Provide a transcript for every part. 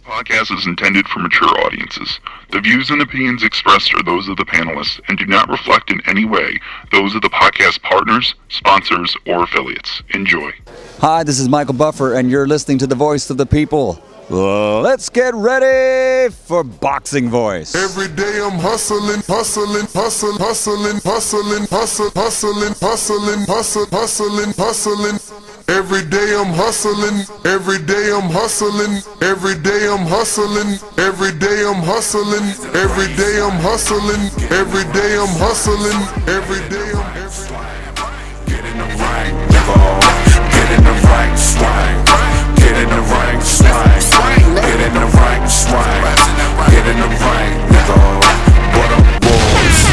Podcast is intended for mature audiences. The views and opinions expressed are those of the panelists and do not reflect in any way those of the podcast partners, sponsors, or affiliates. Enjoy. Hi, this is Michael Buffer, and you're listening to the voice of the people. Let's get ready for Boxing Voice. Every day I'm hustling, hustling, hustling, hustling, hustling, hustling, hustling, hustling, hustling, hustling, hustling. Every day I'm hustling, every day I'm hustling, every day I'm hustling, every day I'm hustling, every day I'm hustling, every day I'm hustling, every day I'm get in the right, get in the right swing, get in the right swing, get in the right swing, get in the right, nigga. What up, boys?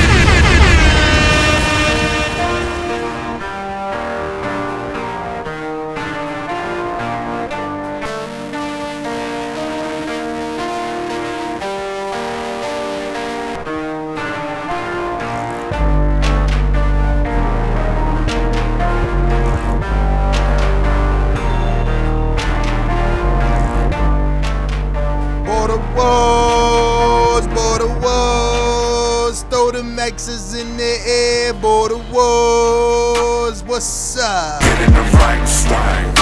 Throw the Maxes in the air, border wars, what's up? Get in the right swing,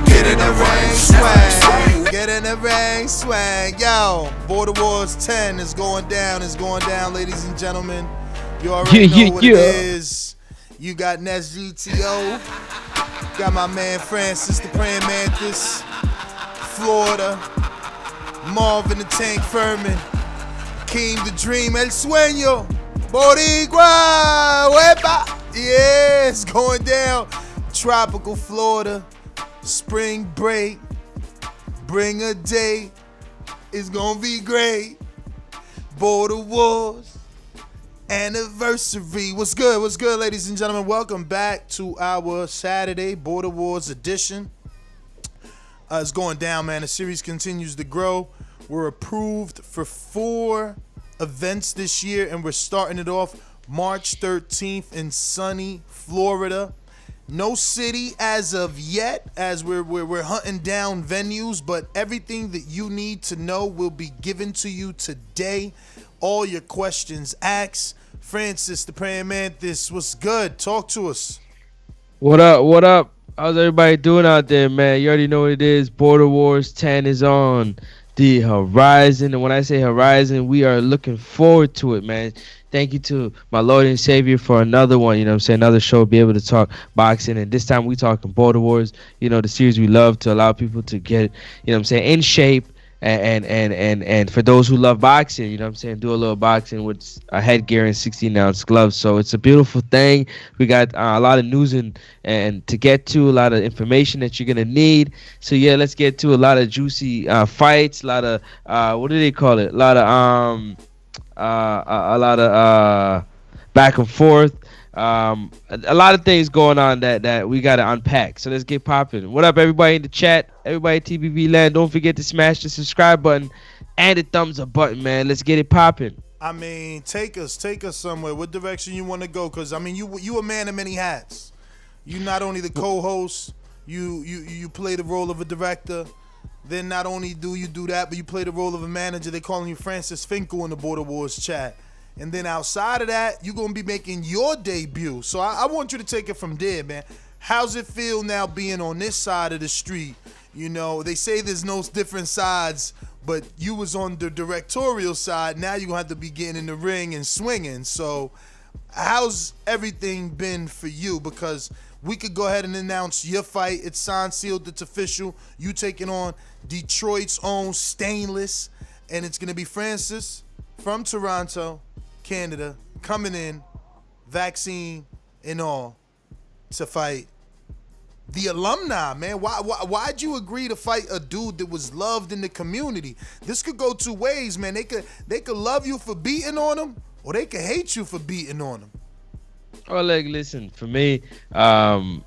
Get in the ring, swang, get in the ring, swang. Yo, Border Wars 10 is going down, ladies and gentlemen. You already know what it is. You got Ness GTO, got my man Francis the Praying Mantis, Florida, Marvin the Tank Furman, Keem the Dream, El Sueño, Boricua, Wepa. Yeah, it's going down. Tropical Florida, spring break, bring a day. It's gonna be great. Border Wars anniversary. What's good, ladies and gentlemen? Welcome back to our Saturday Border Wars edition. It's going down, man. The series continues to grow. We're approved for 4 events this year, and we're starting it off March 13th in sunny Florida. No city as of yet, as we're hunting down venues, but everything that you need to know will be given to you today. All your questions asked. Francis the Praying Mantis, what's good? Talk to us. What up? What up? How's everybody doing out there, man? You already know what it is. Border Wars 10 is on the horizon, and when I say horizon, we are looking forward to it, man. Thank you to my Lord and Savior for another one, you know what I'm saying, another show, be able to talk boxing, and this time we talking Border Wars, you know, the series we love to allow people to get, you know what I'm saying, in shape, and for those who love boxing, you know what I'm saying, do a little boxing with a headgear and 16-ounce gloves. So it's a beautiful thing. We got a lot of news and to get to, a lot of information that you're gonna need. So yeah, let's get to a lot of juicy fights, a lot of what do they call it? A lot of back and forth. A lot of things going on that we got to unpack. So let's get popping. What up, everybody in the chat? Everybody TBV land. Don't forget to smash the subscribe button and the thumbs up button, man. Let's get it popping. I mean, take us somewhere. What direction you want to go? Because I mean, you a man of many hats. You not only the co-host, you play the role of a director. Then not only do you do that, but you play the role of a manager. They calling you Francis Finkel in the Border Wars chat. And then outside of that, you're going to be making your debut. So I want you to take it from there, man. How's it feel now being on this side of the street? You know, they say there's no different sides, but you was on the directorial side. Now you're going to have to be getting in the ring and swinging. So how's everything been for you? Because we could go ahead and announce your fight. It's signed, sealed, it's official. You taking on Detroit's own Stainless. And it's going to be Francis from Toronto, Canada, coming in, vaccine and all, to fight the alumni, man. Why'd you agree to fight a dude that was loved in the community? This could go 2 ways, man. They could love you for beating on them, or they could hate you for beating on them. Oh, like, listen, for me, and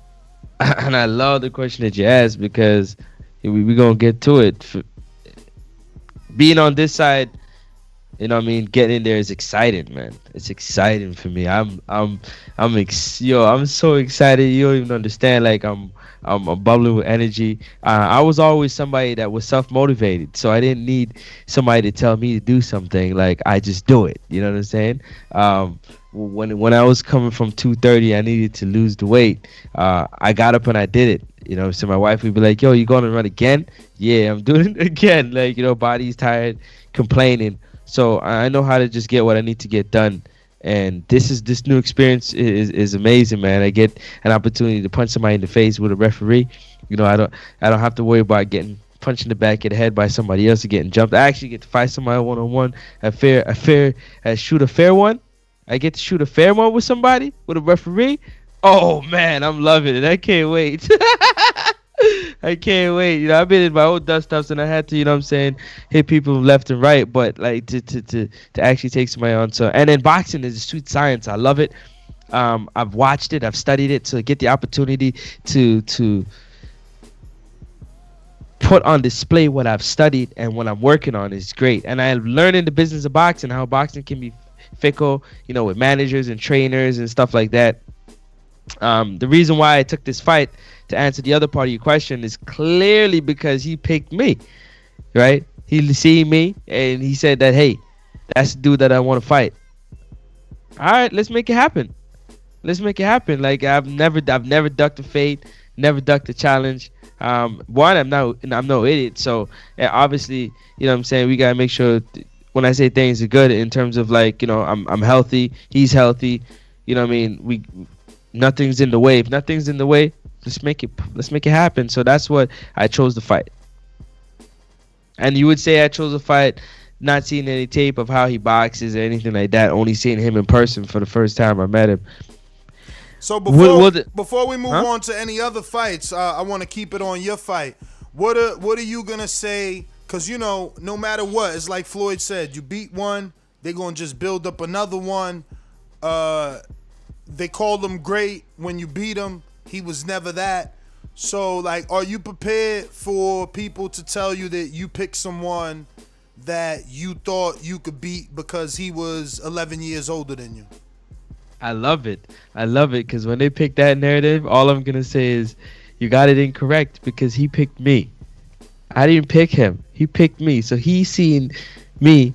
I love the question that you asked, because we're going to get to it. Being on this side, you know what I mean, getting in there is exciting, man. It's exciting for me. I'm so excited. You don't even understand. Like, I'm I'm bubbling with energy. I was always somebody that was self-motivated, so I didn't need somebody to tell me to do something. Like, I just do it. You know what I'm saying? When I was coming from 230, I needed to lose the weight. I got up and I did it. You know, so my wife would be like, "Yo, you going to run again?" Yeah, I'm doing it again. Like, you know, body's tired, complaining. So I know how to just get what I need to get done. And this new experience is amazing, man. I get an opportunity to punch somebody in the face with a referee. You know, I don't have to worry about getting punched in the back of the head by somebody else or getting jumped. I actually get to fight somebody one-on-one, shoot a fair one. I get to shoot a fair one with somebody, with a referee. Oh man, I'm loving it. I can't wait. I can't wait. You know, I've been in my old dust ups and I had to, you know what I'm saying, hit people left and right, but like to actually take somebody on. So, and then boxing is a sweet science. I love it. I've watched it, I've studied it, so get the opportunity to put on display what I've studied and what I'm working on is great. And I've learned in the business of boxing how boxing can be fickle, you know, with managers and trainers and stuff like that. The reason why I took this fight, to answer the other part of your question, is clearly because he picked me, right? He seen me and he said that, hey, that's the dude that I want to fight. All right, let's make it happen. Let's make it happen. Like, I've never ducked a fate, never ducked a challenge. One, I'm no idiot. So yeah, obviously, you know what I'm saying, we gotta make sure when I say things are good in terms of, like, you know, I'm healthy, he's healthy. You know what I mean? Nothing's in the way. If nothing's in the way, let's make it happen. So that's what I chose to fight. And you would say I chose a fight not seeing any tape of how he boxes or anything like that, only seeing him in person for the first time I met him. So before we move on to any other fights, I want to keep it on your fight. What are you gonna say? Because, you know, no matter what, it's like Floyd said, you beat one, they're gonna just build up another one. They called him great when you beat him. He was never that. So, like, are you prepared for people to tell you that you picked someone that you thought you could beat because he was 11 years older than you? I love it. Because when they pick that narrative, all I'm going to say is you got it incorrect because he picked me. I didn't pick him. He picked me. So he seen me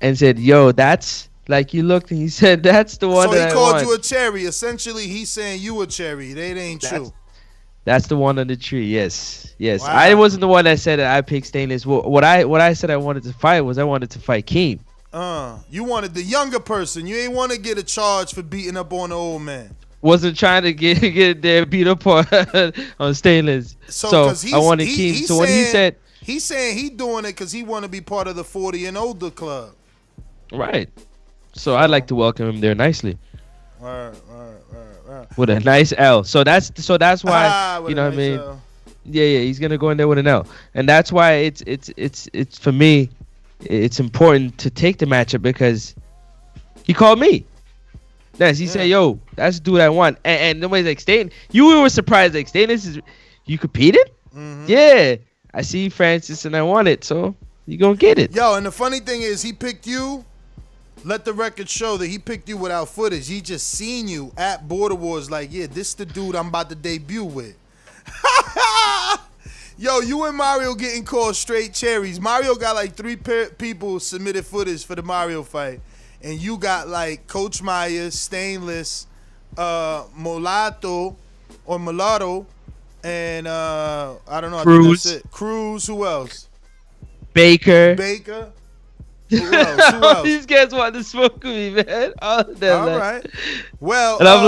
and said, yo, that's... Like, you looked and he said, that's the one that I want. So he called you a cherry. Essentially, he's saying you a cherry. That ain't true. That's the one on the tree, yes. Wow. I wasn't the one that said that I picked Stainless. What I said I wanted to fight was I wanted to fight Keem. You wanted the younger person. You ain't want to get a charge for beating up on the old man. Wasn't trying to get there beat up on Stainless. So I wanted Keem. So when he said... He's saying he doing it because he want to be part of the 40 and older club. Right. So I'd like to welcome him there nicely. Right. With a nice L. So that's why, you know what I mean? L. Yeah, he's gonna go in there with an L. And that's why it's for me, it's important to take the matchup because he called me. Yes, he said, yo, that's the dude I want. And nobody's like, Stain, you were surprised, like, Stain, you competed? Mm-hmm. Yeah. I see Francis and I want it, so you gonna get it. Yo, and the funny thing is he picked you. Let the record show that he picked you without footage. He just seen you at Border Wars like, yeah, this the dude I'm about to debut with. Yo, you and Mario getting called straight cherries. Mario got like 3 people submitted footage for the Mario fight. And you got like Coach Myers, Stainless, Mulatto, and I don't know. Cruz. I think that's it. Cruz, who else? Baker. Who else? These guys want to smoke with me, man. All of them. All right. Well, and I'm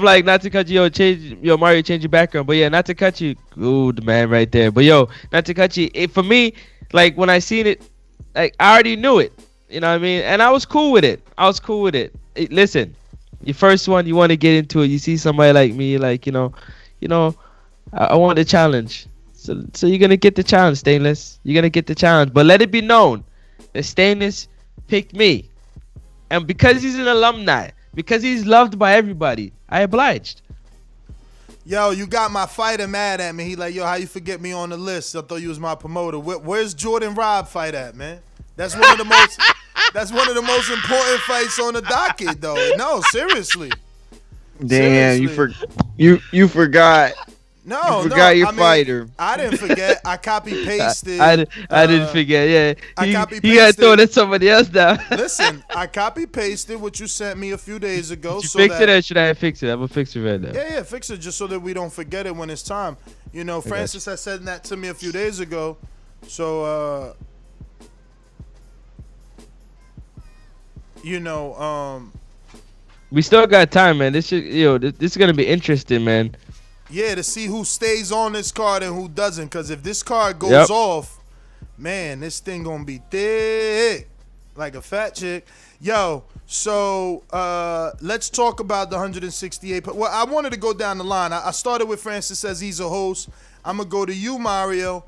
like, not to cut you, Mario, change your background. But yeah, not to cut you. Ooh, the man right there. But yo, not to cut you. For me, like when I seen it, like I already knew it. You know what I mean? And I was cool with it. Listen, your first one, you want to get into it. You see somebody like me, like you know, I want a challenge. So you're gonna get the challenge, Stainless. You're gonna get the challenge. But let it be known that Stainless picked me. And because he's an alumni, because he's loved by everybody, I obliged. Yo, you got my fighter mad at me. He like, yo, how you forget me on the list? I thought you was my promoter. Where's Jordan Robb fight at, man? That's one of the most important fights on the docket, though. No, seriously. Damn, Seriously. you forgot. No, You forgot your I mean, fighter. I didn't forget. I copy pasted. I didn't forget. Yeah, I he copy he got thrown pasted. at somebody else now. Listen, I copy pasted what you sent me a few days ago. Did you so fix that, it or should I fix it? I'm gonna fix it right now. Yeah, fix it just so that we don't forget it when it's time. You know, Francis has said that to me a few days ago. So, We still got time, man. This should, this is gonna be interesting, man. yeah, to see who stays on this card and who doesn't. Because if this card goes Yep. off, man, this thing gonna be thick like a fat chick. Yo, so let's talk about the 168. Well, I wanted to go down the line. I started with Francis as he's a host. I'm gonna go to you, Mario.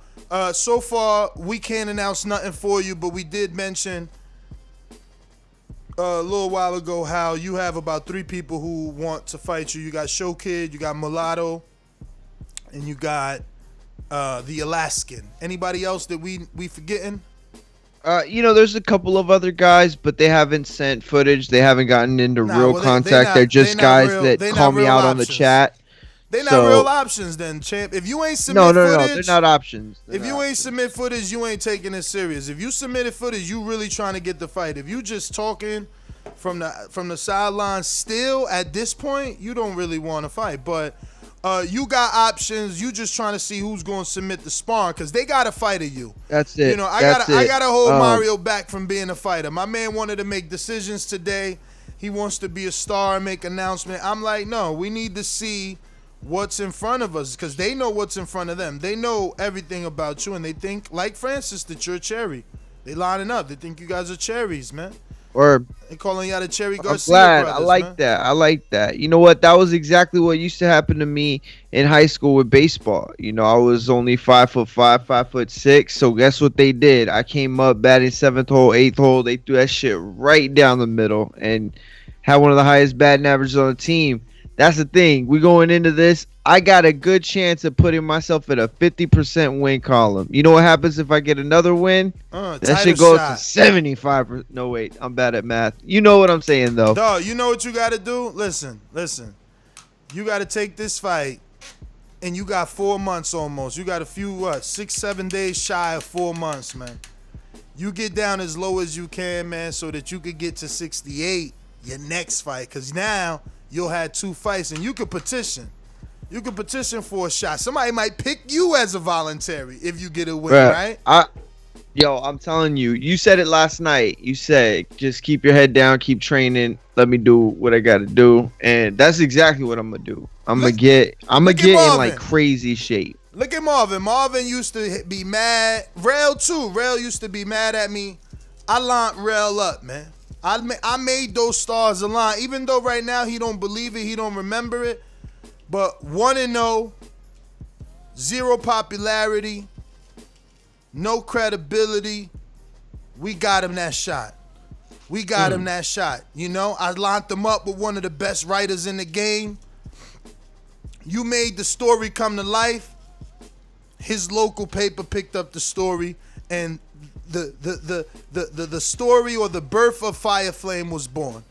So far, we can't announce nothing for you, but we did mention a little while ago how you have about 3 people who want to fight you. You got Show Kid, you got Mulatto, and you got the Alaskan. Anybody else that we forgetting? There's a couple of other guys, but they haven't sent footage. They haven't gotten into real contact. They're just guys that call me out on the chat. They're not real options then, champ. If you ain't submit no, footage, they're not options. If you ain't submit footage, you ain't taking it serious. If you submitted footage, you really trying to get the fight. If you just talking from the sidelines, still at this point, you don't really want to fight. But you got options. You just trying to see who's going to submit the sparring because they got to fight of you. That's it. You know, I gotta hold Mario back from being a fighter. My man wanted to make decisions today. He wants to be a star and make announcement. I'm like, no, we need to see what's in front of us because they know what's in front of them. They know everything about you, and they think, like Francis, that you're a cherry. They lining up. They think you guys are cherries, man. Or they calling you out a Cherry I'm Garcia glad. brothers, I like man. that. I like that. You know what? That was exactly what used to happen to me in high school with baseball. You know, I was only 5'5", 5'6". So guess what they did? I came up batting 7th hole, 8th hole. They threw that shit right down the middle and had one of the highest batting averages on the team. That's the thing. We going into this. I got a good chance of putting myself at a 50% win column. You know what happens if I get another win? That shit goes to 75%. No, wait. I'm bad at math. You know what I'm saying, though. Dog, you know what you got to do? Listen. You got to take this fight, and you got 4 months almost. You got a few, 6, 7 days shy of 4 months, man. You get down as low as you can, man, so that you could get to 68 your next fight. Because now you'll have 2 fights, and you could petition. You can petition for a shot. Somebody might pick you as a voluntary if you get a win, right? I'm telling you. You said it last night. You said just keep your head down, keep training. Let me do what I got to do, and that's exactly what I'm gonna do. I'm gonna get in like crazy shape. Look at Marvin. Marvin used to be mad. Rail too. Rail used to be mad at me. I lined Rail up, man. I made those stars align, even though right now he don't believe it, he don't remember it. But 1-0, 0 popularity, no credibility. We got him that shot. You know, I lined him up with one of the best writers in the game. You made the story come to life. His local paper picked up the story, and the story or the birth of Fire Flame was born.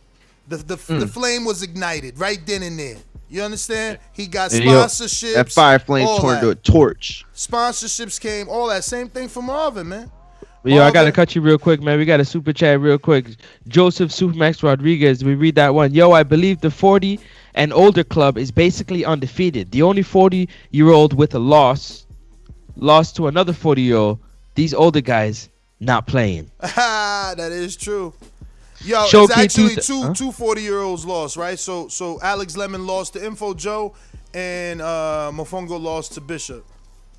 The flame was ignited right then and there. You understand? He got sponsorships. That Fire Flame turned into a torch. Sponsorships came, all that. Same thing for Marvin, man. Yo, I gotta cut you real quick, man. We got a super chat real quick. Joseph Supermax Rodriguez, we read that one. Yo, I believe the 40 and older club is basically undefeated. The only 40-year-old with a lost to another 40-year-old. These older guys not playing. That is true. Yo, Show it's actually two huh? 40-year-olds lost, right? So Alex Lemon lost to Info Joe, and Mofongo lost to Bishop.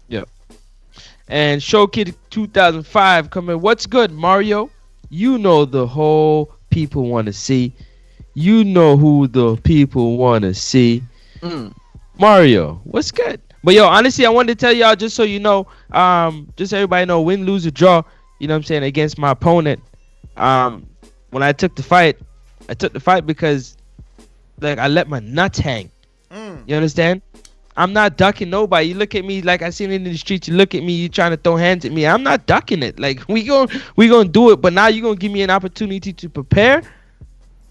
Yep. And Show Kid 2005 coming. What's good, Mario? You know the whole people want to see. You know who the people want to see. Mario, what's good? But yo, honestly, I wanted to tell y'all just so you know, just so everybody know, win, lose, or draw. You know what I'm saying, against my opponent. When I took the fight because like I let my nuts hang. You understand? I'm not ducking nobody. You look at me like I seen it in the streets. You look at me, you trying to throw hands at me. I'm not ducking it. Like we gonna do it. But now you gonna give me an opportunity to prepare.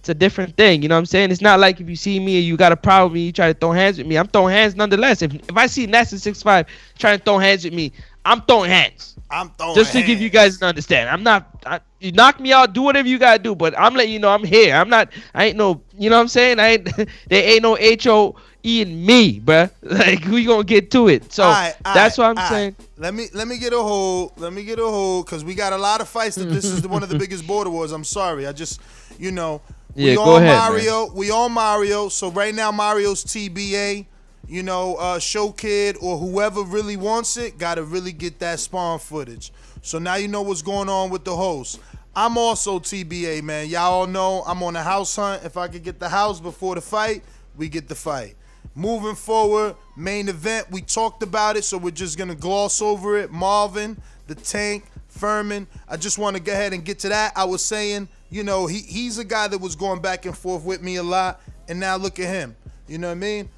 it's a different thing. You know what I'm saying? It's not like if you see me and you got a problem with me, you try to throw hands with me. I'm throwing hands nonetheless. If I see Nasty 6'5" trying to throw hands with me, I'm throwing hands. I'm throwing Just to give you guys an understand. I'm not. You knock me out, do whatever you gotta do. But I'm letting you know I'm here. I'm not. I ain't no. You know what I'm saying? I ain't. There ain't no HOE in me, bruh. Like we gonna get to it. So that's what I'm saying. Let me get a hold. Let me get a hold, because we got a lot of fights. That this is one of the biggest border wars. I'm sorry. I just, you know, Yeah, we go on ahead, Mario. man. We on Mario. So right now Mario's TBA. You know, Show Kid or whoever really wants it gotta really get that spawn footage. So now you know what's going on with the host. I'm also TBA, man. Y'all all know I'm on a house hunt. If I could get the house before the fight, we get the fight. Moving forward, main event, we talked about it, so we're just gonna gloss over it. Marvin, the Tank, Furman. I just want to go ahead and get to that. I was saying, you know, he's a guy that was going back and forth with me a lot, and now look at him. You know what I mean?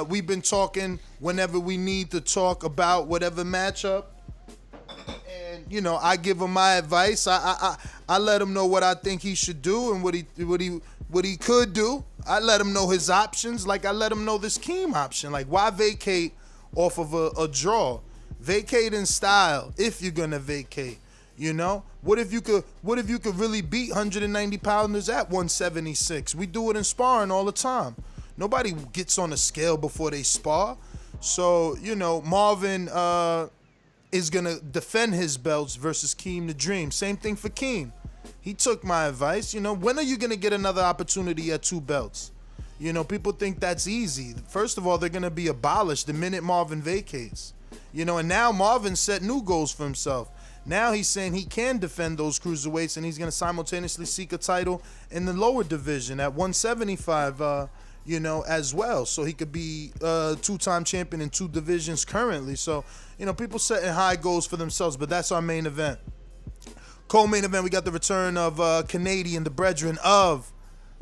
We've been talking whenever we need to talk about whatever matchup, and you know, I give him my advice. I let him know what I think he should do and what he could do. I let him know his options, like I let him know this Keem option. Like, why vacate off of a draw? Vacate in style if you're gonna vacate. You know, what if you could really beat 190 pounders at 176? We do it in sparring all the time. Nobody gets on a scale before they spar. So, you know, Marvin is going to defend his belts versus Keem the Dream. Same thing for Keem. He took my advice. You know, when are you going to get another opportunity at 2 belts? You know, people think that's easy. First of all, they're going to be abolished the minute Marvin vacates. You know, and now Marvin set new goals for himself. Now he's saying he can defend those cruiserweights, and he's going to simultaneously seek a title in the lower division at 175, you know, as well. So he could be two-time champion in 2 divisions currently. So, you know, people setting high goals for themselves, but that's our main event. Co-main event, we got the return of Canadian, the brethren of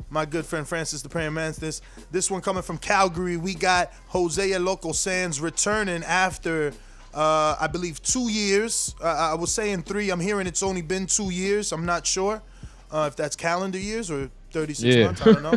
my good friend Francis the Praying Mantis. This one coming from Calgary. We got Jose Loco Sands returning after, I believe, 2 years. I was saying 3. I'm hearing it's only been 2 years. I'm not sure if that's calendar years or 36 months. I don't know.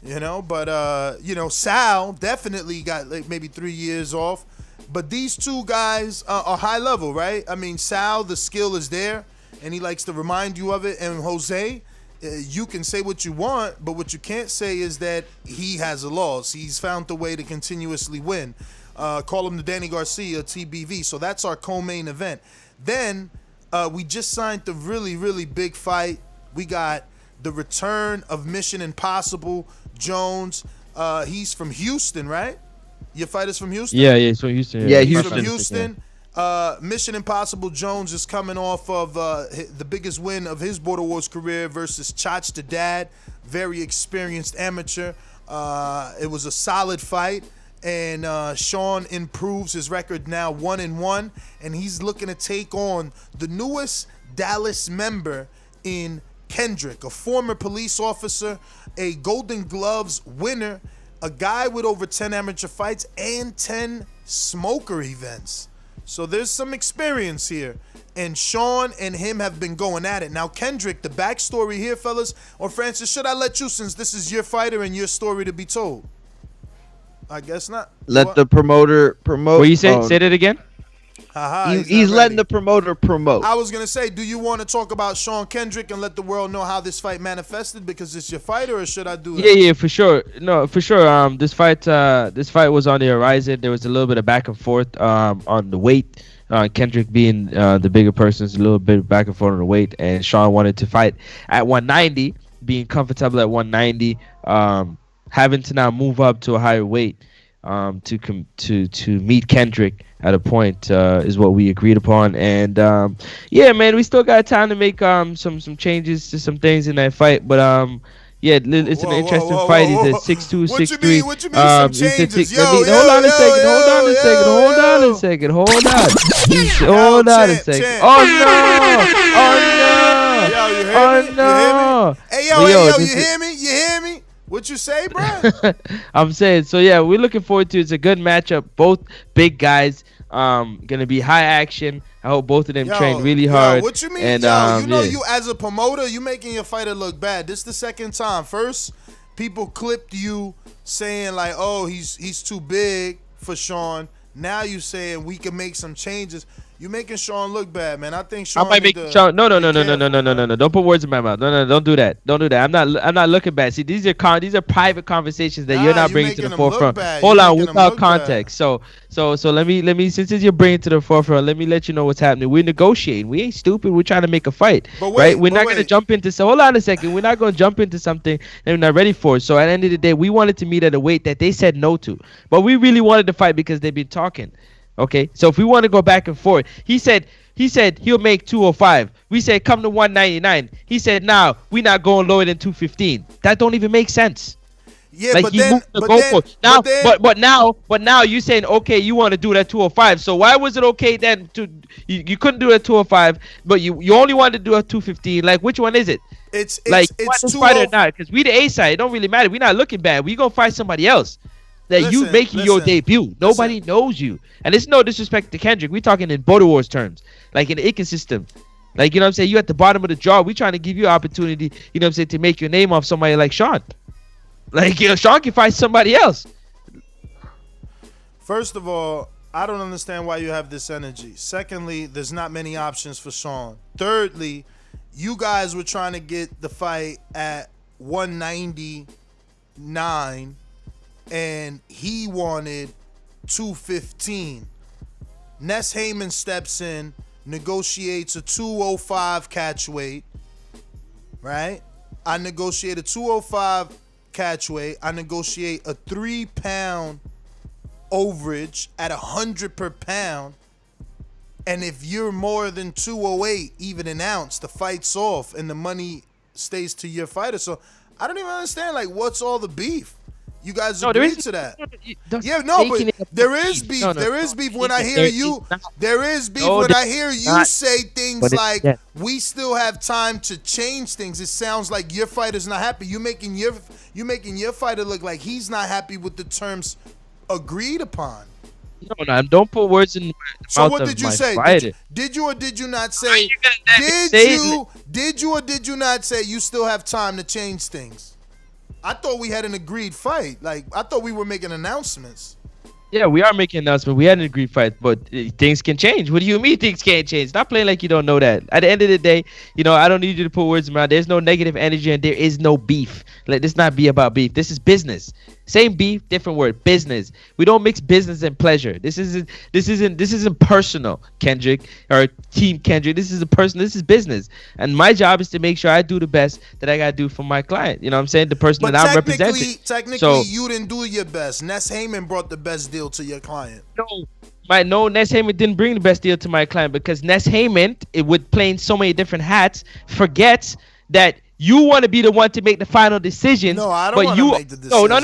You know, but, you know, Sal definitely got like maybe 3 years off. But these two guys are high level, right? I mean, Sal, the skill is there, and he likes to remind you of it. And Jose, you can say what you want, but what you can't say is that he has a loss. He's found a way to continuously win. Call him the Danny Garcia TBV. So that's our co-main event. Then we just signed the really, really big fight. We got the return of Mission Impossible Jones. He's from Houston, right? Your fighter's from Houston? Yeah, he's from Houston. Yeah, He's Houston. from Houston. Mission Impossible Jones is coming off of the biggest win of his Border Wars career versus Chach the Dad, very experienced amateur. It was a solid fight, and Sean improves his record now 1-1, and he's looking to take on the newest Dallas member in Kendrick, a former police officer, a Golden Gloves winner, a guy with over 10 amateur fights and 10 smoker events. So there's some experience here. And Sean and him have been going at it. Now, Kendrick, the backstory here, fellas, or Francis, should I let you, since this is your fighter and your story to be told? I guess not. Let the promoter promote. What you say? Say that again. He's letting the promoter promote. I was going to say, do you want to talk about Sean Kendrick and let the world know how this fight manifested because it's your fighter, or should I do that? Yeah, for sure. No, for sure. This fight was on the horizon. There was a little bit of back and forth on the weight. Kendrick being the bigger person, is a little bit back and forth on the weight, and Sean wanted to fight at 190, being comfortable at 190, having to now move up to a higher weight to meet Kendrick at a point is what we agreed upon. And yeah, man, we still got time to make some changes to some things in that fight, but yeah, it's an interesting fight. He's at 6'2", 6'3". What you mean some changes? Hold on a second. Hold on a second. Oh no! Yo, you hear me? No! Hey, yo, you hear me? You hear me? What you say, bro? I'm saying, so yeah, we're looking forward to it. It's a good matchup. Both big guys. Gonna be high action. I hope both of them train really yo, hard. What you mean? And, You know, yeah. you as a promoter, you making your fighter look bad. This the second time. First, people clipped you saying like, "Oh, he's too big for Sean." Now you saying we can make some changes. You making Sean look bad, man. I think Sean. I might make Sean. No. Don't put words in my mouth. No. Don't do that. Don't do that. I'm not looking bad. See, these are private conversations that you're not bringing to the forefront. Hold on, without context. So let me since you're bringing to the forefront, let me let you know what's happening. We're negotiating. We ain't stupid. We're trying to make a fight, right? We're not gonna jump into. So hold on a second. We're not gonna jump into something that we're not ready for. So at the end of the day, we wanted to meet at a weight that they said no to, but we really wanted to fight because they've been talking. Okay, so if we want to go back and forth, he said he'll make 205. We said come to 199. He said now we not going lower than 215. That don't even make sense. Yeah, like but he then, moved the but goalpost. then, Now, but now you saying okay, you want to do that 205. So why was it okay then to you couldn't do a 205, but you only wanted to do a 215? Like which one is it? It's like it's this fight or not? Because we the A side, it don't really matter. We not looking bad. We gonna fight somebody else. That you making your debut. Nobody knows you. And it's no disrespect to Kendrick. We talking in Border Wars terms. Like in the ecosystem. Like, you know what I'm saying? You at the bottom of the draw. We trying to give you an opportunity, you know what I'm saying, to make your name off somebody like Sean. Like, you know, Sean can fight somebody else. First of all, I don't understand why you have this energy. Secondly, there's not many options for Sean. Thirdly, you guys were trying to get the fight at 199 and he wanted 215. Ness Heyman steps in, negotiates a 205 catch weight, right? I negotiate a 205 catch weight. I negotiate a 3-pound overage at 100 per pound. And if you're more than 208, even an ounce, the fight's off and the money stays to your fighter. So I don't even understand, like, what's all the beef? You guys agreed to that. Yeah, no, but there is beef. There is beef when I hear you. There is beef when I hear you say things like, we still have time to change things. It sounds like your fighter's not happy. You making your fighter look like he's not happy with the terms agreed upon. No, don't put words in the mouth. So what did you say? Did you or did you not say? Did you or did you not say you still have time to change things? I thought we had an agreed fight. Like, I thought we were making announcements. Yeah, we are making an announcement. We had an agreed fight, but things can change. What do you mean things can't change? Stop playing like you don't know that. At the end of the day, you know, I don't need you to put words in my mouth. There's no negative energy and there is no beef. Let this not be about beef. This is business. Same beef, different word. Business. We don't mix business and pleasure. This isn't personal, Kendrick, or Team Kendrick. This is this is business. And my job is to make sure I do the best that I gotta do for my client. You know what I'm saying? The person that I'm representing. Technically, you didn't do your best. Ness Heyman brought the best deal to your client. No, Ness Heyman didn't bring the best deal to my client because Ness Heyman, with playing so many different hats, forgets that you want to be the one to make the final decisions. No, I don't want to make the decision. No.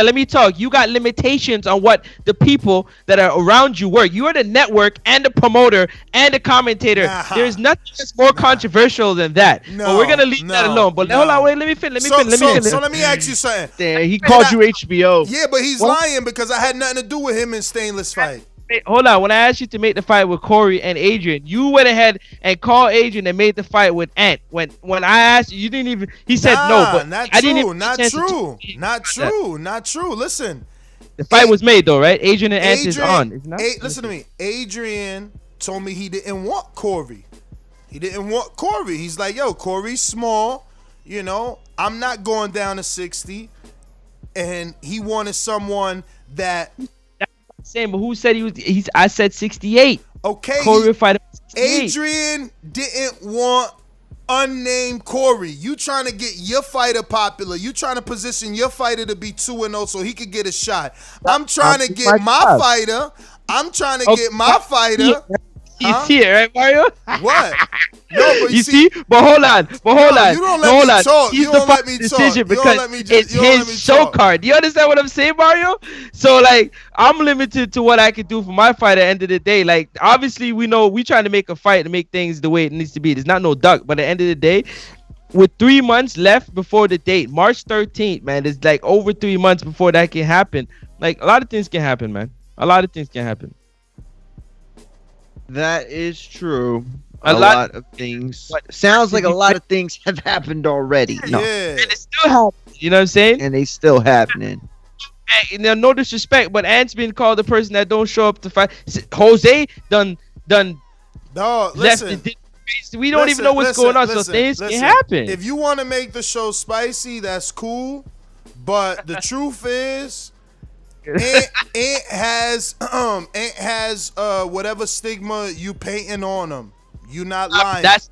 Let me talk. You got limitations on what the people that are around you work. You are the network and the promoter and the commentator. There's nothing that's more controversial than that. No, but we're gonna leave that alone. But hold on, wait. Let me finish. So let me ask you something. Damn, he called you HBO. Yeah, but he's lying because I had nothing to do with him in Stainless fight. Hold on. When I asked you to make the fight with Corey and Adrian, you went ahead and called Adrian and made the fight with Ant. When I asked you, you didn't even. He said no, but I didn't even. Not true. Listen, the fight was made though, right? Adrian and Ant is on. Listen to me. Adrian told me he didn't want Corey. He's like, yo, Corey's small. You know, I'm not going down to 60, and he wanted someone that. Same, but who said I said 68. Okay. Corey fight 68. Adrian didn't want unnamed Corey. You trying to get your fighter popular. You trying to position your fighter to be 2-0 so he could get a shot. I'm trying to get my fighter. He's here, right, Mario? What? No, but you see? But hold on. You don't let me talk. He's the final decision because it's his show card. Do you understand what I'm saying, Mario? So, like, I'm limited to what I can do for my fight at the end of the day. Like, obviously, we know we trying to make a fight and make things the way it needs to be. There's not no duck. But at the end of the day, with 3 months left before the date, March 13th, man, it's like over 3 months before that can happen. Like, a lot of things can happen, man. A lot of things can happen. That is true. A A lot- lot of things. What- Sounds like a lot of things have happened already. No, Yeah. And it's still happening. You know what I'm saying? and they still happening. Hey, now, no disrespect, but Ant's been called the person that don't show up to fight. Jose done Dog, left. listen. We don't even know what's going on, so things can happen. If you want to make the show spicy, that's cool. But the truth is, Ant has whatever stigma you painting on him. You not lying. That's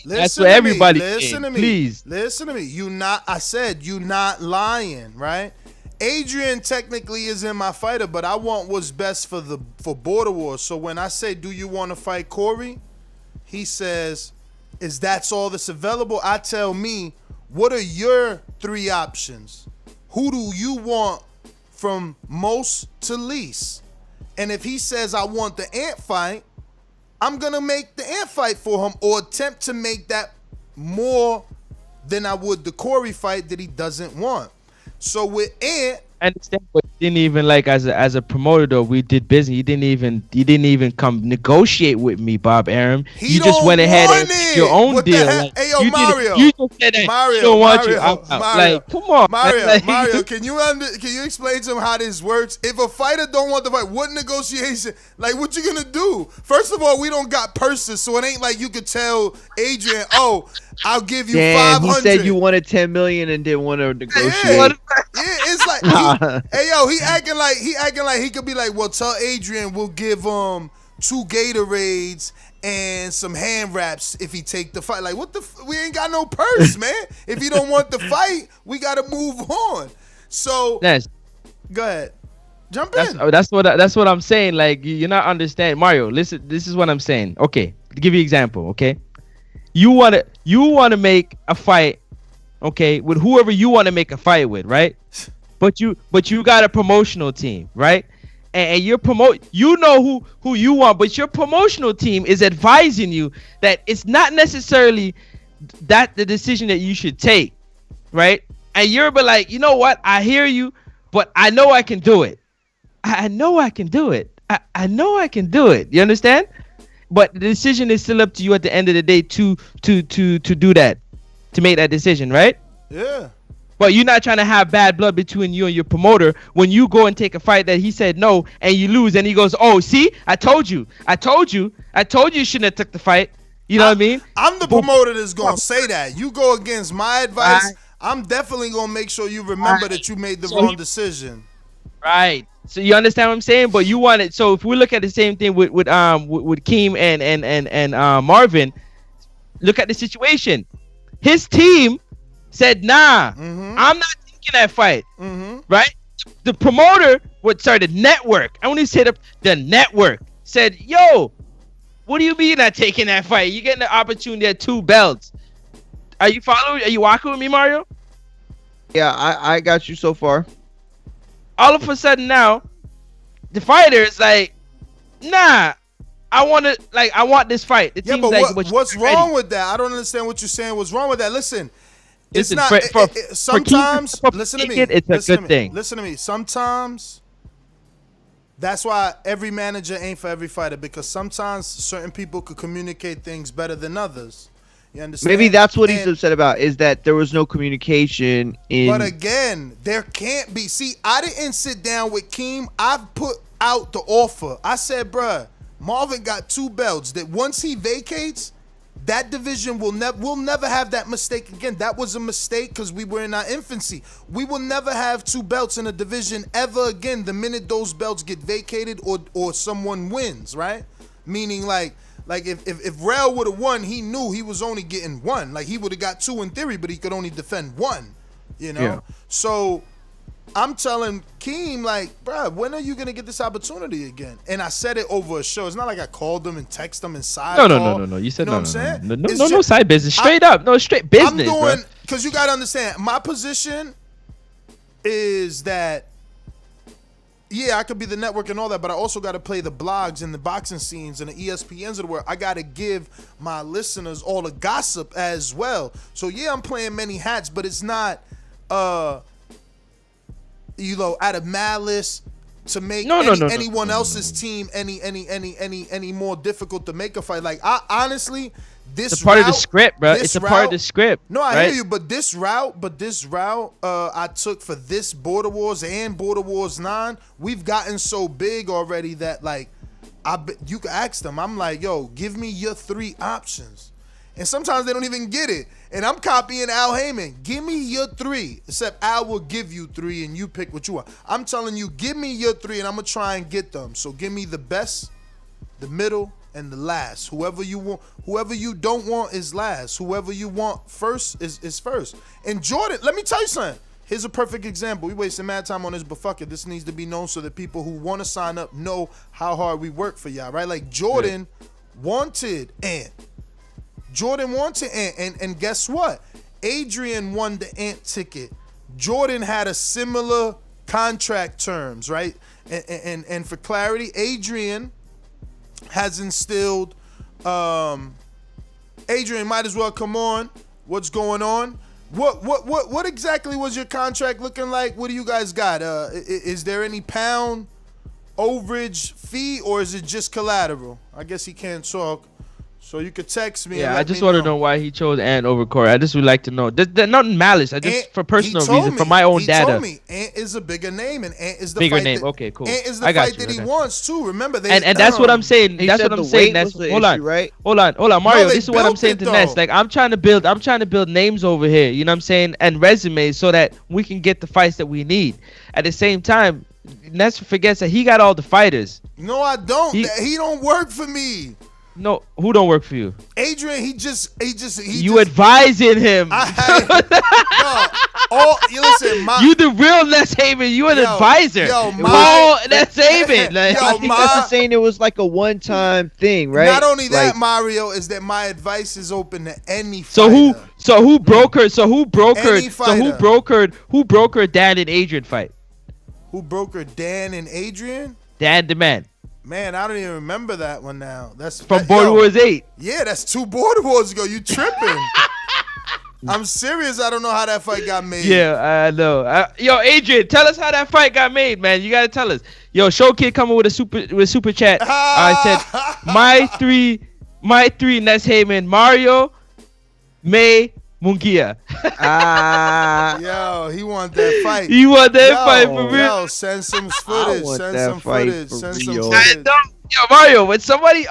Listen what to everybody. me. Listen to me. Please. Listen to me. You not. I said you not lying, right? Adrian technically is in my fighter, but I want what's best for Border Wars. So when I say, do you want to fight Corey? He says, is that's all that's available? I tell me, what are your 3 options? Who do you want from most to least? And if he says, I want the Ant fight, I'm going to make the Ant fight for him or attempt to make that more than I would the Corey fight that he doesn't want. So with Ant, I understand, but he didn't even like as a promoter though. We did business. He didn't even come negotiate with me, Bob Arum. He You just don't went ahead want and did it. your own What the deal. heck? Like, Hey, yo, you Mario. you just said that Mario, he don't want you Mario, out. Mario. Like, come on, Mario, like, Mario, can you explain to him how this works? If a fighter don't want to fight, what negotiation? Like, what you gonna do? First of all, we don't got purses, so it ain't like you could tell Adrian, oh, I'll give you Damn, 500. he said you wanted 10 million and didn't want to negotiate. Yeah, it's like, hey yo, he acting like he could be like, well, tell Adrian we'll give 2 Gatorades and some hand wraps if he take the fight. Like, what the? We ain't got no purse, man. If he don't want the fight, we gotta move on. So That's go ahead, jump in. that's what I'm saying. Like, you're not understanding, Mario. Listen, this is what I'm saying. Okay, to give you an example. Okay, you wanna make a fight, okay, with whoever you want to make a fight with, right? But you got a promotional team, right? And you're you know who you want, but your promotional team is advising you that it's not necessarily that the decision that you should take, right? And you're but like, you know what? I hear you, but I know I can do it. I know I can do it. I know I can do it. You understand? But the decision is still up to you at the end of the day to do that, to make that decision, right? Yeah. But you're not trying to have bad blood between you and your promoter when you go and take a fight that he said no and you lose and he goes, oh, see, I told you you shouldn't have took the fight. You know what I mean? I'm the promoter that's gonna say that. You go against my advice, I'm definitely gonna make sure you remember that you made the wrong decision. Right. So you understand what I'm saying? But you want it. So if we look at the same thing with Keem and Marvin, look at the situation. His team said, nah, I'm not taking that fight. Right? The promoter the network. I want to say the network said, yo, what do you mean not taking that fight? You're getting the opportunity at 2 belts. Are you following? Are you walking with me, Mario? Yeah, I got you so far. All of a sudden now, the fighter is like, nah, I want this fight. The Yeah, team's but like, what's wrong with that? I don't understand what you're saying. What's wrong with that? Listen, it's Listen, not. for Sometimes, Keem, listen to me. it's a listen good to me. thing. Listen to me. Sometimes, that's why every manager ain't for every fighter, because sometimes certain people could communicate things better than others. You understand? Maybe that's what he's And- upset about, is that there was no communication in. But again, there can't be. See, I didn't sit down with Keem. I've put out the offer. I said, bruh, Marvin got 2 belts. That once he vacates, that division we'll never have that mistake again. That was a mistake because we were in our infancy. We will never have 2 belts in a division ever again the minute those belts get vacated or someone wins, right? Meaning like if Rel would have won, he knew he was only getting 1. Like, he would have got 2 in theory, but he could only defend 1. You know? Yeah. So I'm telling Keem, like, bruh, when are you gonna get this opportunity again? And I said it over a show. It's not like I called him and texted him and side No. You You said know no. what I'm saying? No, It's no just- side business. Straight up. No, straight business. I'm doing, bro. because you gotta understand, my position is that, yeah, I could be the network and all that, but I also got to play the blogs and the boxing scenes and the ESPNs of the world. I got to give my listeners all the gossip as well. So yeah, I'm playing many hats, but it's not, out of malice. to make No. anyone else's team any more difficult to make a fight. Like I honestly, this It's a part of the route- script, bro. this It's a part of the route- script. No, I right? hear you, but this route, I took for this Border Wars and Border Wars 9, we've gotten so big already that like, you can ask them. I'm like, yo, give me your 3 options, and sometimes they don't even get it. And I'm copying Al Heyman. Give me your 3. Except Al will give you 3, and you pick what you want. I'm telling you, give me your 3, and I'm gonna try and get them. So give me the best, the middle, and the last. Whoever you want, whoever you don't want is last. Whoever you want first is first. And Jordan, let me tell you something. Here's a perfect example. We wasting mad time on this, but fuck it. This needs to be known so that people who want to sign up know how hard we work for y'all, right? Like Jordan wanted Ant. Jordan wanted Ant, and guess what? Adrian won the Ant ticket. Jordan had a similar contract terms, right? And for clarity, Adrian has instilled. Adrian, might as well come on. What's going on? What exactly was your contract looking like? What do you guys got? Is there any pound overage fee, or is it just collateral? I guess he can't talk, so you could text me. Yeah, I just want to know why he chose Ant over Corey. I just would like to know. There's not malice. I just for personal reason, for my own he data. Told me Ant is a bigger name, and Ant is the Bigger fight name. that- Okay, cool. Ant is the I got fight you, that I he got you. wants too. Remember, And that's what I'm saying. He That's said what I'm the saying. weight That's was the hold on, issue, right? hold on, Mario. they This is what I'm built saying it, to Ness. though. Like I'm trying to build names over here. You know what I'm saying? And resumes so that we can get the fights that we need. At the same time, Ness forgets that he got all the fighters. No, I don't. He- He don't work for me. No, who don't work for you? Adrian, he You just advising him. You listen, You the real Ness Haven. You an Yo, advisor. yo, Paul Ness Haven. Like, Yo, I think that's saying it was like a one-time thing, right? Not only that, Like, Mario, is that my advice is open to any So fighter. who brokered Dan and Adrian fight? Who brokered Dan and Adrian? Dan the man Man, I don't even remember that one now. That's from Border Wars 8. Yeah, that's 2 Border Wars ago. You tripping? I'm serious. I don't know how that fight got made. Yeah, I know. Yo, Adrian, tell us how that fight got made, man. You gotta tell us. Yo, Show Kid coming with a super chat. I said my three Ness Heyman, Mario, May, Mungia. Yo, he want that fight. You want that fight for real? Yo, send some footage. want Send that some fight footage. for Send real. some I footage. know. Yo, Mario, when somebody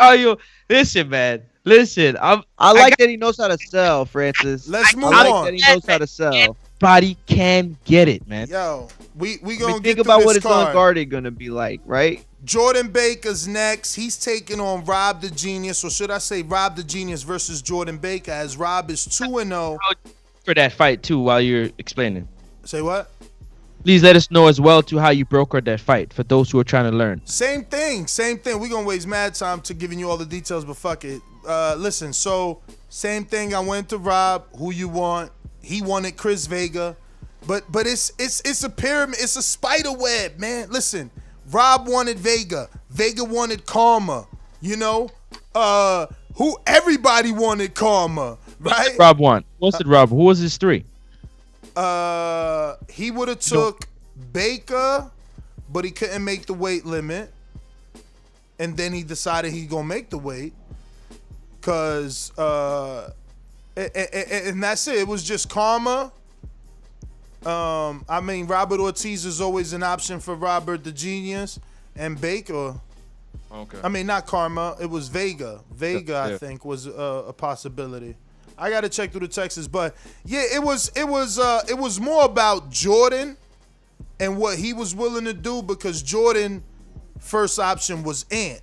listen, man. Listen, I like that he knows how to sell, Francis. Let's I move like on. that he knows how to sell. Everybody can get it, man. Yo, we I gonna mean, get think through about this what his card. unguarded gonna be like, right? Jordan Baker's next. He's taking on Rob the Genius, or should I say Rob the Genius versus Jordan Baker, as Rob is 2-0. For that fight too, while you're explaining. Say what? Please let us know as well too how you brokered that fight for those who are trying to learn. Same thing. We're gonna waste mad time to giving you all the details, but fuck it. Listen, so same thing. I went to Rob, who you want. He wanted Chris Vega. But it's a pyramid, it's a spider web, man. Listen, Rob wanted Vega. Vega wanted Karma. You know? Everybody wanted Karma, right? Rob won. What's it, Rob? Who was his 3? He would have took Baker, but he couldn't make the weight limit. And then he decided he gonna make the weight. Cause and that's it. It was just Karma. I mean, Robert Ortiz is always an option for Robert the Genius, and Baker. Okay. I mean, not Karma. It was Vega. Vega, Yeah. I think, was a possibility. I gotta check through the texts, but yeah, it was more about Jordan and what he was willing to do, because Jordan first option was Ant.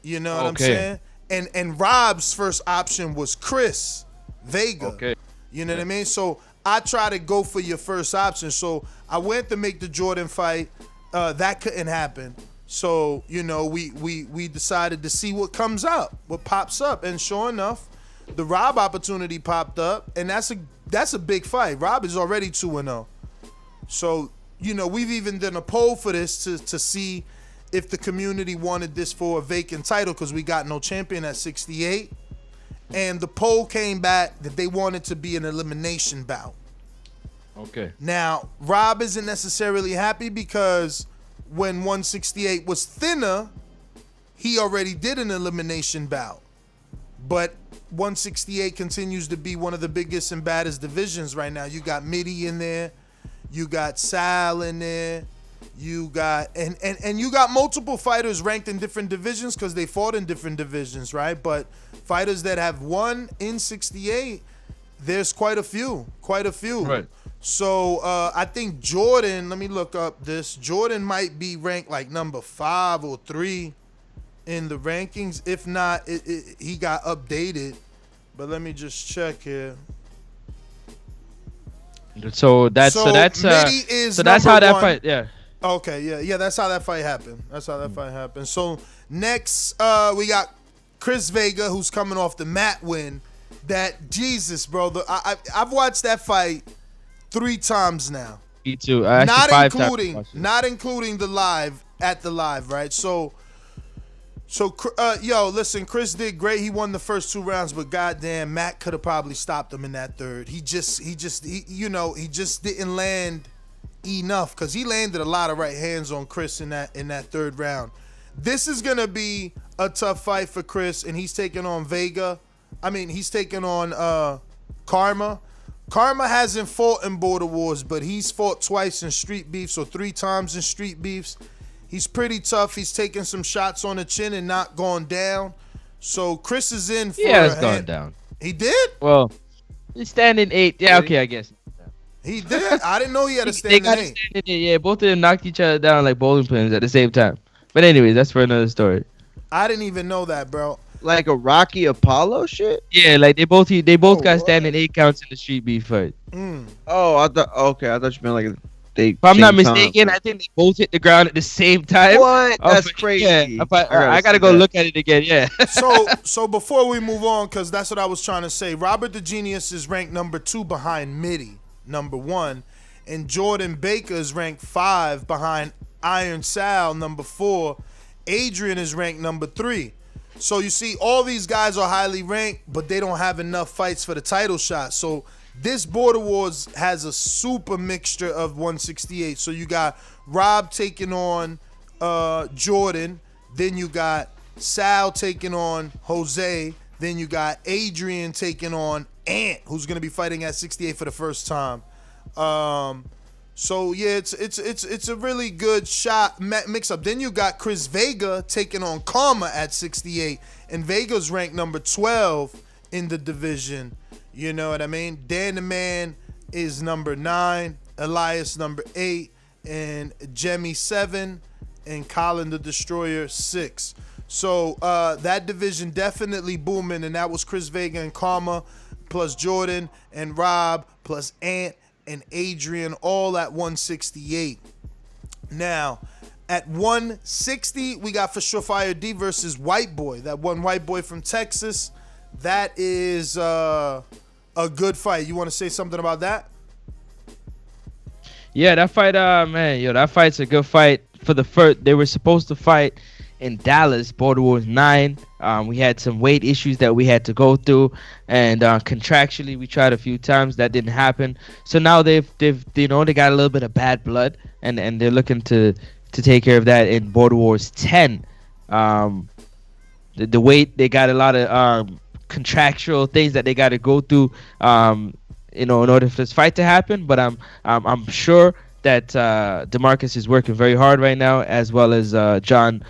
You know what I'm saying? And Rob's first option was Chris Vega. Okay. You know what I mean? So I try to go for your first option. So I went to make the Jordan fight. That couldn't happen. So, you know, we decided to see what comes up, what pops up. And sure enough, the Rob opportunity popped up, and that's a big fight. Rob is already 2-0. So, you know, we've even done a poll for this to see if the community wanted this for a vacant title, because we got no champion at 68. And the poll came back that they wanted to be an elimination bout. Okay. Now, Rob isn't necessarily happy because when 168 was thinner, he already did an elimination bout. But 168 continues to be one of the biggest and baddest divisions right now. You got Mitty in there, you got Sal in there, you got and you got multiple fighters ranked in different divisions because they fought in different divisions, right? But fighters that have won in 68, there's quite a few. Right. So I think Jordan, let me look up this. Jordan might be ranked like number 5 or 3 in the rankings. If not, he got updated. But let me just check here. So that's Mitty is that's number how that 1. fight. Yeah. Okay, yeah, that's how that fight happened. So next, we got Chris Vega, who's coming off the mat win. That Jesus, bro, I've watched that fight 3 times now. Me too. Not Not including the live right? So, listen, Chris did great. He won the first 2 rounds, but goddamn, Matt could have probably stopped him in that third. He just didn't land enough because he landed a lot of right hands on Chris in that third round. This is gonna be a tough fight for Chris, and he's taking on Vega. He's taking on Karma. Karma hasn't fought in Border Wars, but he's fought twice in street beefs, or 3 times in street beefs. He's pretty tough. He's taking some shots on the chin and not going down. So Chris is in for it's gone down. He did? Well, he's standing 8. Yeah, okay, I guess. He did? I didn't know he had a They standing got 8. Yeah, both of them knocked each other down like bowling pins at the same time. But anyways, that's for another story. I didn't even know that, bro. Like a Rocky Apollo shit? Yeah, like they both got what? standing 8 counts in the street beef fight. Oh, I thought you meant like they. If I'm not mistaken, I think they both hit the ground at the same time. What? That's crazy. Yeah, I gotta go look at it again. Yeah. So before we move on, because that's what I was trying to say, Robert the Genius is ranked number 2 behind Mitty, number 1, and Jordan Baker is ranked 5 behind Iron Sal, number 4. Adrian is ranked number 3. So you see, all these guys are highly ranked, but they don't have enough fights for the title shot. So this Border Wars has a super mixture of 168. So you got Rob taking on Jordan. Then you got Sal taking on Jose. Then you got Adrian taking on Ant, who's going to be fighting at 68 for the first time. So yeah, it's a really good shot mix up. Then you got Chris Vega taking on Karma at 68, and Vega's ranked number 12 in the division. You know what I mean? Dan the Man is number 9, Elias number 8, and Jemmy 7, and Colin the Destroyer 6. So that division definitely booming, and that was Chris Vega and Karma, plus Jordan and Rob, plus Ant and Adrian, all at 168. Now, at 160, we got for Surefire D versus White Boy. That one white boy from Texas. That is a good fight. You want to say something about that? Yeah, that fight, that fight's a good fight. For the first, they were supposed to fight in Dallas, Border Wars 9. We had some weight issues that we had to go through, and contractually we tried a few times. That didn't happen. So now they got a little bit of bad blood, and they're looking to take care of that in Border Wars 10. The weight, they got a lot of contractual things that they got to go through, in order for this fight to happen. But I'm sure that DeMarcus is working very hard right now, as well as John,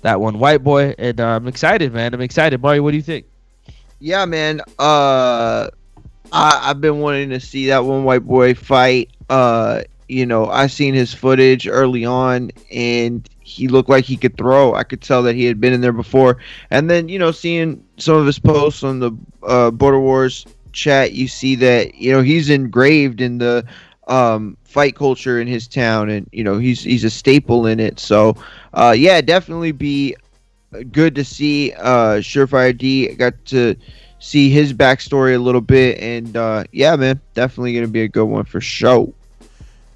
that one white boy, and I'm excited, man. I'm excited. Mario, what do you think? Yeah, man. I've been wanting to see that one white boy fight. I seen his footage early on, and he looked like he could throw. I could tell that he had been in there before. And then, seeing some of his posts on the Border Wars chat, you see that, he's engraved in the fight culture in his town, and he's a staple in it. So definitely be good to see Surefire D. Got to see his backstory a little bit, and man, definitely gonna be a good one for sure.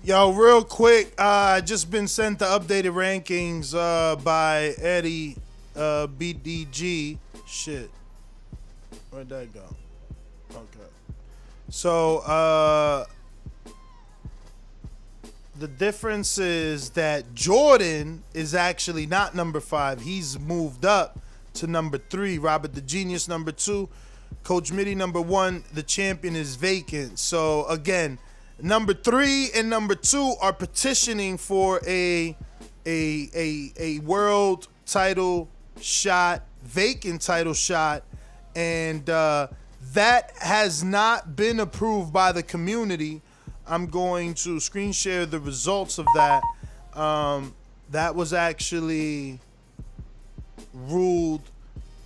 Yo, real quick, just been sent the updated rankings by Eddie BDG. Shit, where'd that go? Okay, so The difference is that Jordan is actually not number 5. He's moved up to number 3. Robert the Genius number 2. Coach Mitty number 1. The champion is vacant. So again, number 3 and number 2 are petitioning for a world title shot, vacant title shot, and that has not been approved by the community. I'm going to screen share the results of that. That was actually ruled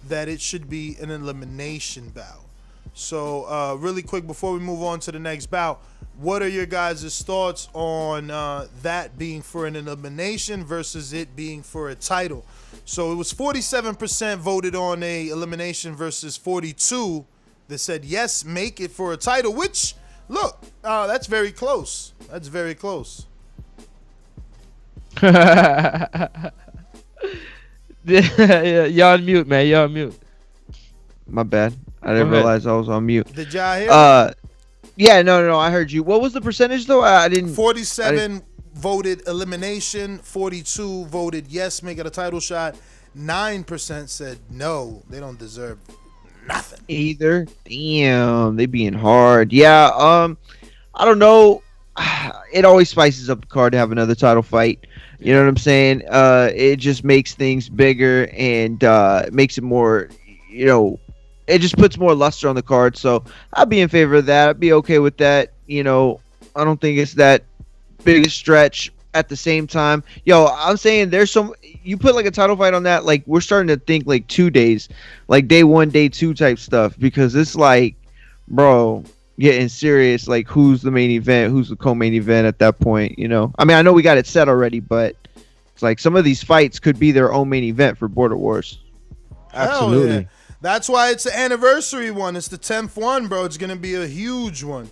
that it should be an elimination bout. So really quick before we move on to the next bout, what are your guys' thoughts on that being for an elimination versus it being for a title? So it was 47% voted on a elimination versus 42 that said yes, make it for a title, which, look, that's very close. That's very close. You're on mute, man. You're on mute. My bad. I didn't realize I was on mute. Did y'all hear? Yeah, no, I heard you. What was the percentage though? I didn't. 47 voted elimination. 42 voted yes, make it a title shot. 9% said no, they don't deserve nothing either. Damn, they being hard. Yeah. I don't know. It always spices up the card to have another title fight. You know what I'm saying? It just makes things bigger and makes it more. It just puts more luster on the card. So I'd be in favor of that. I'd be okay with that. I don't think it's that big a stretch. At the same time, I'm saying there's some. You put like a title fight on that, like we're starting to think like 2 days, like day 1, day 2 type stuff, because it's like, bro, getting serious. Like who's the main event? Who's the co-main event at that point? I mean, I know we got it set already, but it's like some of these fights could be their own main event for Border Wars. Absolutely. Yeah. That's why it's the anniversary one. It's the 10th one, bro. It's gonna be a huge one,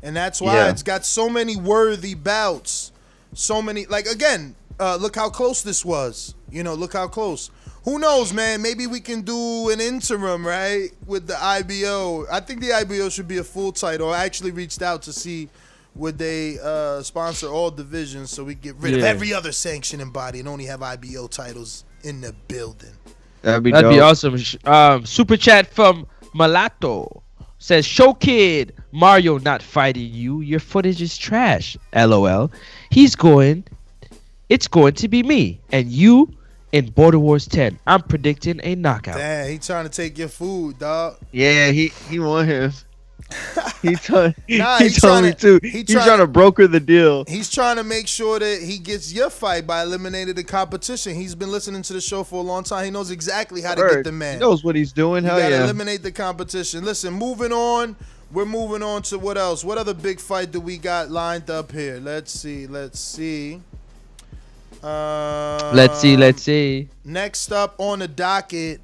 and that's why it's got so many worthy bouts. So many, like, again, look how close this was. Look how close. Who knows, man? Maybe we can do an interim, right, with the IBO. I think the IBO should be a full title. I actually reached out to see would they sponsor all divisions so we get rid of every other sanctioning body and only have IBO titles in the building. That'd be awesome. Super chat from Malato says, "Show kid Mario not fighting you. Your footage is trash. LOL. It's going to be me and you in Border Wars 10. I'm predicting a knockout." Damn, he trying to take your food, dog. Yeah, he won his. He told trying me too. He's trying to broker the deal. He's trying to make sure that he gets your fight by eliminating the competition. He's been listening to the show for a long time. He knows exactly how to get the man. He knows what he's doing. Hell yeah. Eliminate the competition. Listen, moving on. We're moving on to what else? What other big fight do we got lined up here? Let's see. Let's see. Next up on the docket,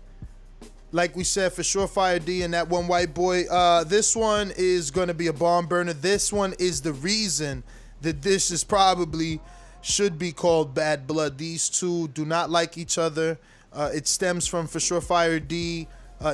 like we said, for Surefire D and that one white boy. This one is going to be a barn burner. This one is the reason that this is probably should be called Bad Blood. These two do not like each other. It stems from for Surefire D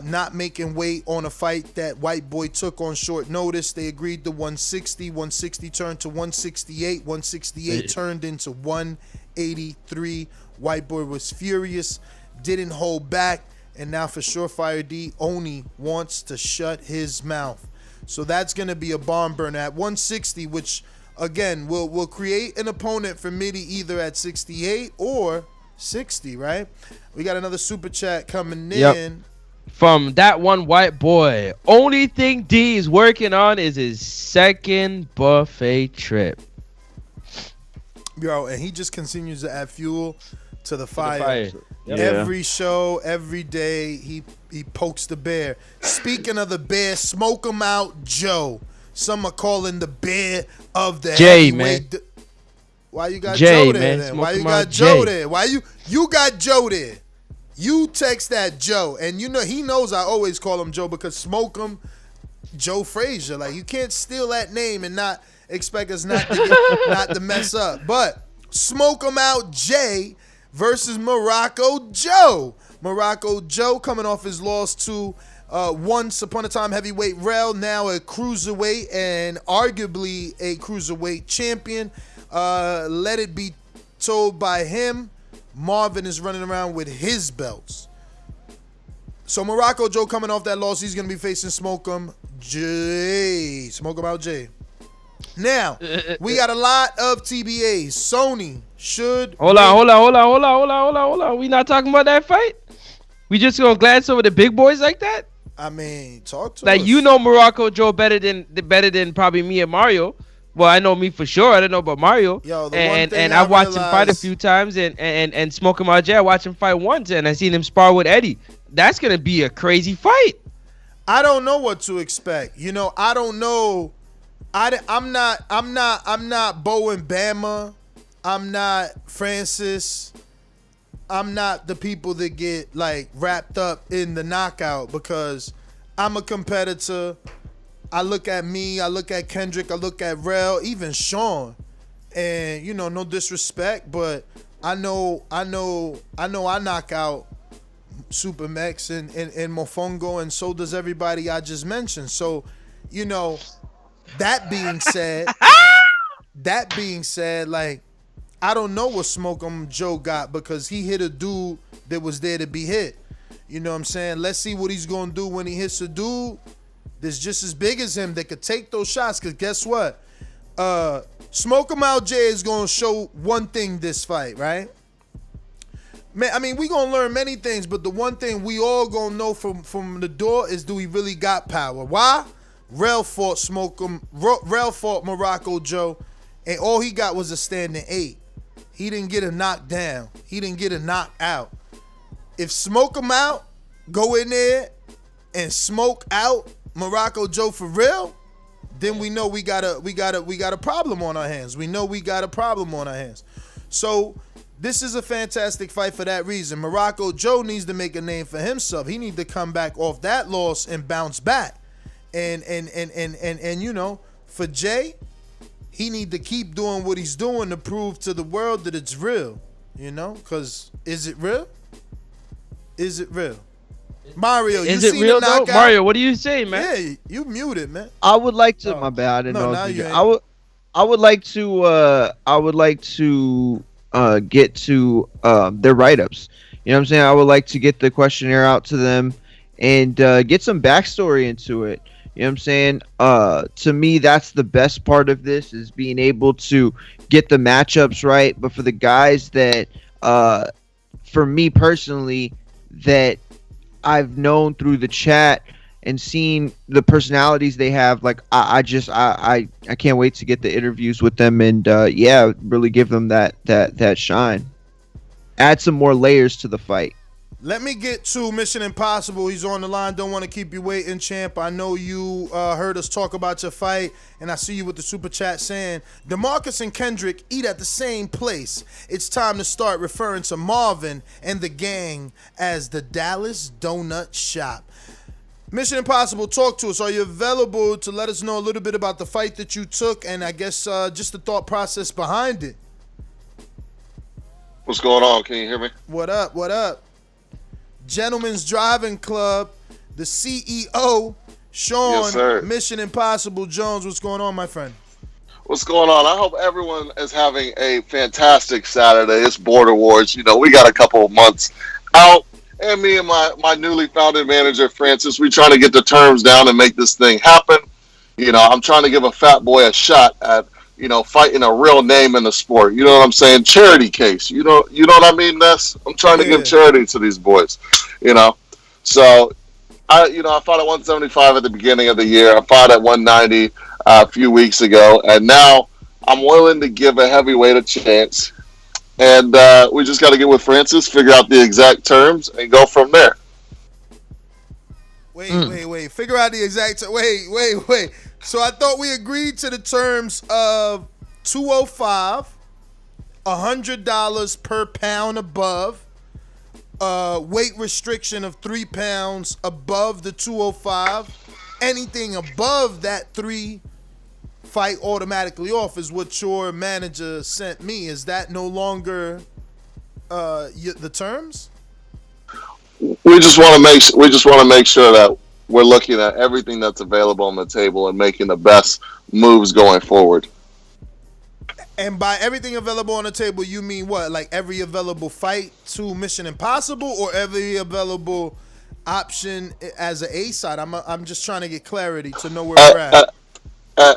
not making weight on a fight that white boy took on short notice. They agreed to 160. 160 turned to 168. 168 turned into 183. White boy was furious, didn't hold back. And now for Surefire D only wants to shut his mouth. So that's going to be a barn burner at 160, which, again, will create an opponent for Mitty either at 68 or 60, right? We got another super chat coming in. From that one white boy. Only thing D is working on is his second buffet trip. Yo, and he just continues to add fuel to the fire. Every show, every day, he pokes the bear. Speaking of the bear, smoke him out, Joe. Some are calling the bear of the Jay, heavyweight. Why you got Joe there? Then? Why you got Joe there? Why you got Joe there? You text that Joe, and he knows I always call him Joe because smoke him, Joe Frazier. Like, you can't steal that name and not expect us not to mess up. But smoke him out, Jay versus Morocco Joe. Morocco Joe coming off his loss to Once upon a time heavyweight Rel, now a cruiserweight and arguably a cruiserweight champion. Let it be told by him, Marvin is running around with his belts. So Morocco Joe coming off that loss, he's going to be facing Smoke'em J. Smoke'em out J. Now, we got a lot of TBAs. Sony should... Hold on. We not talking about that fight? We just gonna glance over the big boys like that? I mean, talk to us. Like, you know Morocco Joe better than probably me and Mario. Well, I know me for sure. I don't know about Mario. Yo, and I've watched him fight a few times and smoke him out. I watched him fight once and I seen him spar with Eddie. That's gonna be a crazy fight. I don't know what to expect. You know, I don't know. I'm not Bo and Bama. I'm not Francis. I'm not the people that get like wrapped up in the knockout because I'm a competitor. I look at me, I look at Kendrick, I look at Rel, even Sean. And you know, no disrespect, but I know I knock out Super Mex and Mofongo, and so does everybody I just mentioned. So, you know, that being said, like, I don't know what Smoke'em Joe got because he hit a dude that was there to be hit. You know what I'm saying? Let's see what he's going to do when he hits a dude that's just as big as him that could take those shots. Because guess what? Smoke'em Out J is going to show one thing this fight, right? Man, I mean, we going to learn many things, but the one thing we all going to know from the door is, do he really got power? Why? Rel fought Morocco Joe, and all he got was a standing 8. He didn't get a knockdown. He didn't get a knockout. If Smoke him out, go in there and smoke out Morocco Joe for real, then we know we got a problem on our hands. We know we got a problem on our hands. So this is a fantastic fight for that reason. Morocco Joe needs to make a name for himself. He needs to come back off that loss and bounce back. And you know, for Jay, he need to keep doing what he's doing to prove to the world that it's real. You know, because is it real? Is it real? Mario, is it real though? Mario, what do you say, man? Yeah, you muted, man. I would like to. My bad. I didn't know. I would like to get to their write-ups. You know what I'm saying? I would like to get the questionnaire out to them and get some backstory into it. You know what I'm saying? To me, that's the best part of this, is being able to get the matchups right. But for the guys that, for me personally, that I've known through the chat and seen the personalities they have, like I can't wait to get the interviews with them and really give them that shine. Add some more layers to the fight. Let me get to Mission Impossible. He's on the line. Don't want to keep you waiting, champ. I know you heard us talk about your fight, and I see you with the super chat saying, DeMarcus and Kendrick eat at the same place. It's time to start referring to Marvin and the gang as the Dallas Donut Shop. Mission Impossible, talk to us. Are you available to let us know a little bit about the fight that you took and I guess just the thought process behind it? What's going on? Can you hear me? What up? What up? Gentlemen's Driving Club, the CEO, Sean, yes, Mission Impossible Jones. What's going on, my friend? What's going on? I hope everyone is having a fantastic Saturday. It's Border Wars. You know, we got a couple of months out, and me and my newly founded manager, Francis, we trying to get the terms down and make this thing happen. You know, I'm trying to give a fat boy a shot at, you know, fighting a real name in the sport. You know what I'm saying? Charity case. You know what I mean, Ness? I'm trying to give charity to these boys, you know? So, I fought at 175 at the beginning of the year. I fought at 190 a few weeks ago. And now I'm willing to give a heavyweight a chance. And we just got to get with Francis, figure out the exact terms, and go from there. Wait. Figure out the exact wait. So I thought we agreed to the terms of 205, $100 per pound above, weight restriction of 3 pounds above the 205. Anything above that 3 fight automatically off is what your manager sent me. Is that no longer the terms? We just want to make sure that we're looking at everything that's available on the table and making the best moves going forward. And by everything available on the table, you mean what? Like every available fight to Mission Impossible, or every available option as an A side? I'm just trying to get clarity to know where we're at.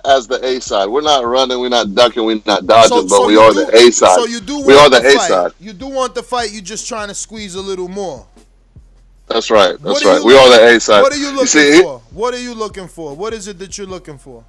As the A side, we're not running, we're not ducking, we're not dodging, but we you are do, the A side. So you do want we are the A fight. Side. You do want the fight. You're just trying to squeeze a little more. That's right. That's right. We are the A side. What are you looking for? What are you looking for? What is it that you're looking for?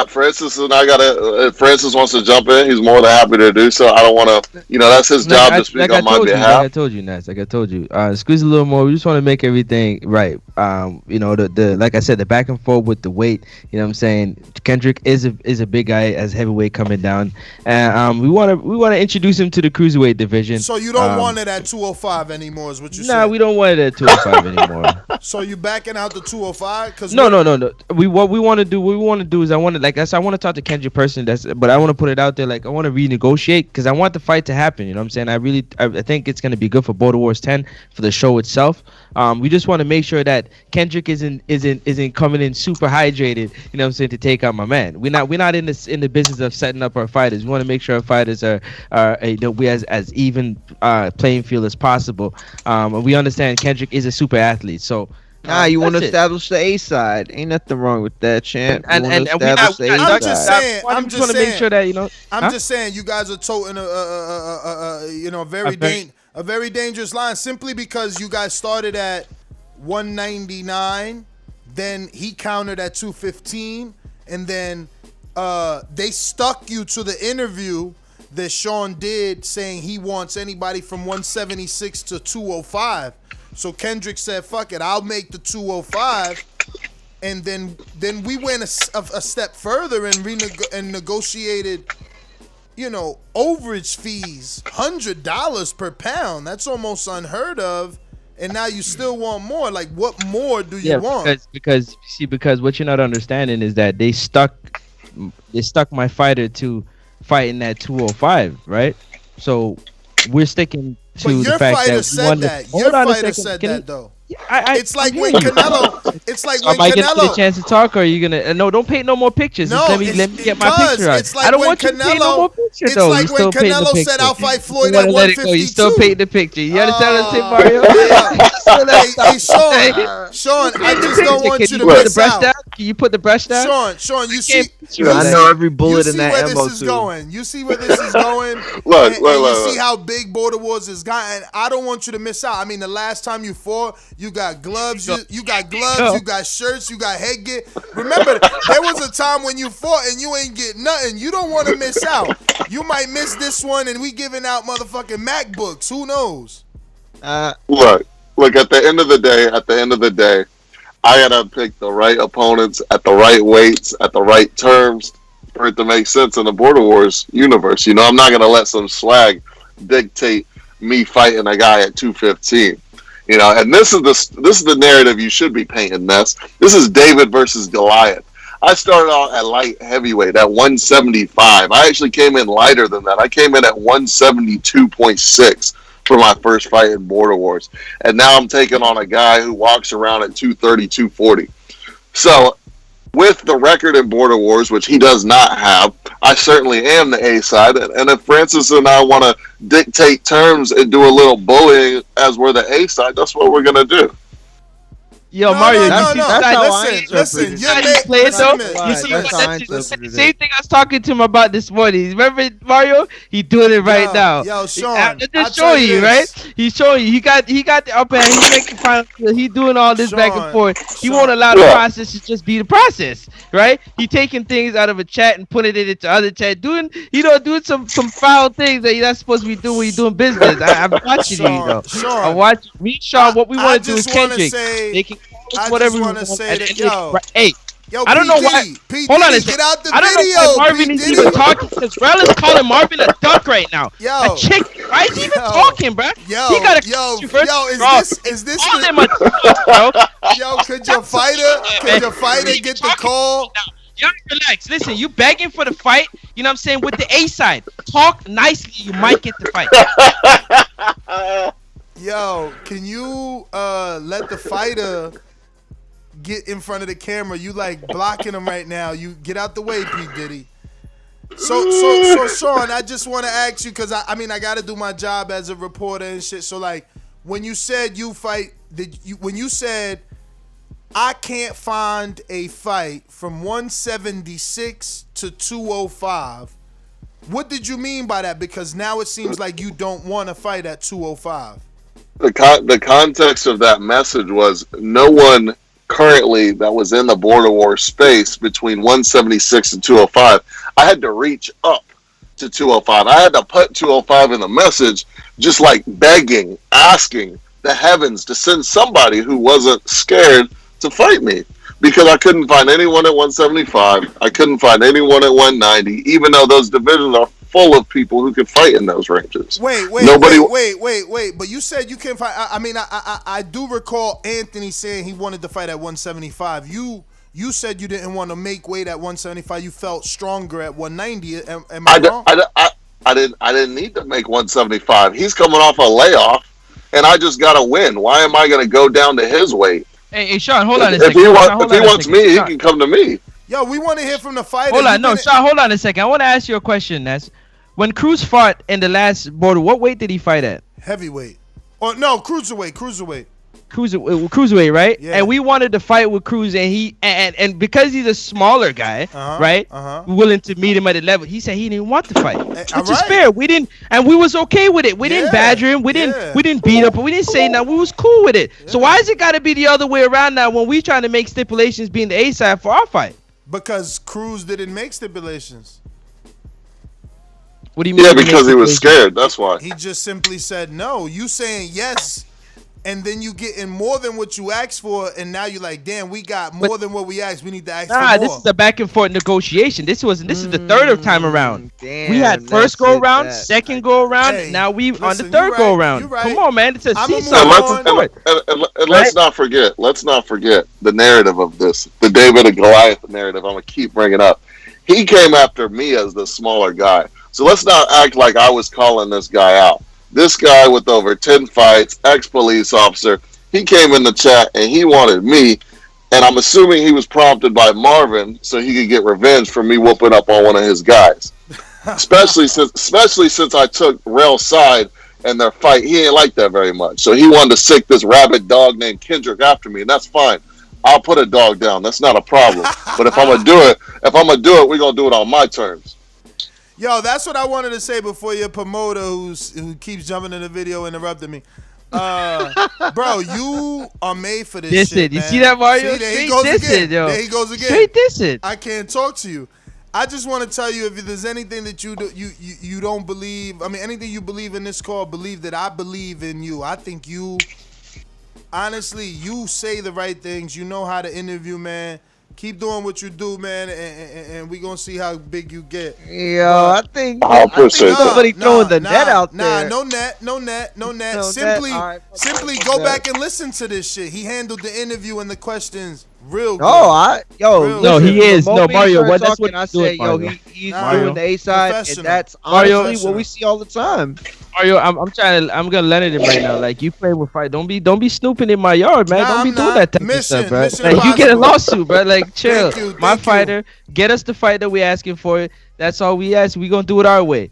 Francis and I gotta. If Francis wants to jump in, he's more than happy to do so. I don't want to. That's his job to speak on my behalf. Like I told you, Nats. Like I told you, squeeze a little more. We just want to make everything right. The like I said, the back and forth with the weight. You know what I'm saying? Kendrick is a big guy as heavyweight coming down, and we want to introduce him to the cruiserweight division. So you don't want it at 205 anymore, is what you're saying? Nah, we don't want it at 205 anymore. So you backing out the 205? Cause no. What we want to do is I want to talk to Kendrick person. But I want to put it out there. Like I want to renegotiate because I want the fight to happen. You know what I'm saying? I think it's gonna be good for Border Wars 10 for the show itself. We just want to make sure that Kendrick isn't coming in super hydrated. You know what I'm saying, to take out my man. We're not in the business of setting up our fighters. We want to make sure our fighters are we as even playing field as possible. And we understand Kendrick is a super athlete. So. You want to establish the A side. Ain't nothing wrong with that, champ. I'm just saying. I'm just saying. Make sure that I'm just saying you guys are toting a very dangerous line simply because you guys started at 199, then he countered at 215, and then they stuck you to the interview that Sean did saying he wants anybody from 176 to 205. So Kendrick said, fuck it, I'll make the 205. And then we went a step further and negotiated, overage fees, $100 per pound. That's almost unheard of. And now you still want more. Like, what more do you want? Because what you're not understanding is that they stuck my fighter to fighting at 205, right? So we're sticking to the fact that we won. Your fighter said that though. It's like when Canelo. Am I gonna get a chance to talk, or are you gonna? No, don't paint no more pictures. No, let me get my picture out. Like I don't want you to paint no more picture though. It's like when Canelo said, "I'll fight Floyd at 152." You still painting the picture. You understand what I'm saying, Mario? Hey, Sean, I just don't want you to miss out. Can you put the brush down? Sean, you see? I know every bullet in that ammo too. You see where this is going? Look. You see how big Border Wars has gotten. I don't want you to miss out. I mean, the last time you fought, you got gloves. You got gloves. You got shirts. You got headgear. Remember, there was a time when you fought and you ain't get nothing. You don't want to miss out. You might miss this one, and we giving out motherfucking MacBooks. Who knows? Look. At the end of the day, I gotta pick the right opponents at the right weights at the right terms for it to make sense in the Border Wars universe. I'm not gonna let some swag dictate me fighting a guy at 215. And this is the narrative you should be painting, Ness. This is David versus Goliath. I started out at light heavyweight at 175. I actually came in lighter than that. I came in at 172.6 for my first fight in Border Wars. And now I'm taking on a guy who walks around at 230, 240. So with the record in Border Wars, which he does not have, I certainly am the A side. And if Francis and I want to dictate terms and do a little bullying as we're the A side, that's what we're going to do. Yo, Mario, listen. Same thing I was talking to him about this morning. Remember, Mario? He doing it right now. Yo, Sean, I'm just showing you, right? He's showing you. He got the upper hand. He's making final. He doing all this back and forth. He won't allow the process to just be the process, right? He taking things out of a chat and putting it into other chat, doing some foul things that you're not supposed to be doing when you're doing business. I'm watching you, though. I'm watching. Me, Sean, what we want to do is Kendrick. Whatever you want to say that, yo, I don't know why. Hold on a second. Get out the I don't video, know why Marvin is even talking because Rel is calling Marvin a duck right now. Yo, a chick. Why is he even talking, bro? Yo, is this Call him a duck, bro? Yo, could your fighter get the call? Yo, relax. Listen, you begging for the fight. You know what I'm saying? With the A side, talk nicely. You might get the fight. Yo, can you let the fighter get in front of the camera. You like blocking him right now. You get out the way, P. Diddy. So Sean, I just want to ask you, because I mean I got to do my job as a reporter and shit. So like, when you said you fight, when you said I can't find a fight from 176 to 205, what did you mean by that? Because now it seems like you don't want to fight at 205. The context of that message was no one currently that was in the border war space between 176 and 205. I had to reach up to 205. I had to put 205 in the message, just like begging, asking the heavens to send somebody who wasn't scared to fight me, because I couldn't find anyone at 175. I couldn't find anyone at 190, even though those divisions are full of people who could fight in those ranges. Wait. But you said you can't fight. I do recall Anthony saying he wanted to fight at 175. You said you didn't want to make weight at 175. You felt stronger at 190. Am I wrong? I didn't need to make 175. He's coming off a layoff, and I just got to win. Why am I going to go down to his weight? Hey, Sean, hold on a second. If he wants me, he can come to me. Yo, we want to hear from the fighter. Hold on, Sean, hold on a second. I want to ask you a question. That's when Cruz fought in the last border. What weight did he fight at? Heavyweight. Or no, cruiserweight. Cruiserweight, right? Yeah. And we wanted to fight with Cruz, and he and because he's a smaller guy, right? Willing to meet him at the level. He said he didn't want to fight, which is fair. We didn't, and we was okay with it. We didn't badger him. We didn't beat up. We didn't say nothing. We was cool with it. So why is it got to be the other way around now when we trying to make stipulations being the A side for our fight? Because Cruz didn't make stipulations. What do you mean? Yeah, because he was scared. That's why. He just simply said no. You saying yes, and then you getting more than what you asked for, and now you're like, damn, we got more than what we asked. We need to ask for more. This is a back and forth negotiation. This is the third time around. Damn, we had first go around, second go around, and now we on the third go around. Come on, man, it's a seesaw. And let's not forget the narrative of this, the David and Goliath narrative. I'm gonna keep bringing up. He came after me as the smaller guy, so let's not act like I was calling this guy out. This guy with over 10 fights, ex-police officer, he came in the chat and he wanted me, and I'm assuming he was prompted by Marvin so he could get revenge for me whooping up on one of his guys. especially since I took Rail's side in their fight. He ain't like that very much. So he wanted to sick this rabid dog named Kendrick after me, and that's fine. I'll put a dog down. That's not a problem. But if I'm gonna do it, we're gonna do it on my terms. Yo, that's what I wanted to say before your promoter who keeps jumping in the video interrupted me. Bro, you are made for this shit, man. You see that, Mario? There he goes again. There he goes again. Straight dissing. I can't talk to you. I just want to tell you, if there's anything that you don't believe, I mean, anything you believe in this call, believe that I believe in you. I think you, honestly, you say the right things. You know how to interview, man. Keep doing what you do, man, and we gonna see how big you get. I think somebody throwing the net out there. No net. Simply go back and listen to this shit. He handled the interview and the questions real good. He is. No, Mario, that's what I said. He's doing the A side, and that's honestly what we see all the time. Mario, I'm gonna let it in right now. Like, you play with fight. Don't be snooping in my yard, man. Don't be doing that type of stuff, bro. Like, you get a lawsuit, bro. Like, chill. My fighter, get us the fight that we asking for. That's all we ask. We gonna do it our way.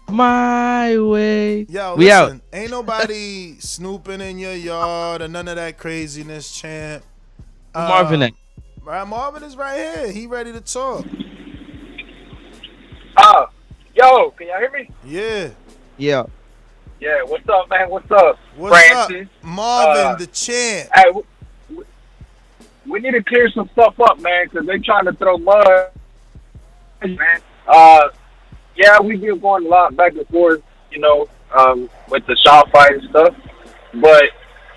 My way. Yo, we listen, out. Ain't nobody snooping in your yard or none of that craziness, champ. Marvin. Marvin is right here. He ready to talk. Yo, can y'all hear me? Yeah. Yeah, what's up, man? What's up, up, Francis? Marvin, the champ. Hey, we need to clear some stuff up, man, because they trying to throw mud, man. Yeah, we've been going a lot back and forth, with the Shaw fight and stuff. But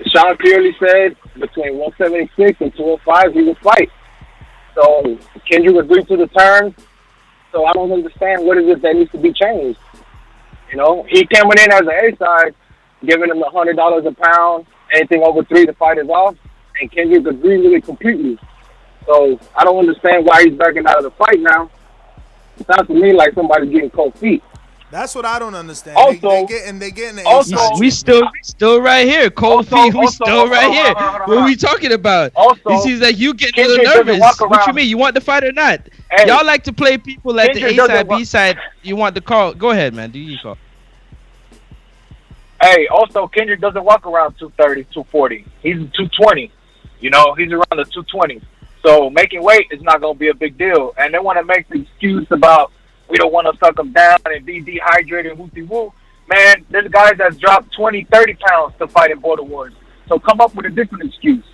Sean clearly said between 176 and 205 he would fight. So Kendrick agreed to the terms. So I don't understand what is it that needs to be changed. He coming in as an A side, giving him $100 a pound, anything over 3 to fight is off, and Kendrick agreed with it completely. So I don't understand why he's backing out of the fight now. It sounds to me like somebody's getting cold feet. That's what I don't understand. Also, they getting the also, A-side We still right here. Kofi, we still hold right on, here. hold on, What are we talking about? Also, It seems like you getting a little Kendrick doesn't nervous. walk What you around- mean? You want the fight or not? Hey, Y'all like to play people at the Kendrick A doesn't side, wa- B side. You want the call? Go ahead, man. Do you call? Hey, also, Kendrick doesn't walk around 230, 240. He's 220. You know, he's around the 220. So making weight is not going to be a big deal. And they want to make the excuse about we don't want to suck him down and be dehydrated and whoopty-woo. Man, there's guys that's dropped 20, 30 pounds to fight in Border Wars. So come up with a different excuse.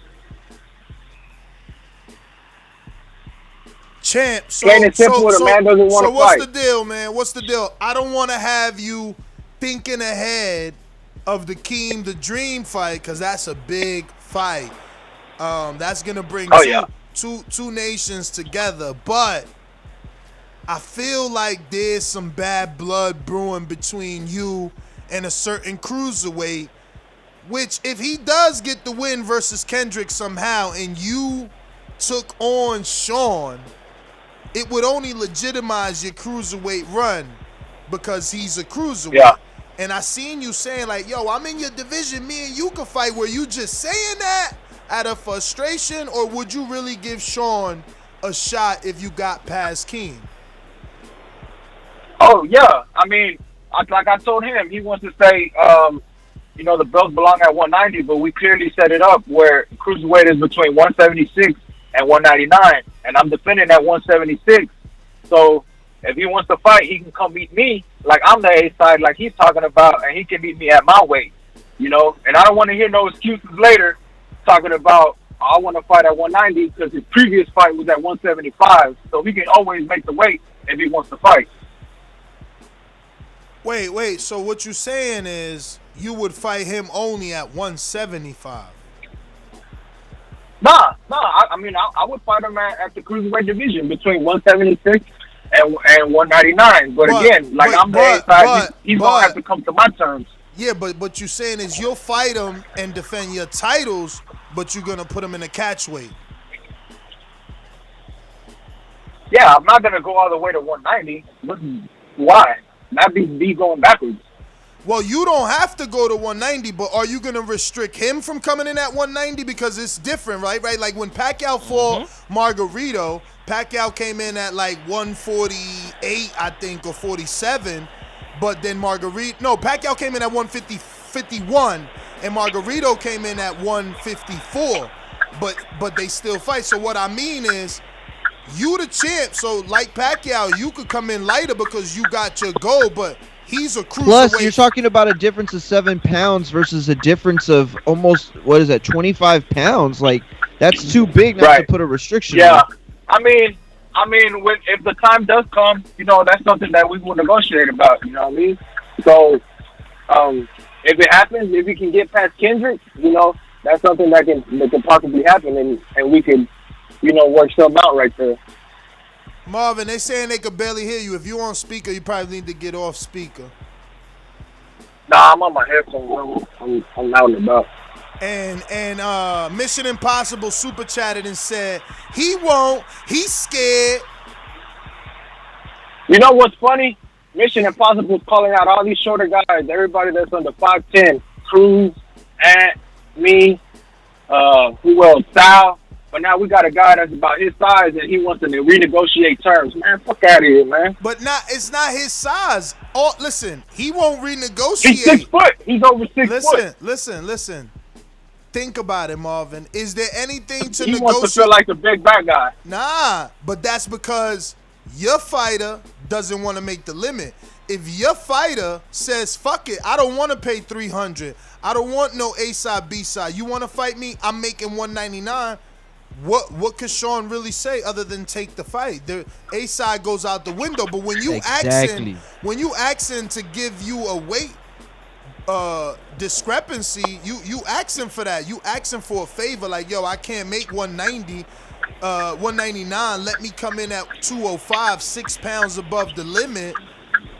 Champ, Plain and simple, the man doesn't wanna so what's fight. the deal, man? What's the deal? I don't want to have you thinking ahead of the Keem the Dream fight because that's a big fight. That's gonna bring two nations together, but I feel like there's some bad blood brewing between you and a certain cruiserweight. Which, if he does get the win versus Kendrick somehow, and you took on Sean, it would only legitimize your cruiserweight run because he's a cruiserweight. Yeah. And I seen you saying like, yo, I'm in your division, me and you can fight. Were you just saying that out of frustration, or would you really give Sean a shot if you got past King? Oh, yeah. I mean, like I told him, he wants to say, you know, the belts belong at 190, but we clearly set it up where cruiserweight is between 176 and 199, and I'm defending at 176. So if he wants to fight, he can come meet me like I'm the A side, like he's talking about, and he can meet me at my weight, you know. And I don't want to hear no excuses later talking about I want to fight at 190 because his previous fight was at 175. So he can always make the weight if he wants to fight. Wait. So what you're saying is you would fight him only at 175? Nah. I mean, I would fight him at the cruiserweight division between 176 and 199. But again, like I'm the A side, he's gonna have to come to my terms. Yeah, but what you're saying is you'll fight him and defend your titles, but you're gonna put him in a catch weight. Yeah, I'm not gonna go all the way to 190. Why? That'd be going backwards. Well, you don't have to go to 190, but are you gonna restrict him from coming in at 190 because it's different, right? Right? Like when Pacquiao fought Margarito, Pacquiao came in at like 148, I think, or 47. But then Pacquiao came in at 151, and Margarito came in at 154. But they still fight. So what I mean is, you the champ. So like Pacquiao, you could come in lighter because you got your goal. But he's a cruiserweight. Plus, you're talking about a difference of 7 pounds versus a difference of almost 25 pounds. Like that's too big not to put a restriction. Yeah, on. I mean, if the time does come, you know, that's something that we will negotiate about. You know what I mean? So, if it happens, if we can get past Kendrick, you know, that's something that can possibly happen, and we can, you know, work something out right there. Marvin, they saying they could barely hear you. If you're on speaker, you probably need to get off speaker. Nah, I'm on my headphones. I'm out and about. And Mission Impossible super chatted and said he won't. He's scared. You know what's funny? Mission Impossible's calling out all these shorter guys. Everybody that's under 5'10", Cruz, Ant, me, who else? Sal. But now we got a guy that's about his size and he wants to renegotiate terms. Man, fuck out of here, man. But it's not his size. Oh, listen, he won't renegotiate. He's 6 foot. He's over 6 foot. Listen. Think about it, Marvin. Is there anything to he negotiate? Wants to feel like the big bad guy. Nah, but that's because your fighter doesn't want to make the limit. If your fighter says, fuck it, I don't want to pay 300. I don't want no A side, B side. You want to fight me? I'm making 199. What could Sean really say other than take the fight? The A side goes out the window. But when you asking to give you a weight discrepancy, you asking for that. You asking for a favor, like, yo, I can't make 190, 199. Let me come in at 205, 6 pounds above the limit.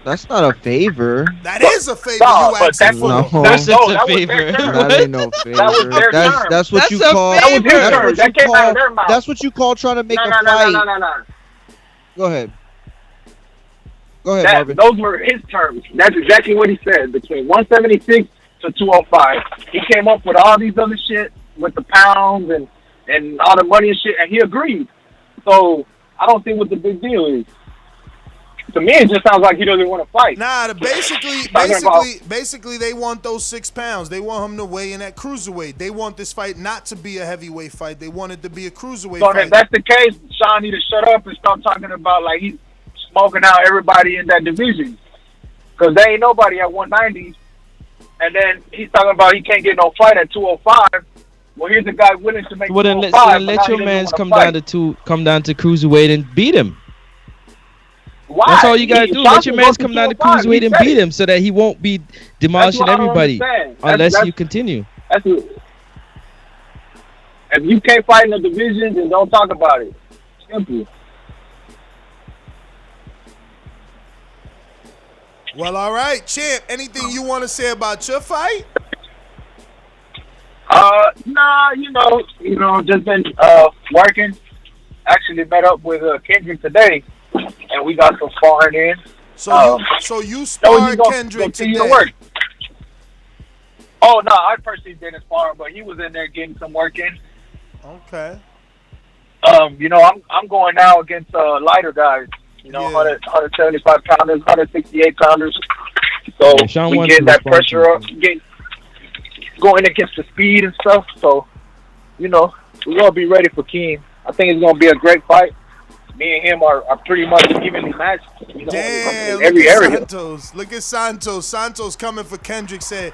That's not a favor. That is a favor. You asking for. That's a favor. That ain't no favor. That was their term. That's what you That's a call. favor. That was their term. That came out of their mouth. That's what you call trying to make a fight. No. Go ahead. Go ahead, Marvin. Those were his terms. That's exactly what he said. Between 176 to 205, he came up with all these other shit with the pounds and all the money and shit, and he agreed. So I don't see what the big deal is. To me, it just sounds like he doesn't want to fight. Nah, basically, they want those 6 pounds. They want him to weigh in at cruiserweight. They want this fight not to be a heavyweight fight. They want it to be a cruiserweight So fight. if that's the case, Sean need to shut up and stop talking about like he's smoking out everybody in that division. Because there ain't nobody at 190. And then he's talking about he can't get no fight at 205. Well, here's a guy willing to make. Well, then let your man's come down to cruiserweight and beat him. Why? That's all you gotta do. Let your man's come down to 205. cruiserweight and beat him, so that he won't be demolishing everybody unless you continue. That's it. If you can't fight in the division, then don't talk about it. Simple. Well, all right, champ. Anything you want to say about your fight? Nah, just been working. Actually met up with Kendrick today, and we got some sparring in. So you sparred Kendrick today? Work. Oh no, I personally didn't spar, but he was in there getting some work in. Okay. I'm going now against lighter guys. 175 pounders, 168 pounders. So we get that pressure up, going against the speed and stuff. So, we're gonna be ready for Keem. I think it's gonna be a great fight. Me and him are pretty much evenly matched. Damn, in every area. Look at Santos. Santos coming for Kendrick said,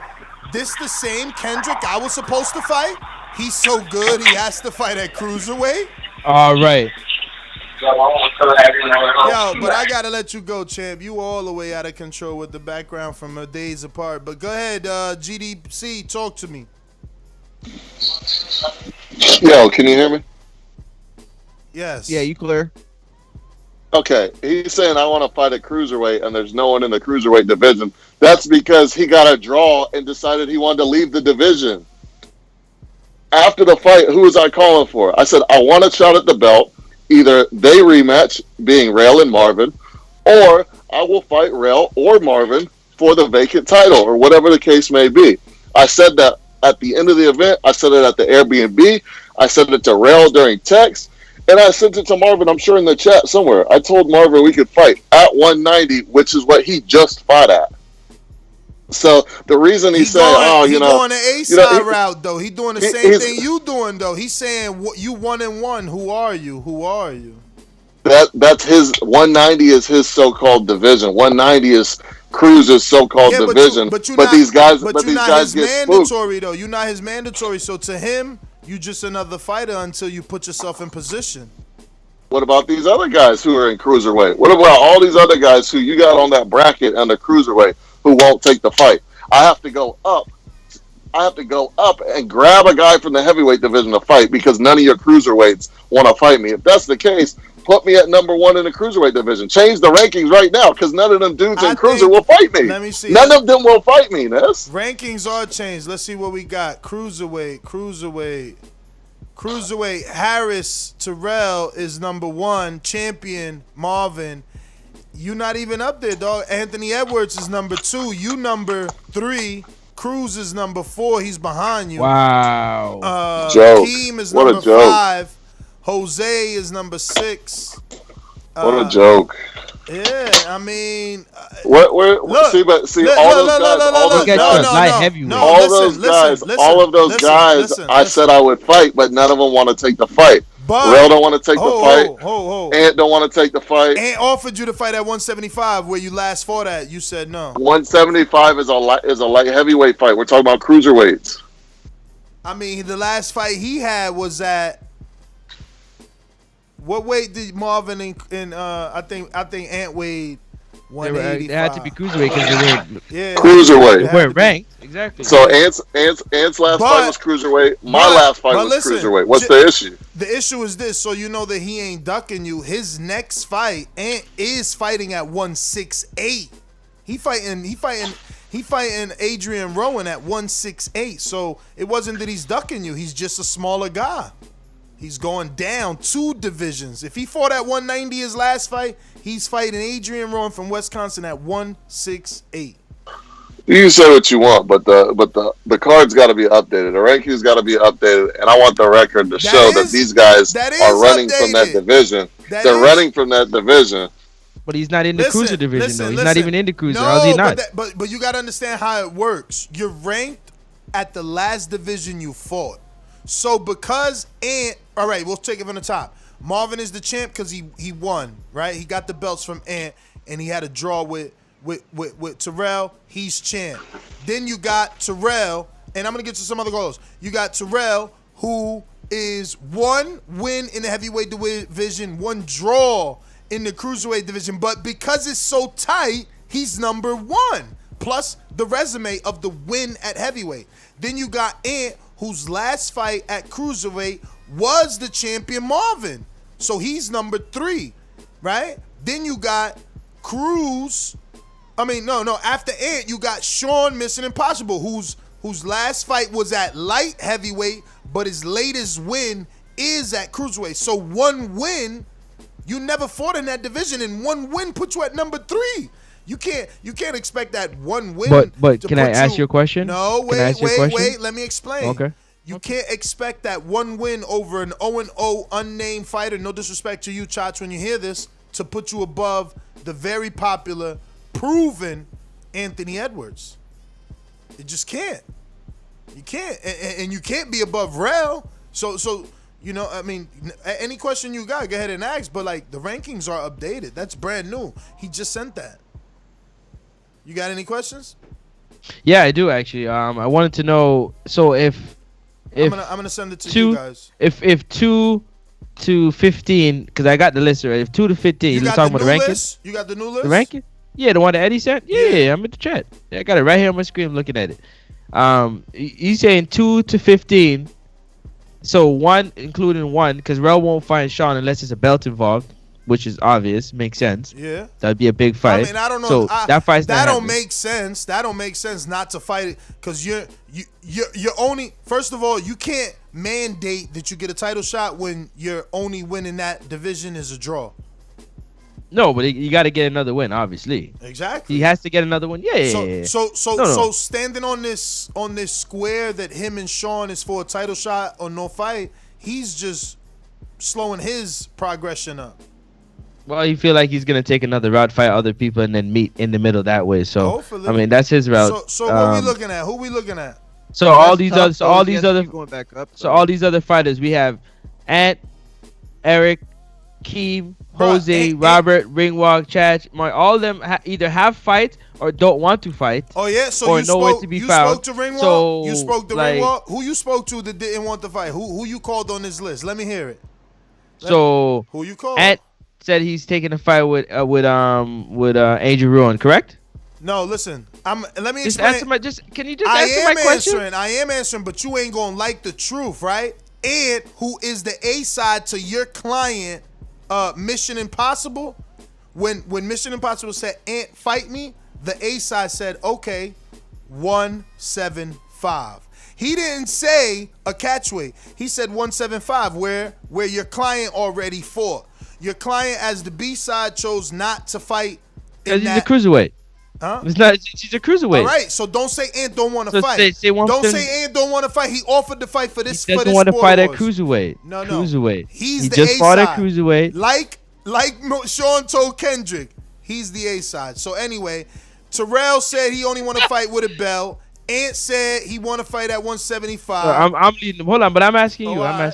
"This the same Kendrick I was supposed to fight? He's so good he has to fight at cruiserweight." All right. Yo, but I gotta let you go, champ. You all the way out of control with the background from a days apart. But go ahead, GDC, talk to me. Yo, can you hear me? Yes. Yeah, you clear. Okay, he's saying I want to fight at cruiserweight, and there's no one in the cruiserweight division. That's because he got a draw and decided he wanted to leave the division. After the fight, who was I calling for? I said, I want a shot at the belt. Either they rematch, being Rail and Marvin, or I will fight Rail or Marvin for the vacant title, or whatever the case may be. I said that at the end of the event. I said it at the Airbnb. I said it to Rail during text. And I sent it to Marvin, I'm sure in the chat somewhere. I told Marvin we could fight at 190, which is what he just fought at. So the reason he's saying, he's going the A-side route, though. He's doing the same thing you doing, though. He's saying, you 1-1. Who are you? Who are you? That's his 190 is his so-called division. 190 is Cruz's so-called division. But these guys get mandatory, though. You're not his mandatory. So to him, you just another fighter until you put yourself in position. What about these other guys who are in cruiserweight? What about all these other guys who you got on that bracket under cruiserweight who won't take the fight? I have to go up. I have to go up and grab a guy from the heavyweight division to fight because none of your cruiserweights want to fight me. If that's the case, put me at number 1 in the cruiserweight division. Change the rankings right now because none of them dudes in cruiser will fight me. Let me see. None of them will fight me, Ness. Rankings are changed. Let's see what we got. Cruiserweight. Harris Terrell is number 1. Champion Marvin. You not even up there, dog. Anthony Edwards is number 2. You number 3. Cruz is number 4. He's behind you. Wow. Keem is number 5. Jose is number 6. What a joke. Yeah, I mean, all of those guys, I said I would fight, but none of them want to take the fight. Rail don't want to take the fight. Ant don't want to take the fight. Ant offered you to fight at 175, where you last fought at. You said no. 175 is a light heavyweight fight. We're talking about cruiserweights. I mean, the last fight he had was at. What weight did Marvin and I think Ant weighed 185. They had to be cruiserweight because they were cruiserweight. They weren't ranked exactly. So Ant's last fight was cruiserweight. My last fight was cruiserweight. What's the issue? The issue is this. So you know that he ain't ducking you. His next fight, Ant is fighting at 168. He fighting Adrian Rowan at 168. So it wasn't that he's ducking you. He's just a smaller guy. He's going down 2 divisions. If he fought at 190 his last fight, he's fighting Adrian Rowan from Wisconsin at 168. You can say what you want, but the card's got to be updated. The rankings got to be updated, and I want the record to show that these guys are running from that division. They're running from that division. But he's not in the cruiser division, though. He's not even in the cruiser. No, How's he not? But you got to understand how it works. You're ranked at the last division you fought. So because all right, we'll take it from the top. Marvin is the champ because he won, right? He got the belts from Ant, and he had a draw with Terrell. He's champ. Then you got Terrell, and I'm gonna get to some other goals. You got Terrell, who is 1 win in the heavyweight division, 1 draw in the cruiserweight division. But because it's so tight, he's number 1. Plus the resume of the win at heavyweight. Then you got Ant, whose last fight at cruiserweight was the champion Marvin. So he's number 3, right? Then you got Cruz. After Ant, you got Sean Mission Impossible, whose last fight was at light heavyweight, but his latest win is at cruiserweight. So 1 win, you never fought in that division, and 1 win puts you at number 3. You can't expect that 1 win. But can I ask you a question? No, wait. Let me explain. Okay. You can't expect that 1 win over an 0-0 unnamed fighter. No disrespect to you, Chach, when you hear this, to put you above the very popular, proven Anthony Edwards. It just can't. You can't, and you can't be above Rel. So any question you got, go ahead and ask. But like the rankings are updated. That's brand new. He just sent that. You got any questions? Yeah, I do actually. I wanted to know. So if I'm gonna send it to you guys. If 2 to 15, because I got the list already. If 2 to 15, you're talking about the rankings. You got the new list. The ranking? Yeah, the one that Eddie sent. Yeah, I'm in the chat. Yeah, I got it right here on my screen. I'm looking at it. He's saying 2 to 15. So 1, including 1, because Rel won't fight Sean unless there's a belt involved, which is obvious, makes sense. Yeah, that'd be a big fight. I mean, I don't know. So that fight's that don't make sense. That don't make sense not to fight it, because you're only. First of all, you can't mandate that you get a title shot when your only win in that division is a draw. No, but you got to get another win, obviously. Exactly. He has to get another one. Yeah. So standing on this square that him and Sean is for a title shot or no fight, he's just slowing his progression up. Well, you feel like he's gonna take another route, fight other people, and then meet in the middle that way. So hopefully. I mean, that's his route. So what we looking at? Who we looking at? So all these other going back up. So all these other fighters, we have Ant, Eric, Keem, Jose, Robert, Ringwalk, Chach, Mark. All of them either have fight or don't want to fight. Oh yeah, so or you nowhere spoke. to be You found. spoke to Ringwalk. So, you spoke to like, Ringwalk. Who you spoke to that didn't want to fight? Who you called on this list? Let me hear it. Who you called? Ant said he's taking a fight with Angel Ruin, correct? No, listen. Let me Just explain. answer my. Can you just answer my question? I am answering, but you ain't gonna like the truth, right? Ant, who is the A side to your client, Mission Impossible. When Mission Impossible said, "Ant, fight me," the A side said, "Okay, 175." He didn't say a catchweight. He said 175, where your client already fought. Your client, as the B side, chose not to fight. Because he's a cruiserweight. Huh? It's not. She's a cruiserweight. All right, so don't say Ant don't want to fight. Don't say Ant don't want to fight. He offered to fight for this. He doesn't want to fight at cruiserweight. No. Cruiserweight. He just fought at cruiserweight. Like Sean told Kendrick, he's the A side. So anyway, Terrell said he only want to fight with a belt. Ant said he want to fight at 175. I'm leading. Hold on, but I'm asking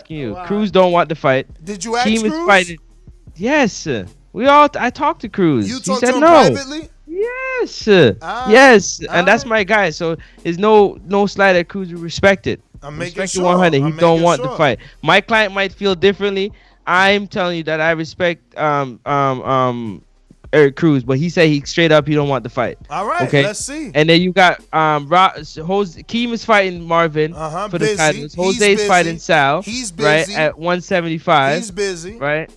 you. Cruz don't want to fight. Did you ask Keem Cruz? is fighting. Yes. I talked to Cruz. You he talked said to him no. privately? Yes. Yes. And that's my guy. So there's no slight at Cruz. Respect it. I'm making respect sure. 100. He don't want sure. to fight. My client might feel differently. I'm telling you that I respect Eric Cruz, but he said he straight up he don't want the fight. All right, okay? Let's see. And then you got Keem is fighting Marvin for the titles. Jose's fighting Sal. He's busy. Right at 175. He's busy. Right.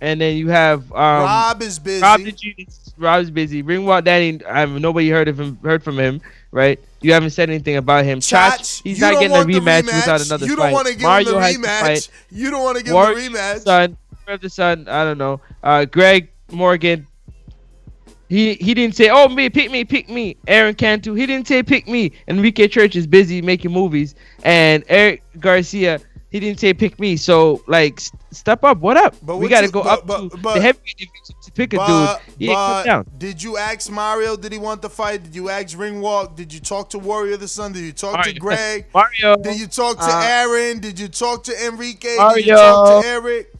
and then you have Rob is busy. Rob's busy. Ringwalk Danny, nobody heard from him, right? You haven't said anything about him. Chach, he's you not don't getting a want the rematch without another You fight. don't want to give Mario him has the to rematch. fight. You don't want to give Warrior him the rematch. Son, I don't know. Greg Morgan. He didn't say, oh, pick me. Aaron Cantu, he didn't say pick me. Enrique Church is busy making movies. And Eric Garcia, he didn't say pick me. So, like, step up. What up? We got to go up to the heavyweight division to pick a dude. He ain't come down. Did you ask Mario, did he want the fight? Did you ask Ringwalk? Did you talk to Warrior the Sun? Did you talk to Greg? Mario. Did you talk to Aaron? Did you talk to Enrique? Mario. Did you talk to Eric?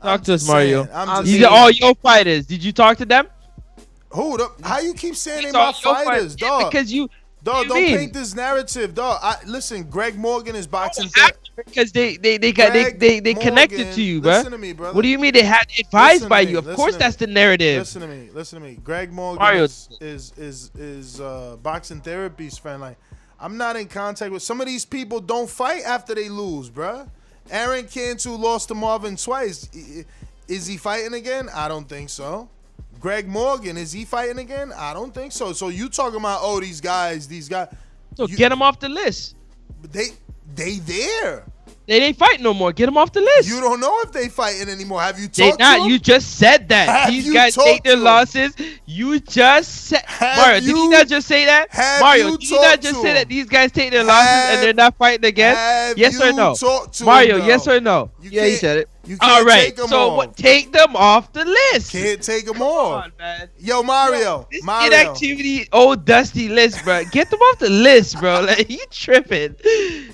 Talk to us, Mario. I'm These are all your fighters. Did you talk to them? Who? How you keep saying they my fighters, dog? Because dog, don't paint this narrative, dog. Listen, Greg Morgan is boxing. Because they connected to you, bro. Listen to me, brother. What do you mean they had advised by you? Of course, that's the narrative. Listen to me. Greg Morgan is boxing therapy's friend. Like, I'm not in contact with some of these people. Don't fight after they lose, bro. Aaron Cantu lost to Marvin twice. Is he fighting again? I don't think so. Greg Morgan, is he fighting again? I don't think so. So you talking about, these guys. So get them off the list. They there. They ain't fighting no more. Get them off the list. You don't know if they fighting anymore. Have you talked to them? You just said that. These guys take their losses. You just said. Mario, did you not just say that? Mario, did you not just say that these guys take their losses and they're not fighting again? Yes or no? Mario, yes or no? Yeah, he said it. You can't take them off. Take them off the list. Can't take them off. Come on, man. Yo, Mario. This inactivity, old dusty list, bro. Get them off the list, bro. Like, you tripping.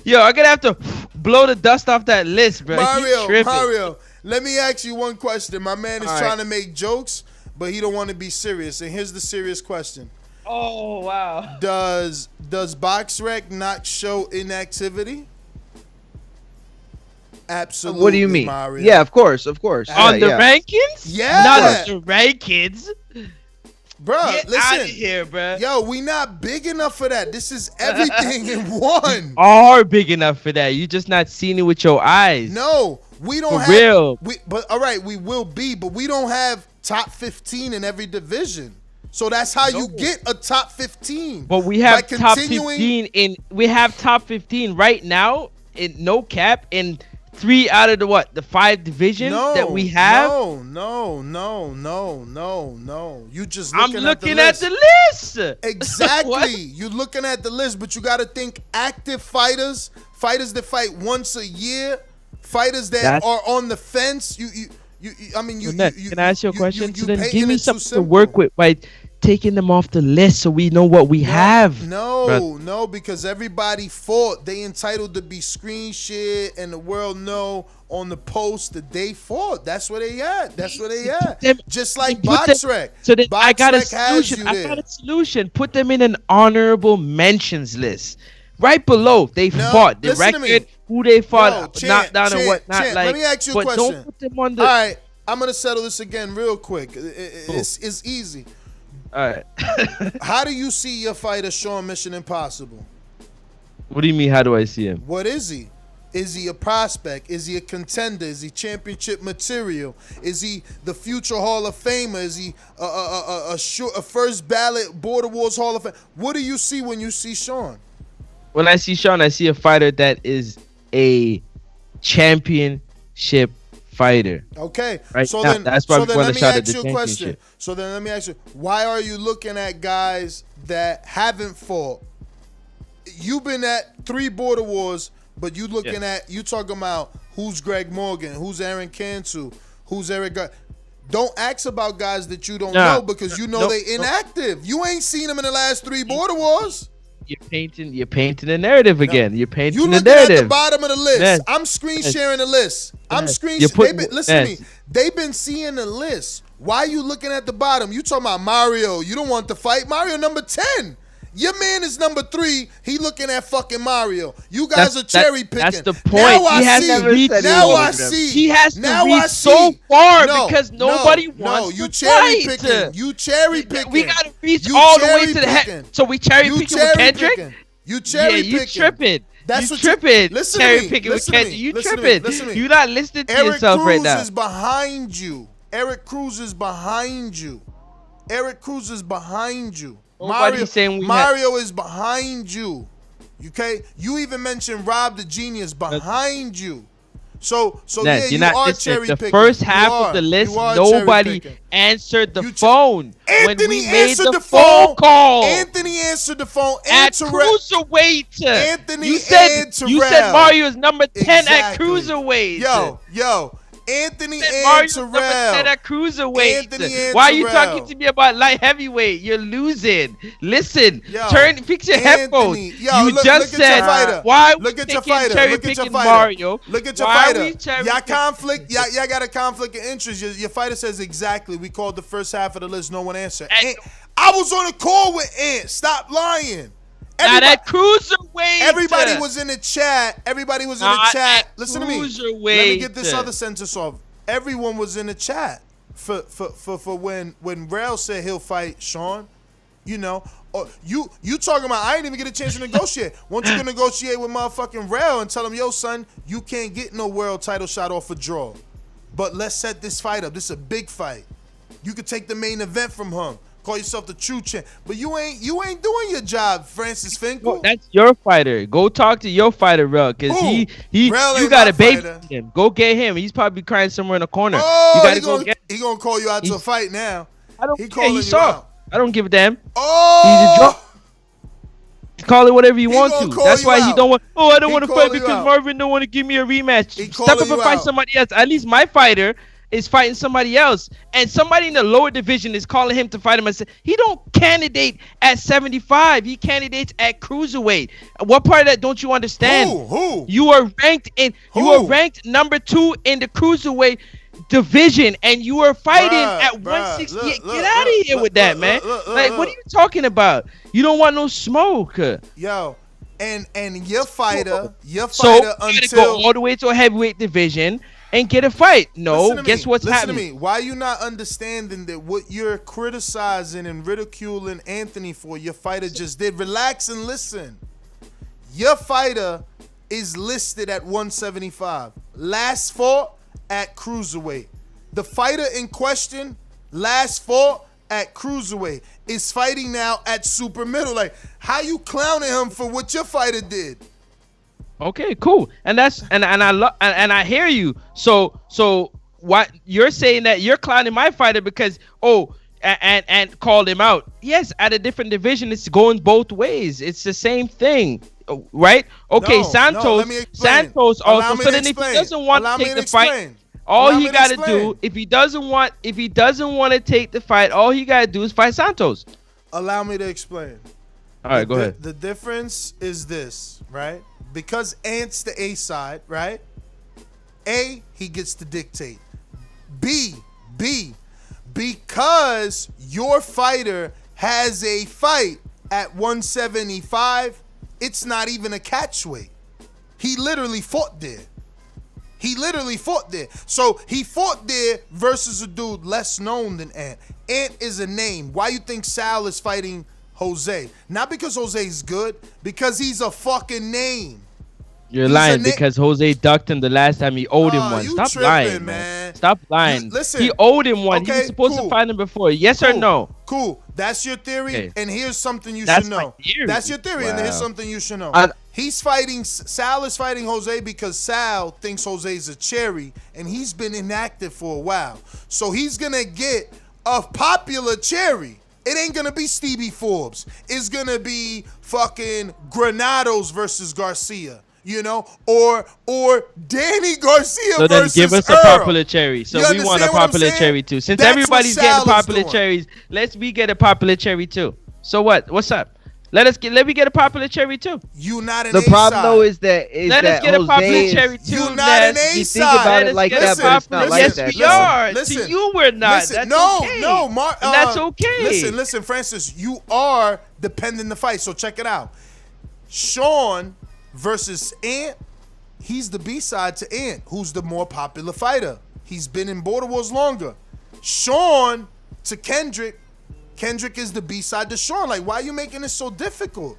Yo, I'm gonna have to blow the dust off that list, bro. Mario, let me ask you one question. My man is trying to make jokes, but he don't want to be serious. And here's the serious question. Oh, wow. Does BoxRec not show inactivity? Absolutely. What do you mean? Mario. Yeah, of course. On the rankings? Yeah. Not on the rankings. Bro, listen. Out of here, bro. Yo, we not big enough for that. This is everything in one. Are big enough for that. You just not seeing it with your eyes. No, we don't for real. But all right, we will be, but we don't have top 15 in every division. So that's how you get a top 15. But we have top 15 we have top 15 right now in no cap in 3 out of the 5 divisions that we have. No. You just I'm looking at the list. Exactly. You're looking at the list, but you got to think active fighters that fight once a year, fighters that are on the fence. Can I ask you a question? So then give me something to work with by taking them off the list so we know what we have. No, because everybody fought. They entitled to be screen shared and the world know on the post that they fought. That's where they at. Just like BoxRec. So then I got a solution. Put them in an honorable mentions list. Right below, they fought. The record, who they fought, knocked down and whatnot. Like, let me ask you a question. Don't put them on the... All right, I'm going to settle this again real quick. It's easy. All right. How do you see your fighter Sean Mission Impossible? What do you mean, how do I see him? What is he? Is he a prospect? Is he a contender? Is he championship material? Is he the future Hall of Famer? Is he a first ballot Border Wars Hall of Fame? What do you see when you see Sean? When I see Sean, I see a fighter that is a championship fighter. Okay, right. So now, then, that's why we want to shot at the championship. Question. So then let me ask you: why are you looking at guys that haven't fought? You've been at 3 Border Wars, but you looking at talking about who's Greg Morgan, who's Aaron Cantu, who's Eric. Don't ask about guys that you don't know because you know they inactive. You ain't seen them in the last 3 Border Wars. You're painting the narrative again. You're painting the narrative. You looking at the bottom of the list. Yes. I'm screen sharing the list. I'm screen sharing. Listen to me. They've been seeing the list. Why are you looking at the bottom? You talking about Mario. You don't want to fight. Mario number 10. Your man is number 3. He looking at fucking Mario. You guys are cherry picking. That's the point. Now I see. He has to reach so far because nobody wants to cherry fight. Picking. You cherry picking. We gotta reach all the way to the head. So we cherry picking with Kendrick? You cherry picking. You tripping. That's you what tripping. Listen to Cherry me. picking with Listen to Kenji. me. You Listen to me. tripping. Listen to me. You not listening to Eric yourself right Cruz now. is behind you. Eric Cruz is behind you. Eric Cruz is behind you. Nobody's saying we Mario is behind you. Okay? You even mentioned Rob the Genius behind you. So yeah, You're you not are listening. cherry The picking. first You half are. of the list, You are cherry nobody picking. answered the You phone. When Anthony we made answered the phone phone call Anthony answered the phone. at cruiserweight. Anthony you said and you Terrell. said Mario is number 10 at Exactly. cruiserweight. Yo, Anthony and Mario's number 10 Terrell. at cruiserweight. Anthony and Why are you Terrell. talking to me about light heavyweight? You're losing. Listen, Yo, fix your headphones. Anthony, yo, You look just at your said fighter. why Look we at your picking fighter. cherry Look at your picking fighter. Mario? Look at your Why fighter. are we cherry Y'all picking? conflict. Y'all got a conflict of interest. Your fighter says exactly. We called the first half of the list. No one answered. I was on a call with Ant. Stop lying. Not at cruiserweight. Everybody was in the chat. Everybody was in the Not chat. at Listen to me. Let cruiserweight. me get this other sentence off. Everyone was in the chat for when Rail said he'll fight Sean. You know, or you talking about I ain't even get a chance to negotiate. Once you can negotiate with motherfucking Rail and tell him, yo, son, you can't get no world title shot off a draw. But let's set this fight up. This is a big fight. You could take the main event from him. Call yourself the true champ. But you ain't doing your job, Francis Finkel. No, that's your fighter. Go talk to your fighter, Rel, because Who? he Rel you ain't got my to baby fighter. him. Go get him. He's probably crying somewhere in the corner. Oh, you gotta go get him. he gonna call you out to a fight now. I don't He care. calling He you saw. out. I don't give a damn. Oh, Call it whatever you want gonna to. call That's you why he out. don't want. Oh, I don't He want to calling fight you because out. Marvin don't want to give me a rematch. He Step calling up and you fight out. somebody else. At least my fighter is fighting somebody else, and somebody in the lower division is calling him to fight him. I said he don't candidate at 75. He candidates at cruiserweight. What part of that don't you understand? Who? You are ranked in. You Who? are ranked number 2 in the cruiserweight division, and you are fighting Bruh, at bruh, 168. look, Get out of here look, with that, look, man. look, Like, what are look. you talking about? You don't want no smoke. Yo, and your fighter So you gotta until go all the way to a heavyweight division and get a fight. No, Listen to guess me. what's Listen happening? to me. Why you not understanding that what you're criticizing and ridiculing Anthony for, your fighter just did? Relax and listen. Your fighter is listed at 175. Last fought at cruiserweight. The fighter in question, last fought at cruiserweight, is fighting now at super middle. Like, how you clowning him for what your fighter did? Okay, cool. And that's and I hear you. So what you're saying that you're clowning my fighter because and called him out. Yes, at a different division, it's going both ways. It's the same thing, right? Okay, No, Santos. let me explain. Santos Allow also. me So to then, if explain. he doesn't want Allow to me take to the fight, explain. all Allow he me to gotta explain. do if he doesn't want to take the fight, all he gotta do is fight Santos. Allow me to explain. All right, go ahead. The difference is this, right? Because Ant's the A side, right? A, he gets to dictate. B, because your fighter has a fight at 175, it's not even a catch weight. He literally fought there. So he fought there versus a dude less known than Ant. Ant is a name. Why you think Sal is fighting Jose? Not because Jose's good, because he's a fucking name. You're He's lying a because Jose ducked him the last time he owed him one. you Stop tripping, lying, man. Stop lying. Listen, he owed him one. He okay, was supposed cool. to fight him before. Yes or no? Cool. That's your theory, Okay. and here's something you That's should my know. theory. That's your theory, and here's Wow. something you should know. I- Sal is fighting Jose because Sal thinks Jose's a cherry, and he's been inactive for a while. So he's gonna get a popular cherry. It ain't gonna be Stevie Forbes. It's gonna be fucking Granados versus Garcia. You know, or Danny Garcia So then versus give us a Earl. popular cherry. So You we want a understand what I'm popular saying? cherry too. Since That's everybody's what getting Sal is popular doing. cherries, we get a popular cherry too. So what? What's up? Let me get a popular cherry too. You not an The A problem side. though is that Let us get a popular Jose is- cherry too. You not an Ness. A You side. think about Let it us like get that, a but it's not popular- like yes, that. we are. Listen, To you, we're not. Listen, That's no, okay. no, And that's okay. Listen, Francis. You are depending the fight. So check it out. Sean versus Ant. He's the B side to Ant, who's the more popular fighter. He's been in Border Wars longer. Sean to Kendrick. Kendrick is the B side to Sean. Like, why are you making it so difficult?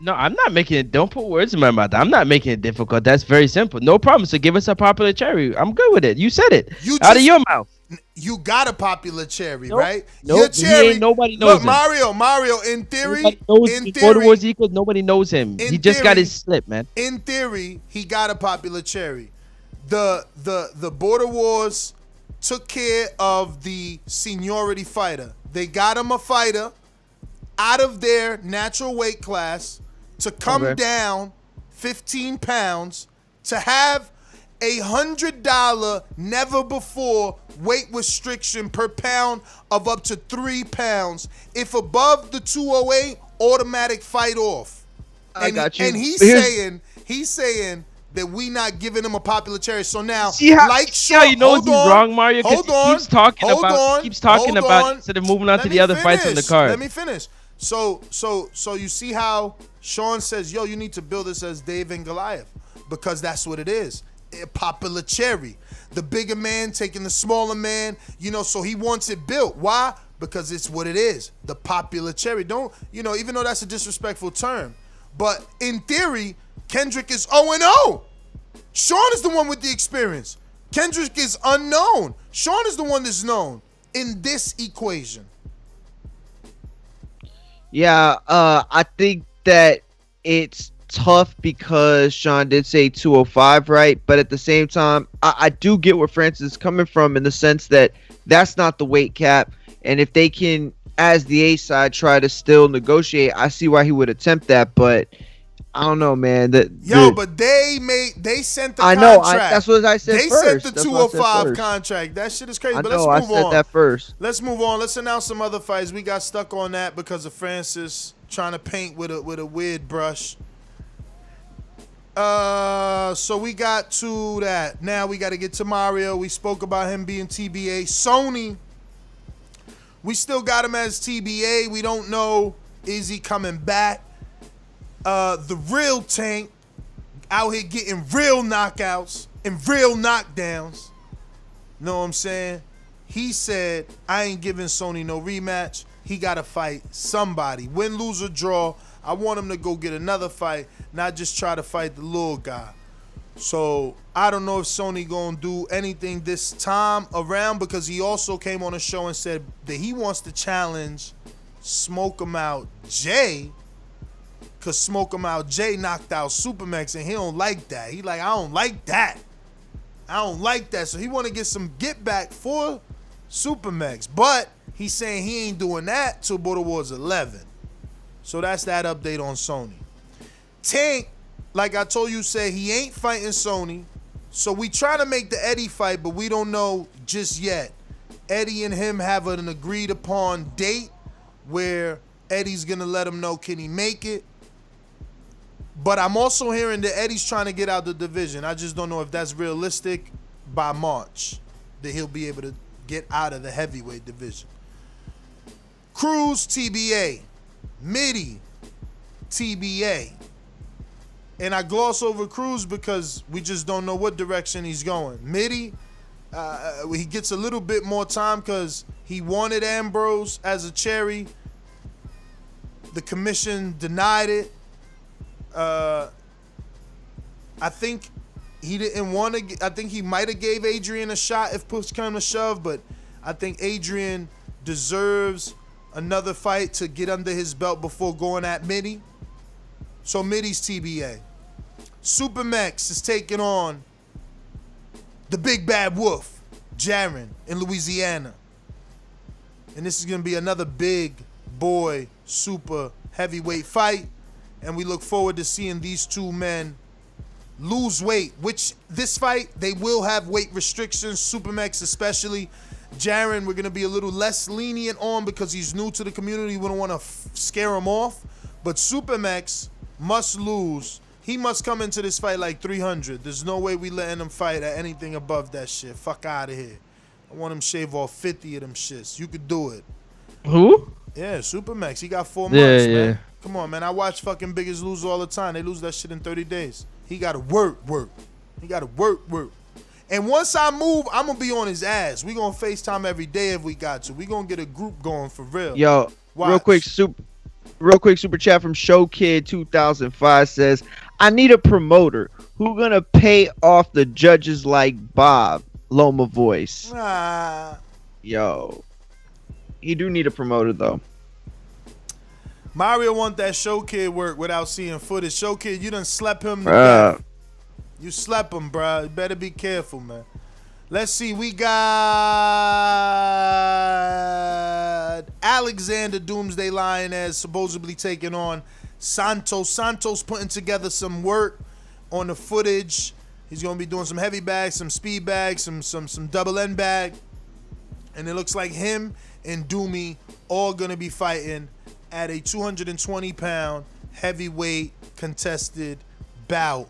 No, I'm not making it. Don't put words in my mouth. I'm not making it difficult. That's very simple. No problem. So give us a popular cherry. I'm good with it. You said it out of your mouth. You got a popular cherry, Nope. right? Nope. Your He cherry. ain't, nobody knows Look, him. Mario. In theory, Nobody knows in him. Border theory, Wars equals nobody knows him. He just got his slip, man. in theory, he got a popular cherry. The Border Wars took care of the seniority fighter. They got him a fighter out of their natural weight class to come down 15 pounds to have $100 never before weight restriction per pound of up to 3 pounds. If above the 208, automatic fight off. I got you. And he's saying that we not giving him a popular cherry. So now, See how, like see how you know he's wrong, Mario? Because he keeps talking about it instead of moving on to the other fights on the card. Let me finish. So you see how Sean says, yo, you need to build this as Dave and Goliath, because that's what it is. A popular cherry. The bigger man taking the smaller man, so he wants it built. Why? Because it's what it is. The popular cherry. Don't, even though that's a disrespectful term. But in theory, Kendrick is 0-0. Sean is the one with the experience. Kendrick is unknown. Sean is the one that's known in this equation. Yeah, I think that it's tough because Sean did say 205, right? But at the same time, I do get where Francis is coming from in the sense that that's not the weight cap. And if they can, as the A side, try to still negotiate, I see why he would attempt that. But I don't know, man. But they sent the contract. I know. That's what I said first. They sent the 205 contract. That shit is crazy. But let's move on. I said that first. Let's move on. Let's announce some other fights. We got stuck on that because of Francis trying to paint with a weird brush. So we got to that. Now we got to get to Mario. We spoke about him being TBA. Sony, we still got him as TBA. We don't know, is he coming back? The real Tank out here getting real knockouts and real knockdowns. Know what I'm saying? He said, I ain't giving Sony no rematch. He got to fight somebody. Win, lose, or draw. I want him to go get another fight, not just try to fight the little guy. So I don't know if Sony gonna do anything this time around, because he also came on a show and said that he wants to challenge Smoke 'em Out Jay, because Smoke 'em Out Jay knocked out Supermax and he don't like that. He like, I don't like that. I don't like that. So he want to get some get back for Supermax. But he's saying he ain't doing that till Border Wars 11. So that's that update on Sony. Tank, like I told you, said he ain't fighting Sony. So we try to make the Eddie fight, but we don't know just yet. Eddie and him have an agreed upon date where Eddie's going to let him know, can he make it? But I'm also hearing that Eddie's trying to get out the division. I just don't know if that's realistic by March, that he'll be able to get out of the heavyweight division. Cruz, TBA. Mitty, TBA. And I gloss over Cruz because we just don't know what direction he's going. Mitty, he gets a little bit more time because he wanted Ambrose as a cherry. The commission denied it. I think he didn't want to. I think he might have gave Adrian a shot if push come to shove, but I think Adrian deserves another fight to get under his belt before going at Mitty. So Mitty's TBA. Supermax is taking on the big bad wolf, Jaron, in Louisiana. And this is going to be another big boy super heavyweight fight. And we look forward to seeing these two men lose weight, which this fight, they will have weight restrictions, Supermax especially. Jaron, we're going to be a little less lenient on because he's new to the community. We don't want to scare him off. But Supermax must lose. He must come into this fight like 300. There's no way we letting him fight at anything above that shit. Fuck out of here. I want him shave off 50 of them shits. You could do it. Who? Yeah, Supermax. He got 4 months, man. Come on, man. I watch fucking Biggest lose all the time. They lose that shit in 30 days. He got to work. He got to work. And once I move, I'm going to be on his ass. We going to FaceTime every day if we got to. We going to get a group going for real. Yo, Watch. real quick, Real quick super chat from Showkid 2005 says, I need a promoter who gonna pay off the judges like Bob. Loma voice. Ah. Yo. He do need a promoter though. Mario want that Show Kid work without seeing footage. Show Kid, you done slept him to death. You slept him, bruh. You better be careful, man. Let's see. We got Alexander Doomsday Lion as supposedly taking on Santos. Santos putting together some work on the footage. He's going to be doing some heavy bags, some speed bags, some double end bag. And it looks like him and Doomy all going to be fighting at a 220-pound heavyweight contested bout.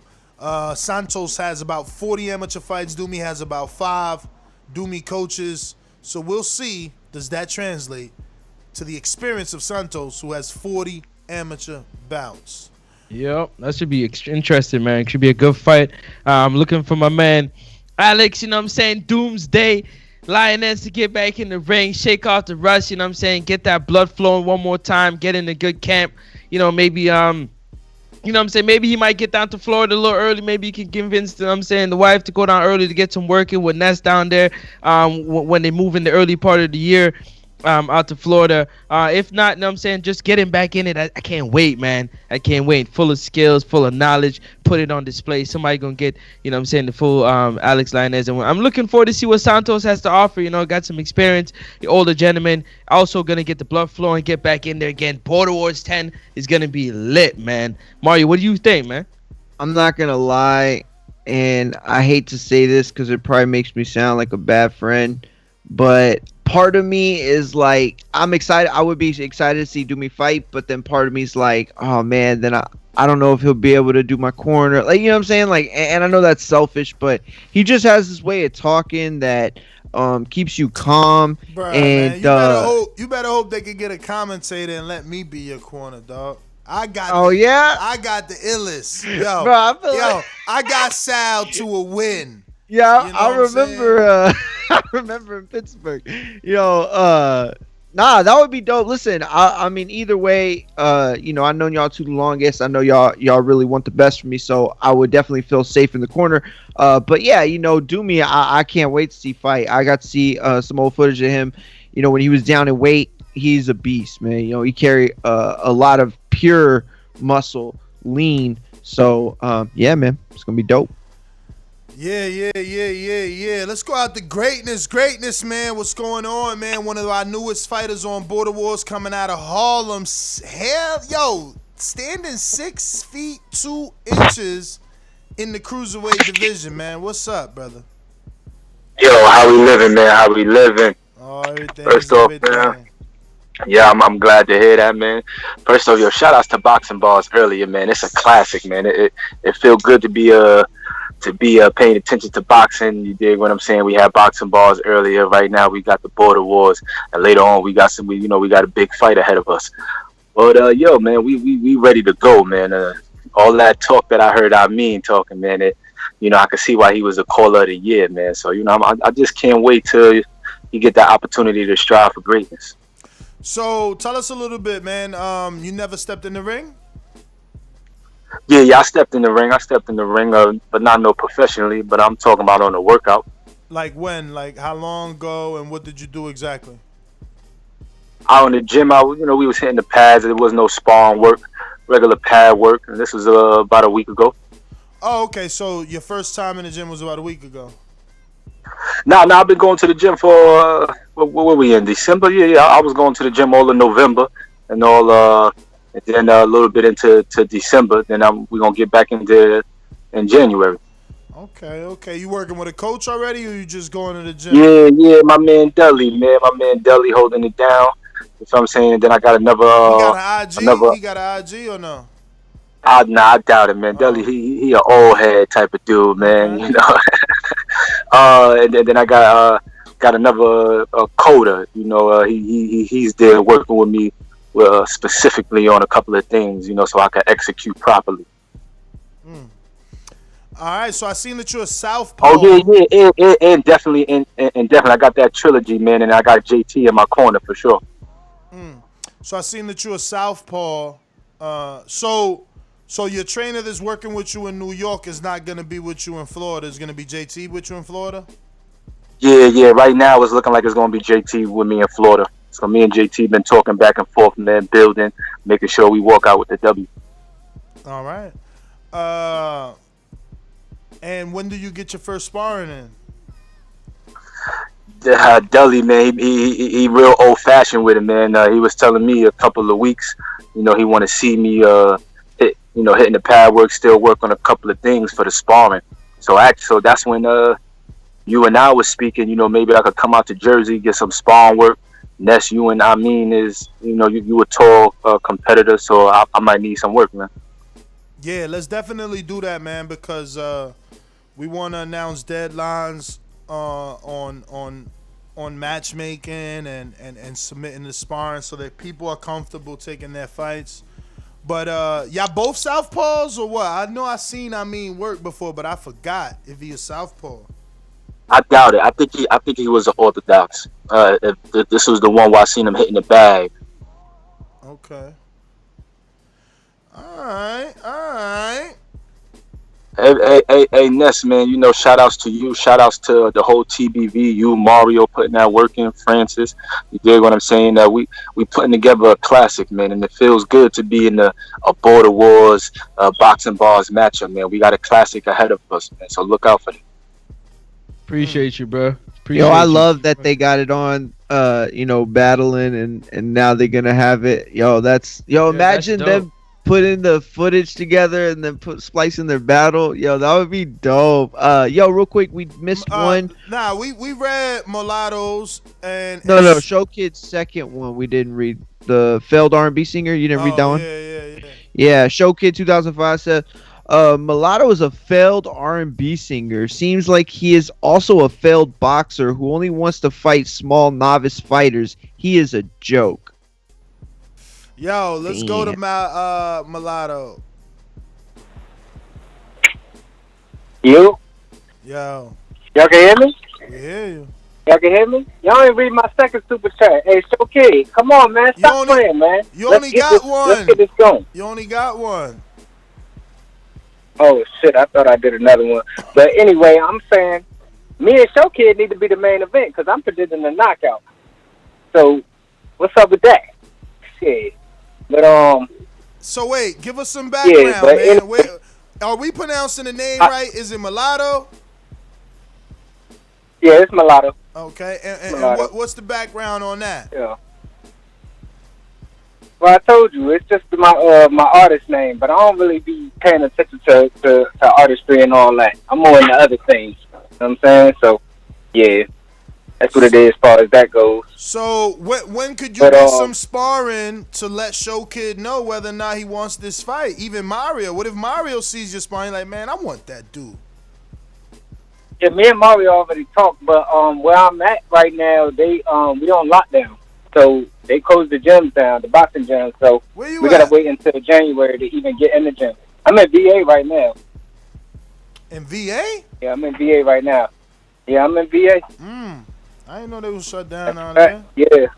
Santos has about 40 amateur fights. Doomy has about 5. Doomy coaches. So we'll see, does that translate to the experience of Santos, who has 40 amateur bouts? Yep, that should be interesting, man. It should be a good fight. I'm looking for my man, Alex, you know what I'm saying, Doomsday Lioness to get back in the ring, shake off the rust, you know what I'm saying, get that blood flowing one more time, get in a good camp, you know, maybe, you know what I'm saying, maybe he might get down to Florida a little early, maybe he can convince, you know what I'm saying, the wife to go down early to get some work in with Ness down there when they move in the early part of the year. Out to Florida. If not, you know what I'm saying, just get him back in it. I can't wait, man. I can't wait. Full of skills, full of knowledge. Put it on display. Somebody gonna get, you know what I'm saying, the full Alex Lioness. And I'm looking forward to see what Santos has to offer. You know, got some experience. The older gentleman. Also gonna get the blood flowing, get back in there again. Border Wars 10 is gonna be lit, man. Mario, what do you think, man? I'm not gonna lie, and I hate to say this because it probably makes me sound like a bad friend, but part of me is like, I'm excited. I would be excited to see Doomy fight, but then part of me is like, oh man, then I don't know if he'll be able to do my corner. Like, you know what I'm saying? Like, and I know that's selfish, but he just has this way of talking that keeps you calm. Bruh, and man, you better hope they can get a commentator and let me be your corner, dog. I got I got the illest. Yo, bro, I got Sal to a win. Yeah, you know I remember. I remember in Pittsburgh. Nah, that would be dope. Listen, I mean, either way, you know, I've known y'all too the longest. I know y'all really want the best for me, so I would definitely feel safe in the corner. But yeah, you know, Doomy, I can't wait to see fight. I got to see some old footage of him. You know, when he was down in weight, he's a beast, man. You know, he carried a lot of pure muscle, lean. So yeah, man, it's gonna be dope. Yeah. Let's go out to greatness, man. What's going on, man? One of our newest fighters on Border Wars coming out of Harlem. Standing 6 feet 2 inches in the cruiserweight division, man. What's up, brother? Yo, how we living, man? How we living? Oh, everything. First off, man. Yeah, I'm glad to hear that, man. First off, yo, shout outs to Boxing Balls earlier, man. It's a classic, man. It feel good to be paying attention to boxing. You dig what I'm saying? We had Boxing Balls earlier. Right now we got the Border Wars, and later on we got we got a big fight ahead of us. But yo, man, we ready to go, man. All that talk that I heard, talking, man. I could see why he was a caller of the year, man. So I just can't wait till you get that opportunity to strive for greatness. So tell us a little bit, man. You never stepped in the ring? Yeah, I stepped in the ring, but not professionally, but I'm talking about on a workout. Like when? Like how long ago, and what did you do exactly? Out in the gym, we was hitting the pads. There was no sparring work, regular pad work, and this was about a week ago. Oh, okay. So your first time in the gym was about a week ago. Nah, I've been going to the gym for what were we in December? Yeah, I was going to the gym all in November and all, and then a little bit into December. Then we're gonna get back in January. Okay. You working with a coach already, or you just going to the gym? Yeah, my man Deli, holding it down. You know what I'm saying? Then I got another. He got an IG? He got an IG or no? I doubt it, man. Deli, he an old head type of dude, man. Okay. You know. And then I got another coder. He's there working with me specifically on a couple of things, so I can execute properly. All right, so I seen that you're a southpaw. Oh yeah, and definitely, I got that trilogy, man, and I got JT in my corner for sure. So I seen that you're a southpaw. So your trainer that's working with you in New York is not gonna be with you in Florida. It's gonna be JT with you in Florida. Yeah. Right now, it's looking like it's going to be JT with me in Florida. So me and JT been talking back and forth, man, building, making sure we walk out with the W. All right. And when do you get your first sparring in? Deli, man, he real old fashioned with it, man. He was telling me a couple of weeks, he want to see me, hitting the pad work, still work on a couple of things for the sparring. So that's when you and I was speaking. Maybe I could come out to Jersey, get some sparring work. Ness, you and I mean is, you a tall competitor, so I might need some work, man. Yeah, let's definitely do that, man, because we want to announce deadlines on matchmaking and submitting the sparring so that people are comfortable taking their fights. But y'all both southpaws or what? I know I seen work before, but I forgot if he is southpaw. I doubt it. I think he was an orthodox. If this was the one where I seen him hitting the bag. Okay. All right. Hey, Ness, man. Shout outs to you. Shout outs to the whole TBV. You, Mario, putting that work in. Francis, you dig what I'm saying? That we putting together a classic, man, and it feels good to be in a Border Wars boxing bars matchup, man. We got a classic ahead of us, man. So look out for it. Appreciate you, bro. I love that they got it on, battling and now they're gonna have it. Imagine that's them putting the footage together and then splicing their battle. That would be dope. Real quick, we missed one. Nah, we read Mulatto's and No, Show Kid's second one we didn't read. The failed R&B singer, you didn't read that one? Yeah. Yeah, Show Kid 2005 said Mulatto is a failed R&B singer. Seems like he is also a failed boxer who only wants to fight small novice fighters. He is a joke. Yo, let's go to Mulatto. You? Yo. Y'all can hear me? We hear you. Y'all can hear me? Y'all ain't read my second super chat. Hey, Show Kid, come on, man. Stop playing, man. You only got one. Let's get this going. You only got one. Oh, shit, I thought I did another one. But anyway, I'm saying me and Show Kid need to be the main event because I'm predicting a knockout. So, what's up with that? Shit. But, So, wait, give us some background, yeah, man. Wait, are we pronouncing the name right? Is it Mulatto? Yeah, it's Mulatto. Okay, and Mulatto. what's the background on that? Yeah. Well, I told you, it's just my artist name, but I don't really be paying attention to artistry and all that. I'm more into other things. You know what I'm saying? So, yeah, that's what it is as far as that goes. So, when could you get some sparring to let Show Kid know whether or not he wants this fight? Even Mario. What if Mario sees your sparring like, man, I want that dude? Yeah, me and Mario already talked, but where I'm at right now, we on lockdown. So they closed the gyms down, the boxing gyms. So we gotta wait until January to even get in the gym. I'm in VA right now. In VA? Yeah, I'm in VA right now. Yeah, I'm in VA. I didn't know they was shut down out there. Yeah.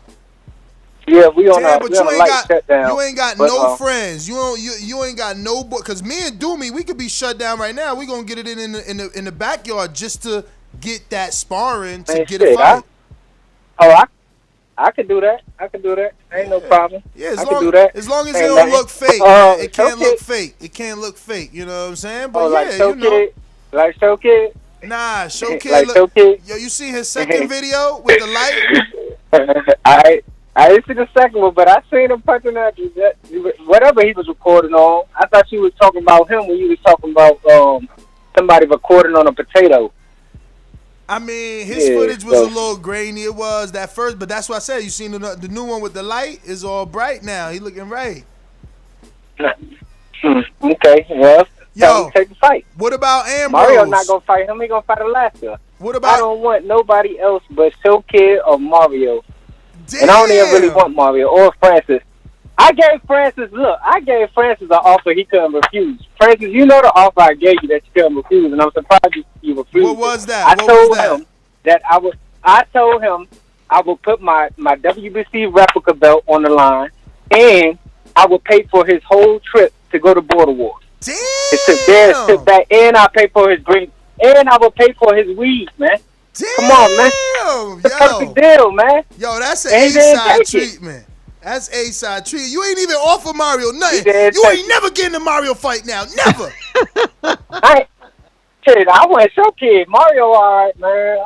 Yeah, we on a light shutdown. You ain't got no friends. You ain't got no boy. Cause me and Doomy, we could be shut down right now. We gonna get it in the backyard just to get that sparring to get a fight. I could do that. Ain't no problem. Yeah, I can do that. As long as it don't look fake. It can't look fake. It can't look fake. You know what I'm saying? But like Show Kid. Nah, Show Kid. Like Show Kid. Yo, you see his second video with the light? I didn't see the second one, but I seen him punching that whatever he was recording on. I thought you was talking about him when you was talking about somebody recording on a potato. I mean, his footage was a little grainy. It was that first, but that's what I said. You seen the new one with the light is all bright now. He looking right. Okay, well, yo, take the fight. What about Ambrose? Mario not gonna fight him. He gonna fight Alaska. What about? I don't want nobody else but Show Kid or Mario. Damn. And I don't even really want Mario or Francis. I gave Francis an offer he couldn't refuse. Francis, you know the offer I gave you that you couldn't refuse, and I'm surprised you refused. What was that? I told him I would put my WBC replica belt on the line and I would pay for his whole trip to go to Border Wars. Damn. To sit there, sit back, and I pay for his drink, and I would pay for his weed, man. Damn. Come on, man. It's a perfect deal, man. Yo, that's an And then A-side take it. treatment. That's A-side treatment. You ain't even offer Mario nothing. did You take ain't never getting a Mario fight now. Never. I went Show Kid. Mario, all right, man.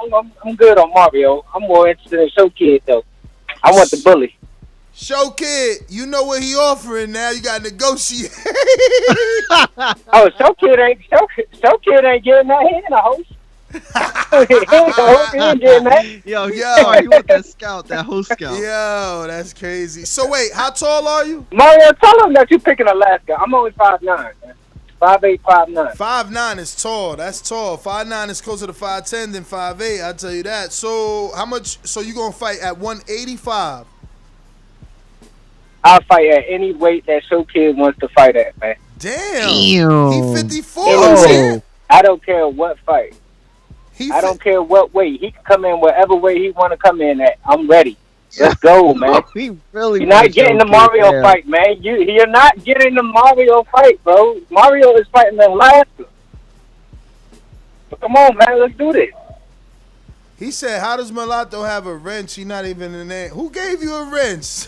I'm good on Mario. I'm more interested in Show Kid, though. I want the bully. Show Kid, you know what he offering now. You got to negotiate. Oh, Show Kid ain't getting that. He ain't a host. He ain't getting that. Yo, you want that scout, that host scout. Yo, that's crazy. So wait, how tall are you? Mario, tell him that you picking Alaska. I'm only 5'9", man. 5'8", 5'9". 5'9" is tall. That's tall. 5'9" is closer to 5'10" than 5'8". I tell you that. So how much? So you gonna fight at 185? I'll fight at any weight that Show Kid wants to fight at, man. Damn. He 54. Anyway, I don't care what fight. I don't care what weight. He can come in whatever way he want to come in at. I'm ready. Let's go, man. He really You're not getting the Mario fight, man. You're not getting the Mario fight, bro. Mario is fighting in Alaska. So come on, man. Let's do this. He said, how does Mulatto have a wrench? He not even in there. Who gave you a wrench?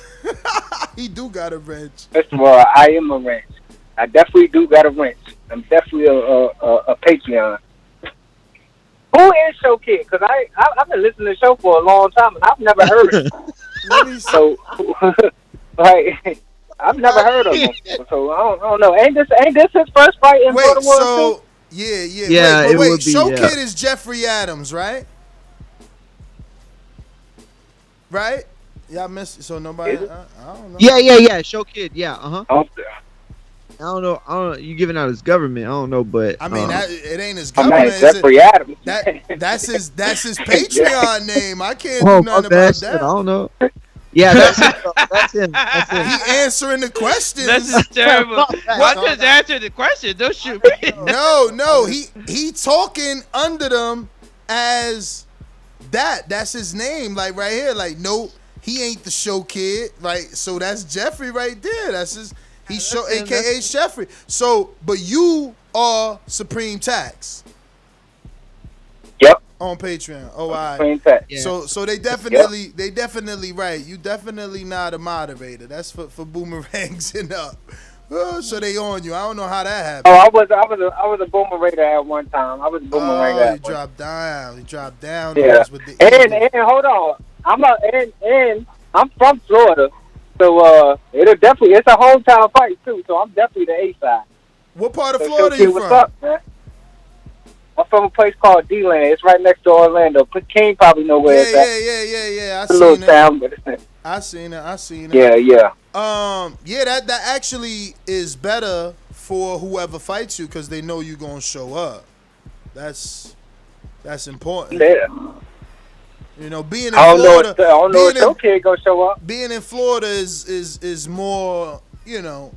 He do got a wrench. First of all, I am a wrench. I definitely do got a wrench. I'm definitely a Patreon. Who is Show Kid? Because I've been listening to the show for a long time, and I've never heard of him. So, like, I've never heard of him. So, I don't know. Ain't this his first fight in Border Wars? So, yeah. Yeah, it wait. would be, Show yeah. Kid is Jeffrey Adams, right? Right? Y'all missed it. So nobody. I don't know. Yeah. Show Kid. Yeah. Oh, I don't know. You giving out his government? I don't know, but I mean, it ain't his I'm government. not Jeffrey Adams. That's his Patreon name. I can't oh, do my nothing bad. about Shit, that. I don't know. Yeah, that's him. That's him. He answering the questions. That's just terrible. What does answer the question? Don't shoot me. No. He talking under them as that. That's his name. Like right here. Like no, he ain't the Show Kid. Like so that's Jeffrey right there. That's his. He's show AKA Jeffrey. So, but you are Supreme Tax. Yep. On Patreon. Oh, all right. Supreme Tax. Yeah. So they definitely right. You definitely not a moderator. That's for boomerangs and up. Oh, so they on you. I don't know how that happened. Oh, I was a boomeranger at one time. I was a boomerang He at one dropped down. He dropped down. Yeah. With the And hold on. I'm from Florida. So it's a hometown fight too. So I'm definitely the A side. What part of So Florida Show you Kid, from? what's up, man? I'm from a place called D-Land. It's right next to Orlando. King probably know where it's at. Yeah. It's a little town, but it's I seen it. yeah. Yeah, that actually is better for whoever fights you because they know you gonna show up. That's important. Yeah. You know, being in I Florida. don't know if Show Kid gonna show up. Being in Florida is more, you know,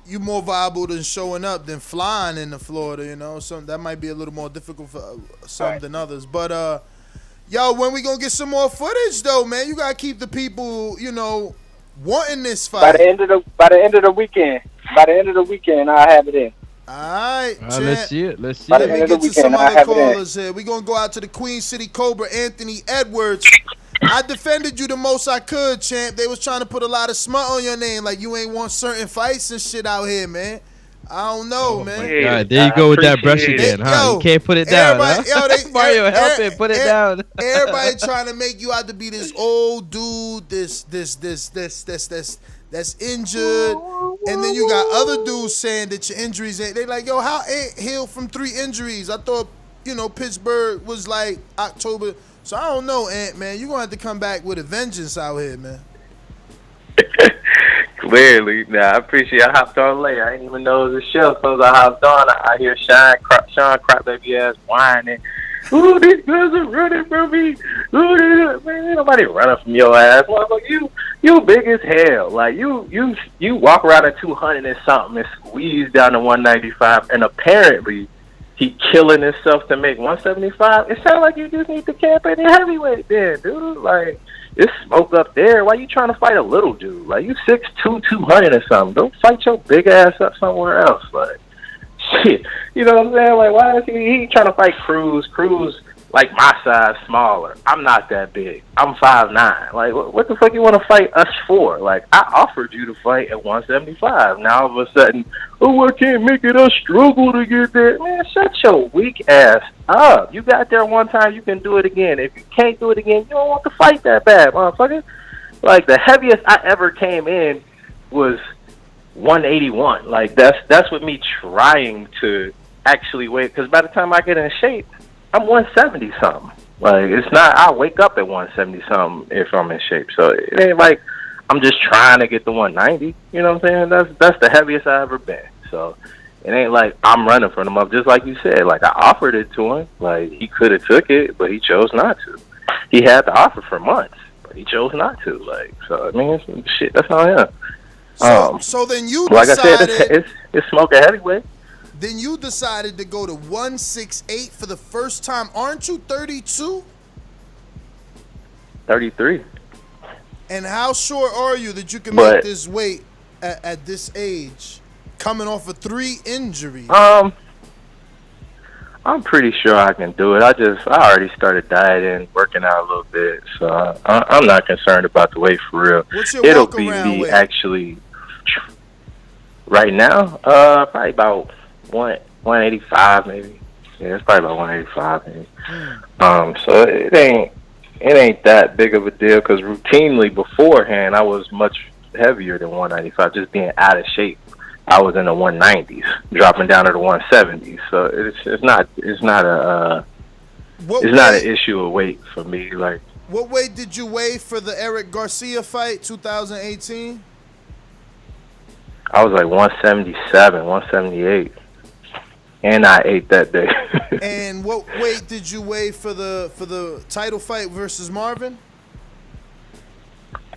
you more viable than showing up than flying into Florida, you know. So that might be a little more difficult for some than others. But yo, when we gonna get some more footage though, man? You gotta keep the people, you know, wanting this fight. By the end of the weekend, I'll have it in. All right, Let's see it. Let's see By the it. end Let me of the get to some weekend, I'll other have it in. callers here. We're going to go out to the Queen City Cobra, Anthony Edwards. I defended you the most I could, champ. They was trying to put a lot of smut on your name, like you ain't want certain fights and shit out here, man. I don't know, man. All right, there you go with that brush again, huh? You can't put it down, huh? Mario, help it, put it down. Everybody trying to make you out to be this old dude, that's injured, and then you got other dudes saying that your injuries ain't. They like, yo, how ain't healed from 3 injuries? I thought, you know, Pittsburgh was like October. So I don't know, Ant, man. You gonna have to come back with a vengeance out here, man. Clearly. Nah, I appreciate it. I hopped on late. I didn't even know it was a show. As soon as I hopped on, I hear Sean Crapbaby ass whining. Ooh, these girls are running from me. Ooh, man, ain't nobody running from your ass. Motherfucker, you big as hell. Like, you walk around at 200 and something and squeeze down to 195, and apparently he killing himself to make 175. It sounds like you just need to camp in the heavyweight then, dude. Like, it's smoke up there. Why you trying to fight a little dude? Like, you 6'2", 200 or something. Don't fight your big ass up somewhere else. Like, shit. You know what I'm saying? Like, why is he trying to fight Cruz? Cruz, like, my size, smaller. I'm not that big. I'm 5'9". Like, what the fuck you want to fight us for? Like, I offered you to fight at 175. Now, all of a sudden, I can't make it a struggle to get there. Man, shut your weak ass up. You got there one time, you can do it again. If you can't do it again, you don't want to fight that bad, motherfucker. Like, the heaviest I ever came in was 181. Like, that's with me trying to actually weigh, because by the time I get in shape, I'm 170 something. Like, it's not, I wake up at 170 something if I'm in shape. So it ain't like I'm just trying to get to 190. You know what I'm saying? That's the heaviest I ever been. So it ain't like I'm running from him up. Just like you said, like, I offered it to him. Like, he could have took it, but he chose not to. He had the offer for months, but he chose not to. Like, so I mean, shit, that's how I am. So then you like decided, I said, it's smoking heavyweight. Then you decided to go to 168 for the first time. Aren't you 32? 33. And how sure are you that you can make this weight at this age, coming off of 3 injuries? I'm pretty sure I can do it. I already started dieting, working out a little bit, so I'm not concerned about the weight for real. What's your It'll walk be around me weight? actually right now. Probably about 185 maybe. Yeah, it's probably about 185 maybe. So it ain't that big of a deal, because routinely beforehand I was much heavier than 195, just being out of shape. I was in the 190s, dropping down to the 170s. So it's not an issue of weight for me. Like, what weight did you weigh for the Eric Garcia fight, 2018? I was like 177, 178, and I ate that day. And what weight did you weigh for the title fight versus Marvin?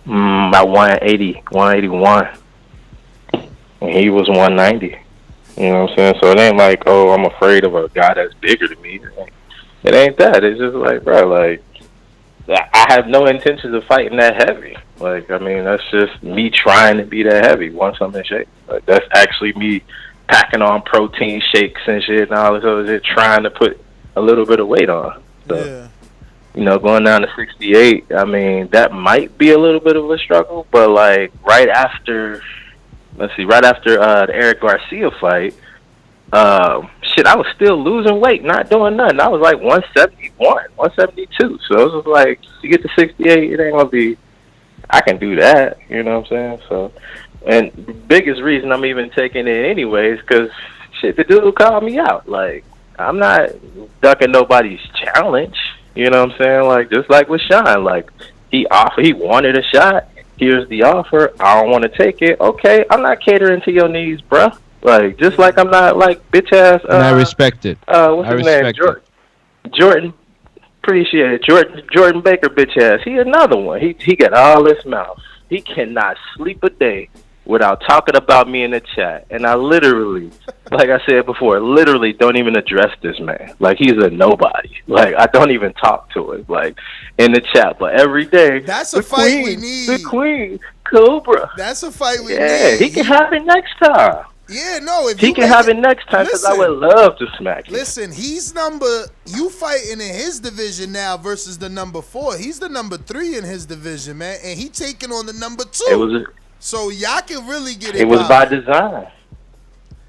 About 180, 181. And he was 190. You know what I'm saying? So it ain't like, oh, I'm afraid of a guy that's bigger than me. It ain't that. It's just like, bro, like, I have no intentions of fighting that heavy. Like, I mean, that's just me trying to be that heavy once I'm in shape. Like, that's actually me packing on protein shakes and shit and all this other shit, trying to put a little bit of weight on. So, you know, going down to 68, I mean, that might be a little bit of a struggle, but, like, right after the Eric Garcia fight, shit, I was still losing weight, not doing nothing. I was like 171, 172. So it was like, you get to 68, it ain't gonna be, I can do that, you know what I'm saying? So, and the biggest reason I'm even taking it anyways, because shit, the dude called me out. Like, I'm not ducking nobody's challenge, you know what I'm saying? Like, just like with Sean, like, he wanted a shot. Here's the offer. I don't want to take it. Okay, I'm not catering to your needs, bruh. Like, just like I'm not like bitch ass. And I respect it. What's his name? Jordan. Appreciate it. Jordan Baker, bitch ass. He another one. He got all this mouth. He cannot sleep a day without talking about me in the chat. And I literally, like I said before, literally don't even address this man. Like, he's a nobody. Like, I don't even talk to him, like, in the chat. But every day, that's a fight we need. The Queen, Cobra. That's a fight we need. Yeah, he can have it next time. Yeah, no, if he can have it next time, because I would love to smack him. Listen, you fighting in his division now versus the number 4. He's the number 3 in his division, man, and he taking on the number 2. So y'all can really get it. It was by design.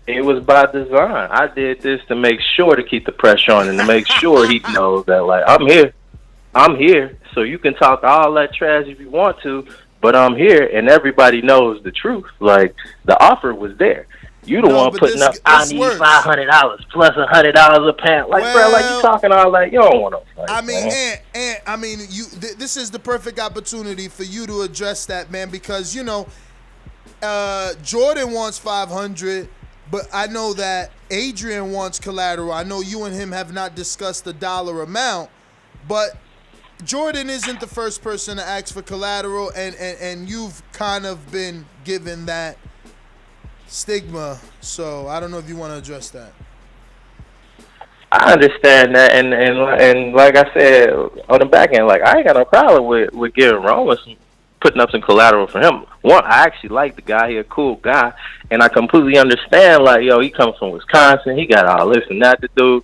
It was by design. I did this to make sure to keep the pressure on and to make sure he knows that, like, I'm here. So you can talk all that trash if you want to, but I'm here, and everybody knows the truth. Like, the offer was there. You the one putting up, I need $500 plus $100 a pound. Like, bro, like, you talking all that, you don't want to fight. I mean, this is the perfect opportunity for you to address that, man, because, you know, Jordan wants 500, but I know that Adrian wants collateral. I know you and him have not discussed the dollar amount, but Jordan isn't the first person to ask for collateral, and you've kind of been given that stigma, so I don't know if you want to address that. I understand that, and like I said on the back end, like I ain't got no problem with giving Roman putting up some collateral for him. One, I actually like the guy. He a cool guy, and I completely understand. Like, yo, he comes from Wisconsin. He got all this and that to do.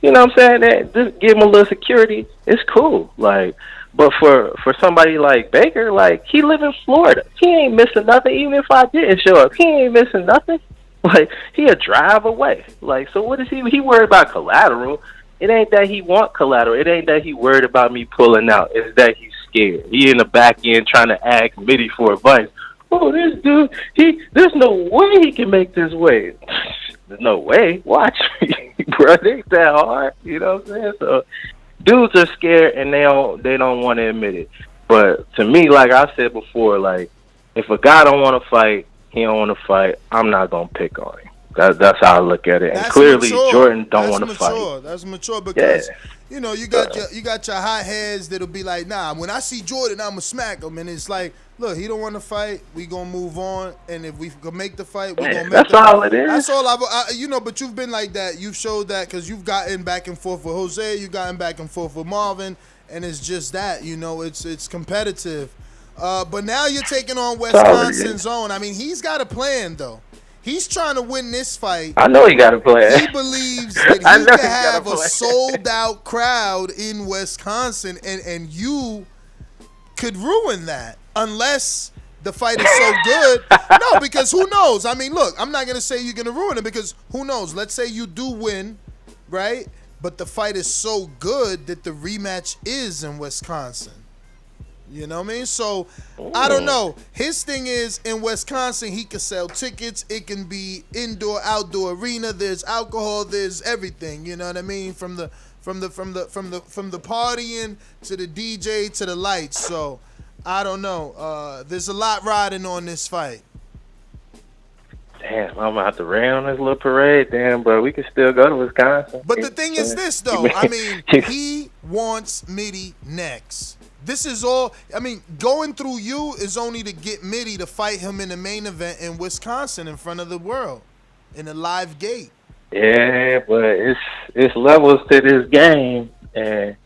You know what I'm saying? That just give him a little security. It's cool. Like, but for somebody like Baker, like he live in Florida. He ain't missing nothing. Even if I didn't show up, he ain't missing nothing. Like, he a drive away. Like, so what is he worried about collateral? It ain't that he want collateral. It ain't that he worried about me pulling out. It's that he's scared. He in the back end trying to ask Mitty for advice. Oh, this dude, there's no way he can make this weight. There's no way. Watch me, bro. It ain't that hard. You know what I'm saying? So dudes are scared and they don't want to admit it. But to me, like I said before, like if a guy don't want to fight, he don't want to fight. I'm not gonna pick on him. That's how I look at it. And That's clearly, mature. Jordan don't That's want to mature. fight. That's mature because Yeah. you know you got your hot heads that'll be like, nah. When I see Jordan, I'ma smack him, and it's like, look, he don't want to fight. We gonna move on, and if we can make the fight, we gonna make. That's the all fight. it is. That's all you know. But you've been like that. You've showed that because you've gotten back and forth with Jose. You've gotten back and forth with Marvin, and it's just that. You know, it's competitive. But now you're taking on Wisconsin's own. I mean, he's got a plan though. He's trying to win this fight. I know he got a plan. He believes that he can have a sold-out crowd in Wisconsin, and you could ruin that unless the fight is so good. No, because who knows? I mean, look, I'm not going to say you're going to ruin it because who knows? Let's say you do win, right? But the fight is so good that the rematch is in Wisconsin. You know what I mean? So, I don't know. His thing is, in Wisconsin, he can sell tickets. It can be indoor, outdoor arena. There's alcohol. There's everything. You know what I mean? From the partying to the DJ to the lights. So, I don't know. There's a lot riding on this fight. Damn, I'm gonna have to rain on this little parade, damn, but we can still go to Wisconsin. But the thing is this, though. I mean, he wants Mitty next. This is all, I mean, going through you is only to get Mitty to fight him in the main event in Wisconsin in front of the world in a live gate. Yeah, but it's levels to this game, and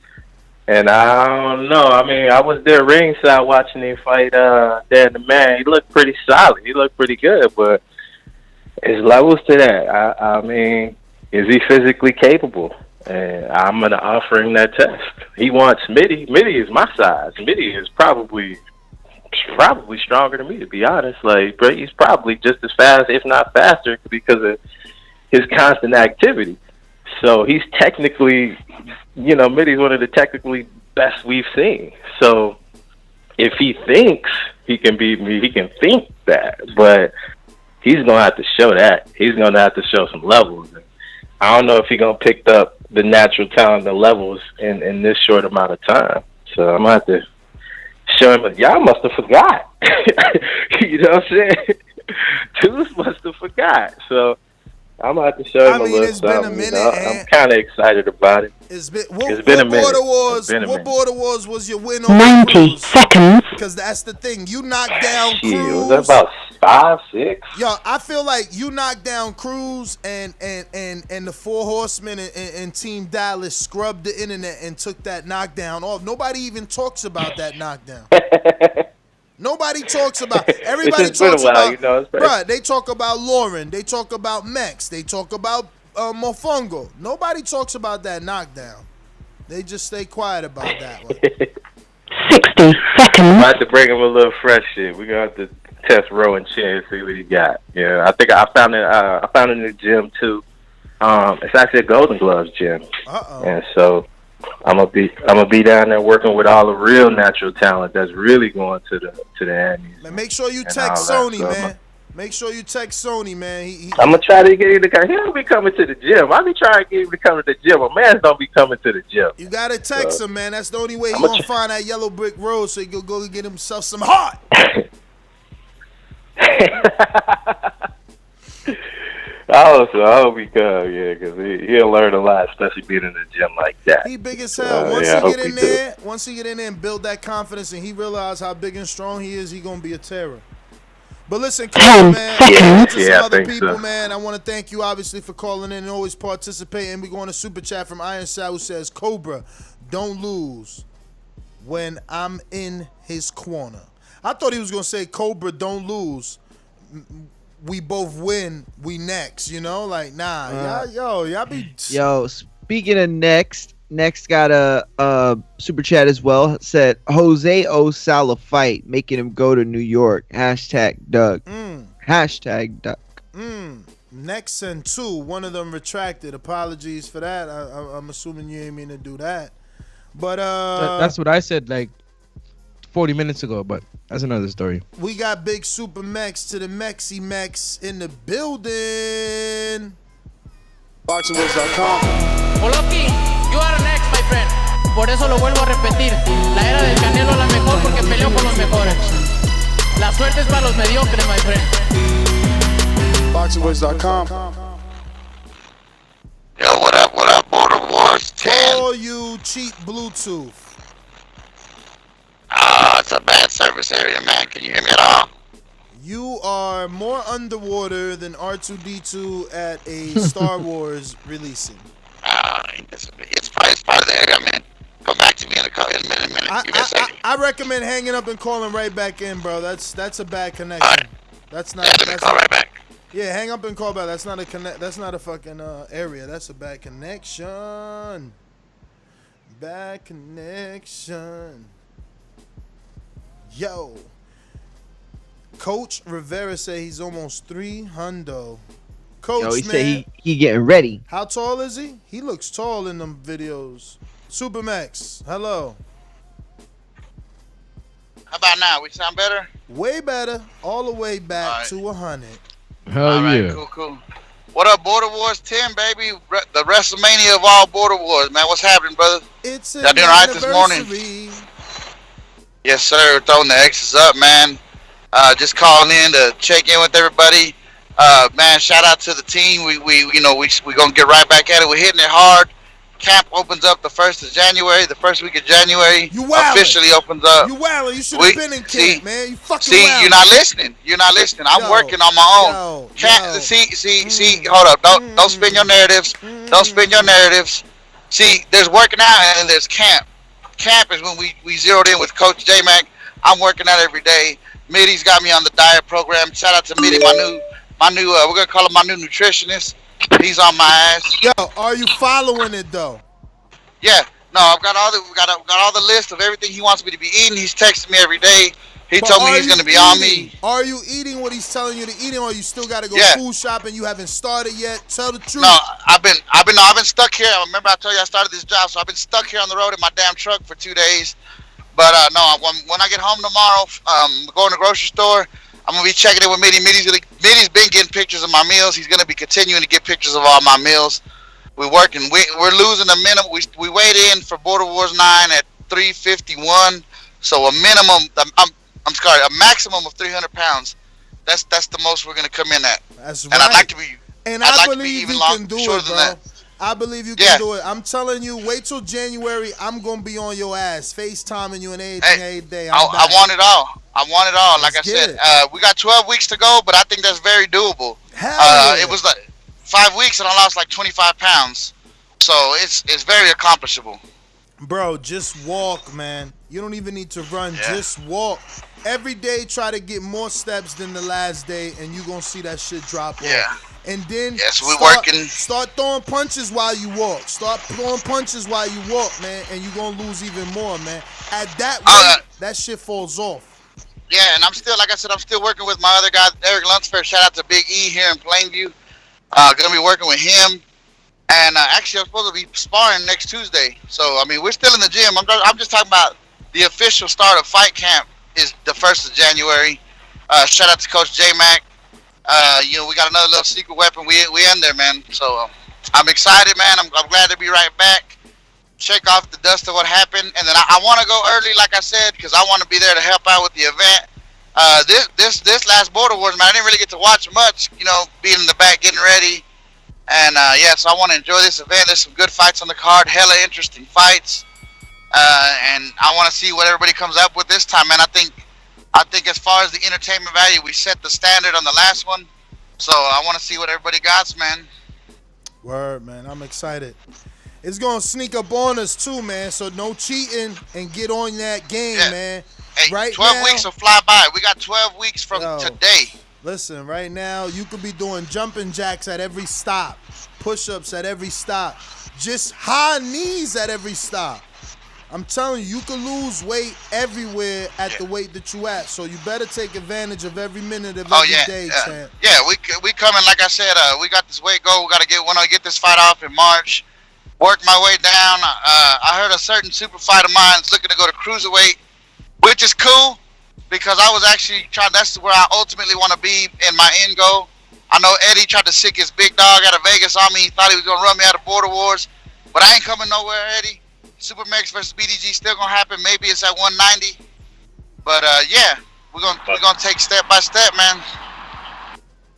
I don't know. I mean, I was there ringside watching him fight there in the man. He looked pretty solid. He looked pretty good, but it's levels to that. I mean, is he physically capable? And I'm going to offer him that test. He wants Mitty. Mitty is my size. Mitty is probably stronger than me, to be honest. Like, he's probably just as fast, if not faster, because of his constant activity. So he's technically, you know, Mitty's one of the technically best we've seen. So if he thinks he can beat me, he can think that. But he's going to have to show that. He's going to have to show some levels. I don't know if he's going to pick up the natural talent, the levels in this short amount of time. So I'm going to have to show him, y'all must have forgot. You know what I'm saying? Twos must have forgot. So I'm going to have to show him a little something. It's been a minute. You know? I'm kind of excited about it. It's been a minute. What Border Wars was your win over 90 seconds. Because that's the thing. You knocked down Cruz. Was that about 5, 6? Yo, I feel like you knocked down Cruz and the Four Horsemen and Team Dallas scrubbed the internet and took that knockdown off. Nobody even talks about that knockdown. Nobody talks about. Everybody talks about. You know, bruh, they talk about Lauren. They talk about Mex. They talk about Mofongo. Nobody talks about that knockdown. They just stay quiet about that one. 60 seconds. I'm about to bring him a little fresh shit. We're gonna have to test Rowan Chin and see what he got. Yeah, I think I found it. I found it in the gym too. It's actually a Golden Gloves gym, and so I'm gonna be down there working with all the real natural talent that's really going to the Andes. Man, make sure you text Sony, man. Make sure you text Sony, man. I'm gonna try to get him to come. He don't be coming to the gym. I be trying to get him to come to the gym. A man don't be coming to the gym. You gotta text him, man. That's the only way he gonna find that yellow brick road so he can go get himself some heart. I hope he comes, yeah, because he'll learn a lot, especially being in the gym like that. He big as hell. Once he get in there and build that confidence and he realize how big and strong he is, he gonna be a terror. But listen, 10 man, seconds. to Yeah, some I other think people, so. man, I want to thank you, obviously, for calling in and always participating. We go on a super chat from Ironside who says, Cobra, don't lose when I'm in his corner. I thought he was going to say, Cobra, don't lose. We both win. We next, you know? Like, nah. Y'all be... Yo, speaking of next got a super chat as well. Said Jose owes Sal a fight, making him go to New York. Hashtag Doug. Hashtag Doug. Next and 2. One of them retracted. Apologies for that. I'm assuming you ain't mean to do that. But That's what I said like 40 minutes ago, but that's another story. we got Big Super Mex to the Mexi Mex in the building. ThaBoxingvoice.com. Oloki, you are next, my friend. Por eso lo vuelvo a repetir. La era del Canelo la mejor porque peleó con los mejores. La suerte es para los mediocres, my friend. ThaBoxingvoice.com. Yo, what up, Border Wars 10? Call you cheap Bluetooth. It's a bad service area, man. Can you hear me at all? You are more underwater than R2D2 at a Star Wars releasing. It's part of the area, man. Come back to me in a minute. Give me a second. I recommend hanging up and calling right back in, bro. That's a bad connection. Right. That's not. Let me call right back. Yeah, hang up and call back. That's not a connect. That's not a fucking area. That's a bad connection. Bad connection. Yo. Coach Rivera say he's almost 300. Coach, Yo, he man, said he getting ready. how tall is he? He looks tall in them videos. Supermax, hello. How about now? We sound better? Way better, all the way back All right. to 100. Hell All right, yeah. cool. What up, Border Wars 10, baby? The WrestleMania of all Border Wars, man. What's happening, brother? It's an Y'all doing all right this morning? anniversary. Yes, sir. Throwing the X's up, man. Just calling in to check in with everybody. Man, shout out to the team. We gonna get right back at it. We're hitting it hard. Camp opens up the 1st of January. The first week of January You wildin'. officially opens up. You wildin'. You should have been in camp, man. You fucking See, wildin'. you're not listening. I'm Yo, working on my own. yo. See. Hold up. Don't spin your narratives. Don't spin your narratives. See, there's working out and there's camp. Camp is when we zeroed in with Coach J-Mac. I'm working out every day. Mitty's got me on the diet program. Shout out to Mitty, my new we're gonna call him my new nutritionist. He's on my ass. Yo, are you following it though? Yeah, no, I've got all the list of everything he wants me to be eating. He's texting me every day. He But told me are he's you gonna be on eating? me. Are you eating what he's telling you to eat, or you still got to go Yeah. food shopping? You haven't started yet. Tell the truth. No, I've been stuck here. Remember I told you I started this job, so I've been stuck here on the road in my damn truck for 2 days. But no, when I get home tomorrow, going to the grocery store, I'm gonna be checking in with Mitty. Mitty's been getting pictures of my meals. He's gonna be continuing to get pictures of all my meals. We're working. We're losing a minimum. We weighed in for Border Wars 9 at 351. So a minimum. I'm sorry, a maximum of 300 pounds. That's the most we're gonna come in at. That's And I'd like to be. And I'd I like to be believe even you long, can do shorter it, than bro. that. I believe you can Yeah. do it. I'm telling you, wait till January. I'm gonna be on your ass, FaceTiming you and everything every day. I want it all. I want it all. Like Let's I get said, we got 12 weeks to go, but I think that's very doable. Hell yeah. It was like 5 weeks and I lost like 25 pounds. So it's very accomplishable. Bro, just walk, man. You don't even need to run. Yeah. Just walk. Every day, try to get more steps than the last day, and you're gonna see that shit drop Yeah. off. And then Yes, we're working. Start throwing punches while you walk. Start throwing punches while you walk, man, and you're gonna lose even more, man. At that rate, that shit falls off. Yeah, and I'm still working with my other guy, Eric Lunsford. Shout out to Big E here in Plainview. Gonna be working with him. And actually, I'm supposed to be sparring next Tuesday. So, I mean, we're still in the gym. I'm just talking about the official start of fight camp is the 1st of January. Shout out to Coach J-Mac. We got another little secret weapon. We in there, man. So, I'm excited, man. I'm glad to be right back. Shake off the dust of what happened. And then I want to go early, like I said, because I want to be there to help out with the event. This last Border Wars, man, I didn't really get to watch much, being in the back, getting ready. And, so I want to enjoy this event. There's some good fights on the card, hella interesting fights. And I want to see what everybody comes up with this time, man. I think I think as far as the entertainment value, we set the standard on the last one. So I want to see what everybody got, man. Word, man. I'm excited. It's gonna sneak up on us too, man. So no cheating and get on that game, man. Hey, Right 12 now, weeks will fly by. We got 12 weeks from Yo. today. listen, right now you could be doing jumping jacks at every stop, push-ups at every stop, just high knees at every stop. I'm telling you, you can lose weight everywhere at the weight that you at. So you better take advantage of every minute of every day, champ. Yeah, we coming. Like I said, we got this weight goal. We got to get this fight off in March. Work my way down. I heard a certain super fight of mine is looking to go to cruiserweight, which is cool because I was actually trying. That's where I ultimately want to be in my end goal. I know Eddie tried to sick his big dog out of Vegas on me. He thought he was gonna run me out of Border Wars, but I ain't coming nowhere, Eddie. Supermax versus BDG still gonna happen. Maybe it's at 190, but yeah, we're gonna take step by step, man.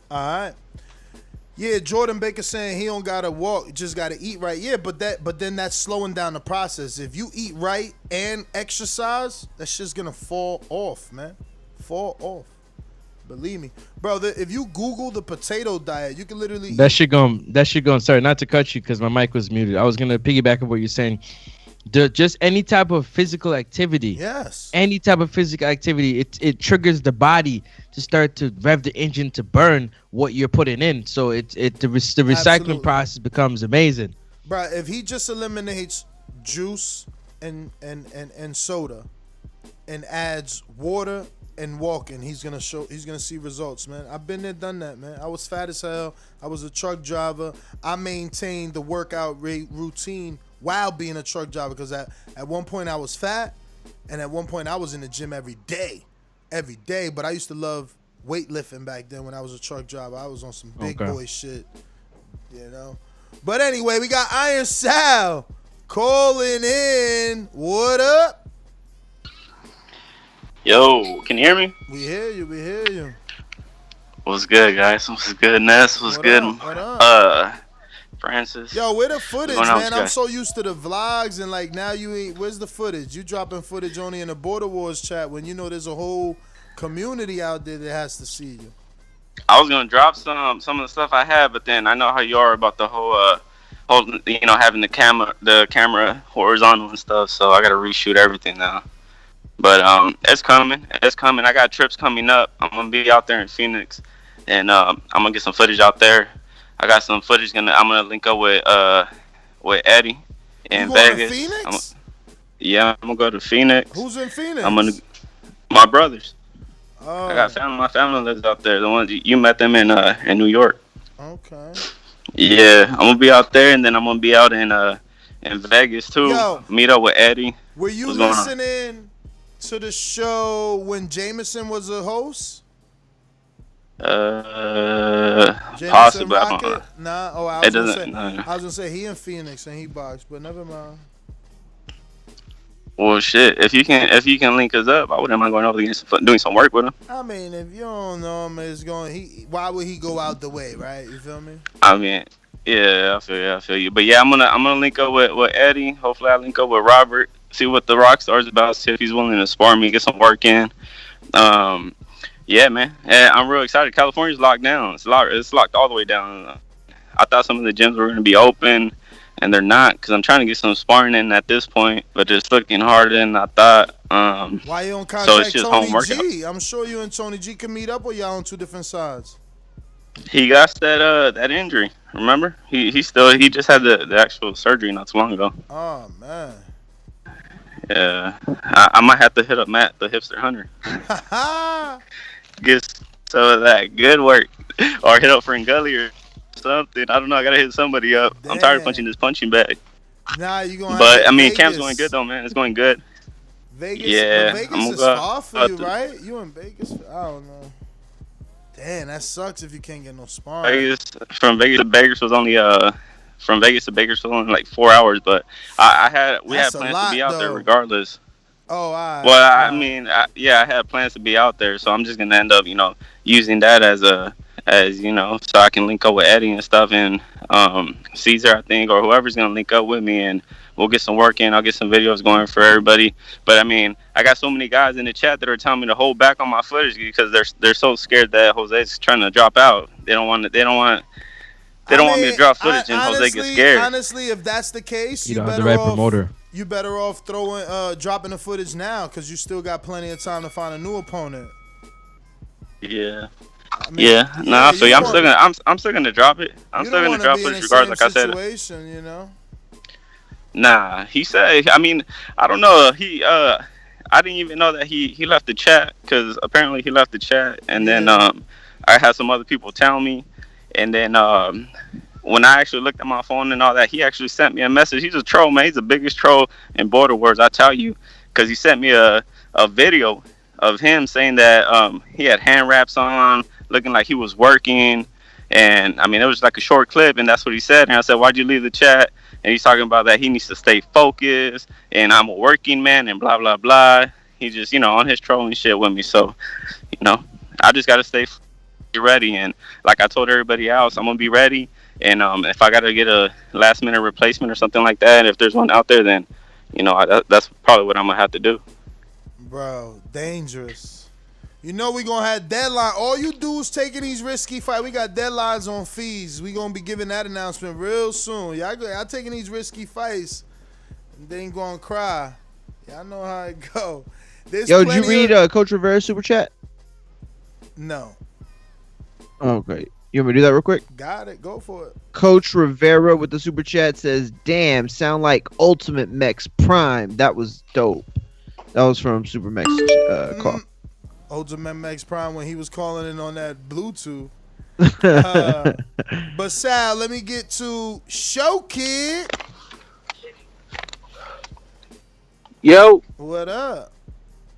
All right. Yeah, Jordan Baker saying he don't gotta walk, just gotta eat right. Yeah, but then that's slowing down the process. If you eat right and exercise, that shit's gonna fall off, man. Fall off. Believe me, bro. If you Google the potato diet, you can literally That shit going. Sorry, not to cut you because my mic was muted. I was gonna piggyback on what you're saying. Just any type of physical activity. Yes. Any type of physical activity, it triggers the body to start to rev the engine to burn what you're putting in. So the recycling Absolutely. process becomes amazing. Bro, if he just eliminates juice and soda and adds water and walking, he's gonna see results, man. I've been there, done that, man. I was fat as hell. I was a truck driver. I maintained the workout routine while being a truck driver because at one point I was fat and at one point I was in the gym every day. But I used to love weightlifting back then when I was a truck driver. I was on some big boy shit, you know. But anyway, we got Iron Sal calling in. What up? Yo, can you hear me? We hear you. What's good, guys? What's good, Ness? What's good? What up? Francis. Yo, where the footage, What's going on, man? I'm guys? so used to the vlogs and like now you ain't. Where's the footage? You dropping footage only in the Border Wars chat when you know there's a whole community out there that has to see you. I was gonna drop some of the stuff I had, but then I know how you are about the whole having the camera horizontal and stuff. So I gotta reshoot everything now. But it's coming. I got trips coming up. I'm gonna be out there in Phoenix, and I'm gonna get some footage out there. I got some footage. I'm gonna link up with Eddie in You going Vegas. to Phoenix? I'm gonna go to Phoenix. Who's in Phoenix? My brothers. Oh. I got family. My family lives out there. The ones you met them in New York. Okay. Yeah, I'm gonna be out there, and then I'm gonna be out in Vegas too. Yo. Meet up with Eddie. Were you What's going on? listening to the show when Jameson was a host? Jameson Possibly. I don't know. Rocket? Nah. Oh, I It was doesn't. No. gonna say he in Phoenix and he boxed, but never mind. Well, shit. If you can link us up, I wouldn't mind going over there doing some work with him. I mean, if you don't know him, why would he go out the way, right? You feel me? I mean, yeah, I feel you. But yeah, I'm gonna link up with Eddie. Hopefully, I link up with Robert. See what the Rockstar's about. See if he's willing to spar me, get some work in. Yeah, man. And I'm real excited. California's locked down. It's locked all the way down. I thought some of the gyms were gonna be open, and they're not. Because I'm trying to get some sparring in at this point, but it's looking harder than I thought. Why you don't contact so it's just Tony home workout. G? I'm sure you and Tony G can meet up, or y'all on two different sides. He got that injury. Remember? He just had the actual surgery not too long ago. Oh man. Yeah, I might have to hit up Matt, the hipster hunter. Get some of that good work, or hit up Frank Gully or something. I don't know. I gotta hit somebody up. I'm tired of punching this punching bag. Nah, you gonna. But I mean, Vegas. camp's going good though, man. It's going good. Vegas, Yeah, but Vegas I'm is gonna go far for out you, to- right? You in Vegas? I don't know. Damn, that sucks if you can't get no sparring. From Vegas to Vegas was only from Vegas to Vegas was only like 4 hours, but we had That's a plans lot, to be out there though. regardless. Oh, all right. Well, I mean, I had plans to be out there, so I'm just gonna end up, using that as so I can link up with Eddie and stuff, and Caesar, I think, or whoever's gonna link up with me, and we'll get some work in. I'll get some videos going for everybody. But I mean, I got so many guys in the chat that are telling me to hold back on my footage because they're so scared that Jose's trying to drop out. They don't want me to drop footage and Jose gets scared. Honestly, if that's the case, You don't have the right promoter. You better off dropping the footage now because you still got plenty of time to find a new opponent. Yeah. I mean, I feel you. I'm still gonna drop it. I'm still gonna drop footage regardless. Like I said. Situation, you know. Nah, he said. I mean, I don't know. I didn't even know that he left the chat because apparently he left the chat, and then I had some other people tell me, and then when I actually looked at my phone and all that, he actually sent me a message. He's a troll, man. He's the biggest troll in Border Wars, I tell you, because he sent me a video of him saying that he had hand wraps on, looking like he was working, and I mean it was like a short clip, and that's what he said. And I said, "Why'd you leave the chat?" And he's talking about that he needs to stay focused, and I'm a working man, and blah blah blah. He just on his trolling shit with me. So, I just gotta stay ready, and like I told everybody else, I'm gonna be ready. And if I gotta get a last minute replacement or something like that, if there's one out there, then that's probably what I'm gonna have to do. Bro, dangerous. We gonna have deadline. All you do is taking these risky fights. We got deadlines on fees. We gonna be giving that announcement real soon. Y'all taking these risky fights, and they ain't gonna cry. Y'all know how it go. Did you read Coach Rivera's super chat? No. Okay. You want me to do that real quick? Got it. Go for it. Coach Rivera with the super chat says, "Damn, sound like Ultimate Mex Prime. That was dope." That was from Super Mex call. Ultimate Max Prime when he was calling in on that Bluetooth. But Sal, let me get to Show Kid. Yo. What up?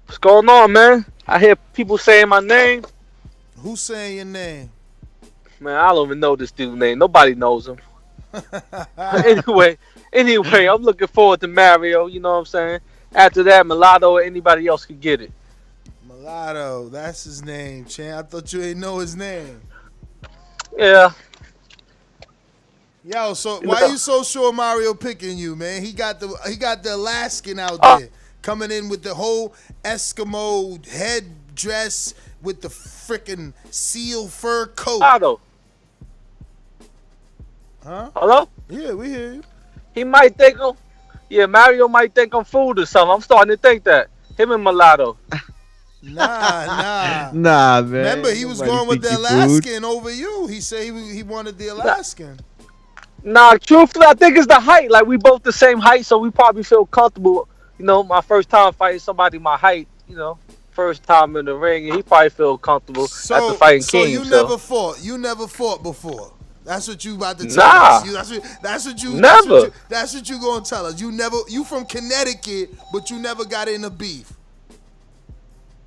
What's going on, man? I hear people saying my name. Who's saying your name? Man, I don't even know this dude's name. Nobody knows him. Anyway, I'm looking forward to Mario. You know what I'm saying? After that, Mulatto or anybody else could get it. Mulatto, that's his name, Chan. I thought you ain't know his name. Yeah. Yo, so why you so sure Mario picking you, man? He got the Alaskan out there coming in with the whole Eskimo headdress with the freaking seal fur coat. Mulatto. Huh? Hello? Yeah, we hear you. He might think Mario might think I'm fooled or something. I'm starting to think that. Him and Mulatto. Nah, man. Remember, he was going with the Alaskan over you. He said he wanted the Alaskan. Nah, truthfully, I think it's the height. Like, we both the same height, so we probably feel comfortable. My first time fighting somebody my height, first time in the ring, and he probably feel comfortable after fighting King. You never fought. You never fought before. That's what you about to tell us. That's what you never. That's what you gonna tell us. You from Connecticut, but you never got in a beef.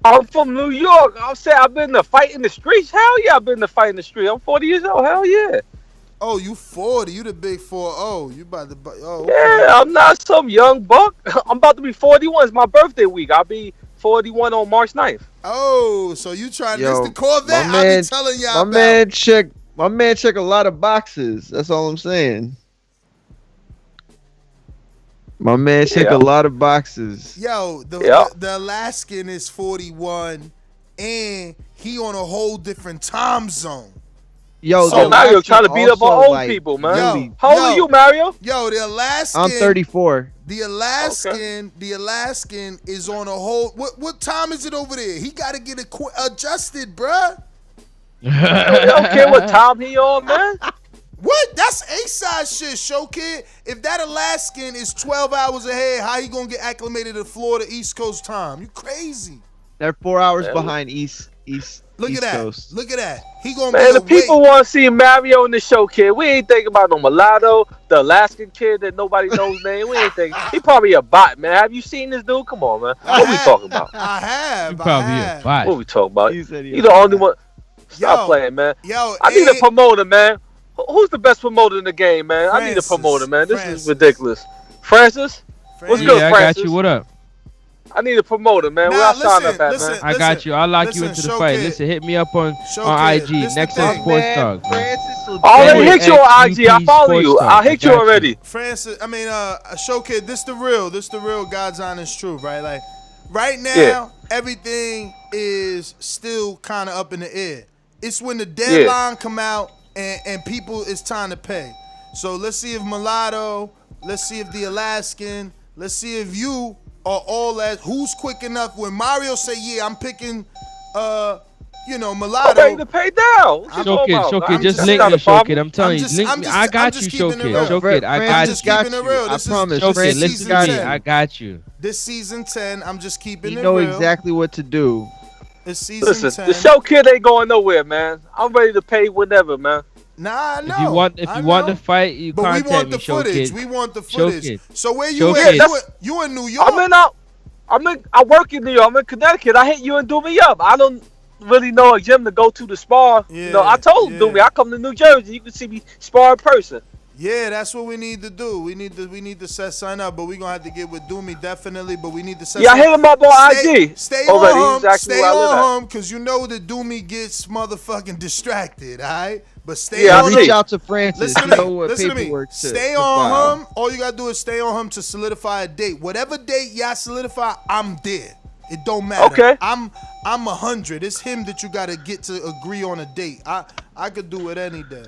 I'm from New York. I'm saying I've been to fight in the streets. Hell yeah, I've been to fight in the street. I'm 40 years old. Hell yeah. Oh, you 40. You the big 4-0. You about to okay. Yeah, I'm not some young buck. I'm about to be 41. It's my birthday week. I'll be 41 on March 9th. Oh, so you trying to this the Corvette I be telling y'all about. My man check a lot of boxes. That's all I'm saying. My man check a lot of boxes. Yo, the Alaskan is 41, and he on a whole different time zone. Yo, so Mario trying to beat up on old people, man. How old are you, Mario? Yo, the Alaskan. I'm 34. The Alaskan is on a whole. What time is it over there? He got to get adjusted, bruh. I don't care what time he on, man. What? That's A-side shit, Show Kid. If that Alaskan is 12 hours ahead, how you gonna get acclimated to Florida East Coast time? You crazy. They're 4 hours behind East Look at that. Coast. Look at that. He gonna man, be the people want to see Mario in the Show Kid. We ain't thinking about no Mulatto, the Alaskan kid that nobody knows name. We ain't thinking. He probably a bot, man. Have you seen this dude? Come on, man. What we talking about? I have. You probably a bot. What we talking about? You the only one. Stop playing, man. I need a promoter, man. Who's the best promoter in the game, man? I need a promoter, man. This is ridiculous. Francis? What's good, I Francis? got you. What up? I need a promoter, man. Where I sign up at, man? I got you. I'll lock you into the fight. Listen, hit me up on IG. Next Sports Talk. Francis I already hit you on IG. I follow you. I hit you already. Francis, I mean, Show Kid, this the real God's honest truth, right? Like, right now, everything is still kind of up in the air. It's when the deadline come out and people, it's time to pay. So let's see if Mulatto, let's see if the Alaskan, let's see if you are all that. Who's quick enough when Mario say, yeah, I'm picking, Mulatto. I'm ready to pay down. Show Kid, just link me, Show Kid. I'm telling you, I got you, Show Kid. Show Kid, I got you. I promise. Show Kid, listen to me. I got you. This season 10, I'm just keeping it You know real. exactly what to do. It's season 10. The Show Kid ain't going nowhere, man. I'm ready to pay whenever, man. Nah, I know. If you want to fight, you but contact we want the me, Show footage. Kid. We want the Show footage. Kid. So where Show you Kid. at? You in New York? I work in New York. I'm in Connecticut. I hit you and do me up. I don't really know a gym to go to spar. I told him do me. I come to New Jersey. You can see me spar in person. Yeah, that's what we need to do. We need to set sign up, but we're gonna have to get with Doomy definitely. But we need to set. Yeah, I hit him up on IG. Stay already. on him. Exactly Stay on him, cause you know that Doomy gets motherfucking distracted. All right, but stay on him. Reach out to Francis. Listen you to know me. what Listen to me. paperwork to Stay file. on him. All you gotta do is stay on him to solidify a date. Whatever date y'all solidify, I'm there. It don't matter. Okay. I'm 100. It's him that you gotta get to agree on a date. I could do it any day.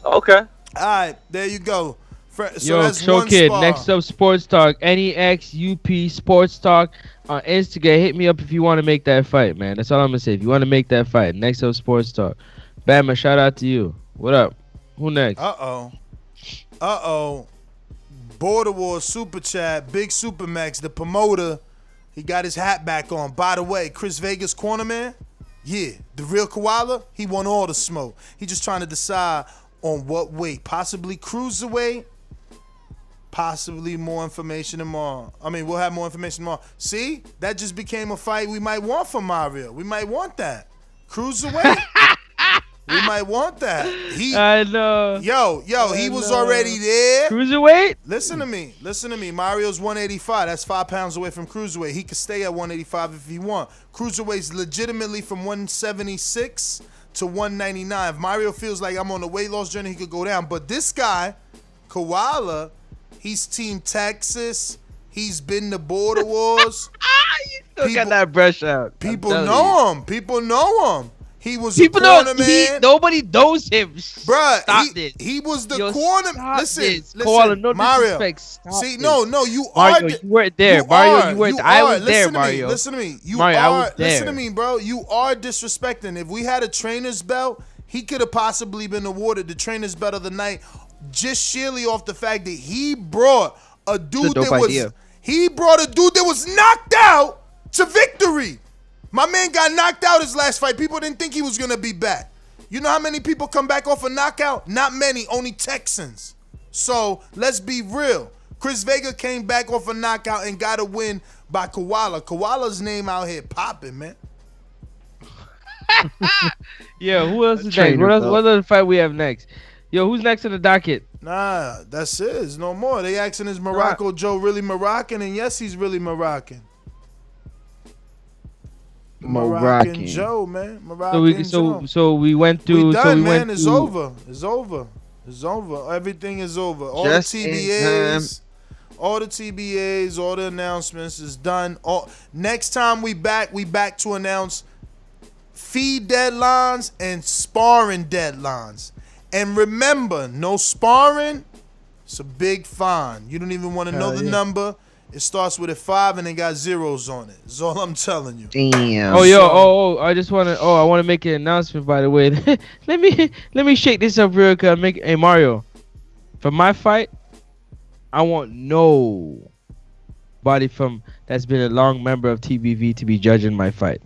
Okay. All right, there you go. So Yo, that's Show one Kid, spar. next up Sports Talk, NEXUP Sports Talk on Instagram. Hit me up if you want to make that fight, man. That's all I'm gonna say. If you want to make that fight, next up Sports Talk. Batman, shout out to you. What up? Who next? Border Wars Super Chat, Big Supermax, the promoter. He got his hat back on. By the way, Chris Vegas corner man, yeah, the real koala, he want all the smoke. He just trying to decide on what weight, possibly cruiserweight, possibly more information tomorrow. I mean, we'll have more information tomorrow. See, that just became a fight we might want for Mario. We might want that. Cruiserweight? We might want that. I know. Yo, he was already there. Cruiserweight? Listen to me. Mario's 185. That's 5 pounds away from cruiserweight. He could stay at 185 if he want. Cruiserweight's legitimately from 176 to 199. If Mario feels like I'm on the weight loss journey, he could go down. But this guy, Koala, he's Team Texas. He's been to Border Wars. You still got that brush out. People know him. People know him. He was People a corner man. Nobody knows him. Bruh, Stop this. He was the Yo, corner. stop Listen, this. Koala, no Mario. disrespect. Stop See, this. no, you are. Mario, you weren't there. Mario, you weren't. I was there, Listen Mario. Listen to me. You Mario, I are. was there. Listen to me, bro. You are disrespecting. If we had a trainer's belt, he could have possibly been awarded the trainer's belt of the night, just sheerly off the fact that he brought a dude that was knocked out to victory. My man got knocked out his last fight. People didn't think he was going to be back. You know how many people come back off a knockout? Not many, only Texans. So let's be real. Chris Vega came back off a knockout and got a win by Koala. Koala's name out here popping, man. Yeah, who else is next? What other fight we have next? Yo, who's next on the docket? Nah, that's it. There's no more. They asking, is Morocco Joe really Moroccan? And yes, he's really Moroccan. Moroccan Joe, man. So we went through. We done, so we man. went It's through, over. It's over. It's over. Everything is over. All Just the in TBAs, all the TBAs, all the announcements is done. Next time we back to announce feed deadlines and sparring deadlines. And remember, no sparring, it's a big fine. You don't even want to know the number. It starts with a 5 and it got zeros on it. That's all I'm telling you. Damn. I just want to. I want to make an announcement. By the way, let me shake this up real quick. Hey Mario, for my fight, I want nobody from that's been a long member of TBV to be judging my fight.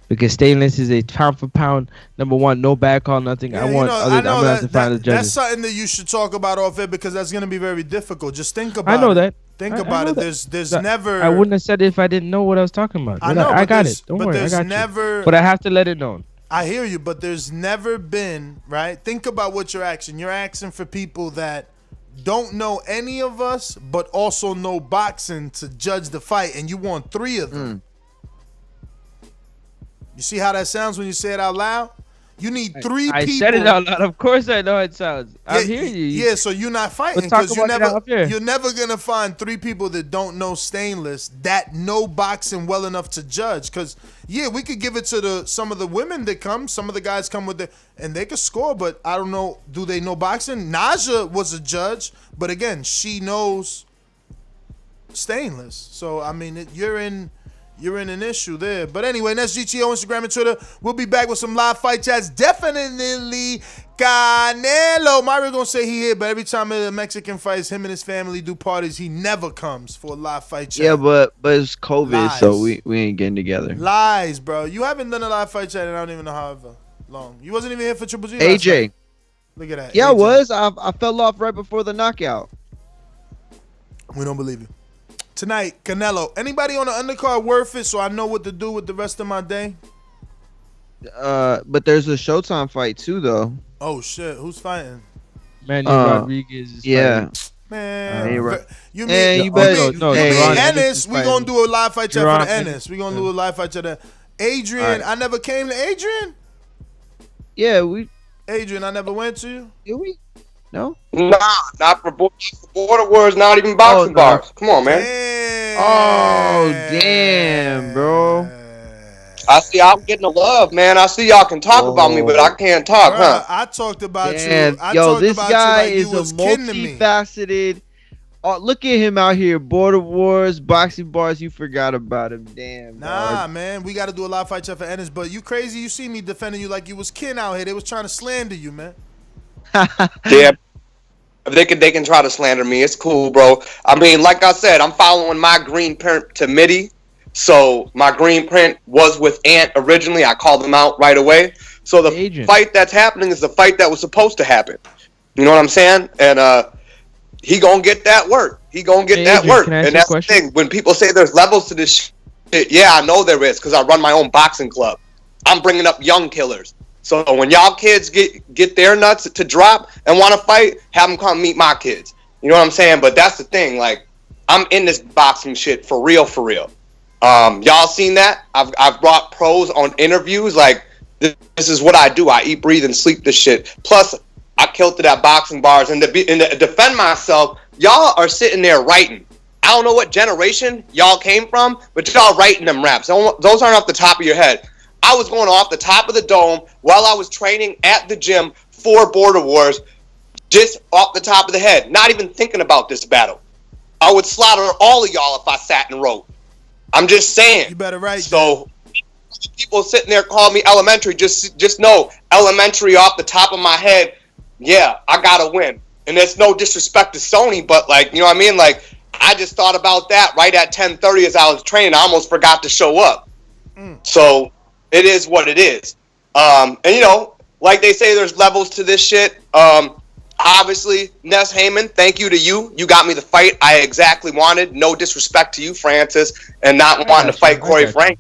Because Stainless is a pound for pound number one, no back call, nothing. Yeah, I'm gonna have to find the That's judges. something that you should talk about off air because that's gonna be very difficult. Just think about it. I know that. Think I about know it. that. There's never. I wouldn't have said it if I didn't know what I was talking about. I know. I got there's- it. Don't but worry. I there's got never. you. But I have to let it known. I hear you, but there's never been, right? Think about what you're asking. You're asking for people that don't know any of us, but also know boxing to judge the fight, and you want 3 of them. You see how that sounds when you say it out loud? You need three I people. said it out loud. Of course I know how it sounds. I'm hearing you. Yeah, so you're not fighting We'll talk because about it out you're never gonna find three people that don't know stainless that know boxing well enough to judge. Because we could give it to some of the women that come. Some of the guys come with and they could score, but I don't know. Do they know boxing? Naja was a judge, but again, she knows stainless. So I mean, you're in an issue there. But anyway, that's GTO, Instagram and Twitter. We'll be back with some live fight chats. Definitely Canelo. Mario gonna say he here, but every time a Mexican fights, him and his family do parties, he never comes for a live fight chat. Yeah, but it's COVID, Lies. so we ain't getting together. Lies, bro. You haven't done a live fight chat in I don't even know however long. You wasn't even here for Triple G last AJ. night. Look at that. Yeah, AJ. I was. I fell off right before the knockout. We don't believe you. Tonight, Canelo. Anybody on the undercard worth it so I know what to do with the rest of my day? But there's a Showtime fight too, though. Oh shit, who's fighting? Manny Rodriguez is yeah. fighting. Man, you mean Ennis? We gonna do a live fight chat for the Ennis. Ennis. We gonna do a live fight chat. Adrian, Right. I never came to Adrian. Yeah, Adrian, I never went to you. Did we? No. Nah, not for Border Wars, not even boxing no. bars. Come on, man. Oh damn, bro. I see y'all getting the love, man. I see y'all can talk about me, but I can't talk, huh? I talked about Damn. you. I Yo, talked this about guy you like is you was a kin to me. multifaceted. Oh, look at him out here. Border Wars, boxing bars. You forgot about him. Damn. Nah, dog. man, we got to do a live fight chat for Ennis. But you crazy? You see me defending you like you was kin out here. They was trying to slander you, man. Yeah. If they can try to slander me, it's cool, bro. I mean, like I said, I'm following my green print to MIDI. So my green print was with Ant originally. I called him out right away. So the fight that's happening is the fight that was supposed to happen. You know what I'm saying? And he gonna get that work. He gonna get that Adrian, work. can I ask And you a that's the question? thing. When people say there's levels to this shit, yeah, I know there is because I run my own boxing club. I'm bringing up young killers. So when y'all kids get their nuts to drop and want to fight, have them come meet my kids. You know what I'm saying? But that's the thing. Like, I'm in this boxing shit for real, for real. Y'all seen that? I've brought pros on interviews. Like, this is what I do. I eat, breathe, and sleep this shit. Plus, I killed it at boxing bars. And to defend myself, y'all are sitting there writing. I don't know what generation y'all came from, but y'all writing them raps. Those aren't off the top of your head. I was going off the top of the dome while I was training at the gym for Border Wars, just off the top of the head, not even thinking about this battle. I would slaughter all of y'all if I sat and wrote. I'm just saying. You better write. So people sitting there calling me elementary, just know, elementary off the top of my head, yeah, I gotta win. And it's no disrespect to Sony, but like, you know what I mean? Like, I just thought about that right at 10:30 as I was training. I almost forgot to show up. So it is what it is. And you know, like they say, there's levels to this shit. Obviously, Ness Heyman, thank you to you. You got me the fight I exactly wanted. No disrespect to you, Francis, and not wanting to fight Corey Frank.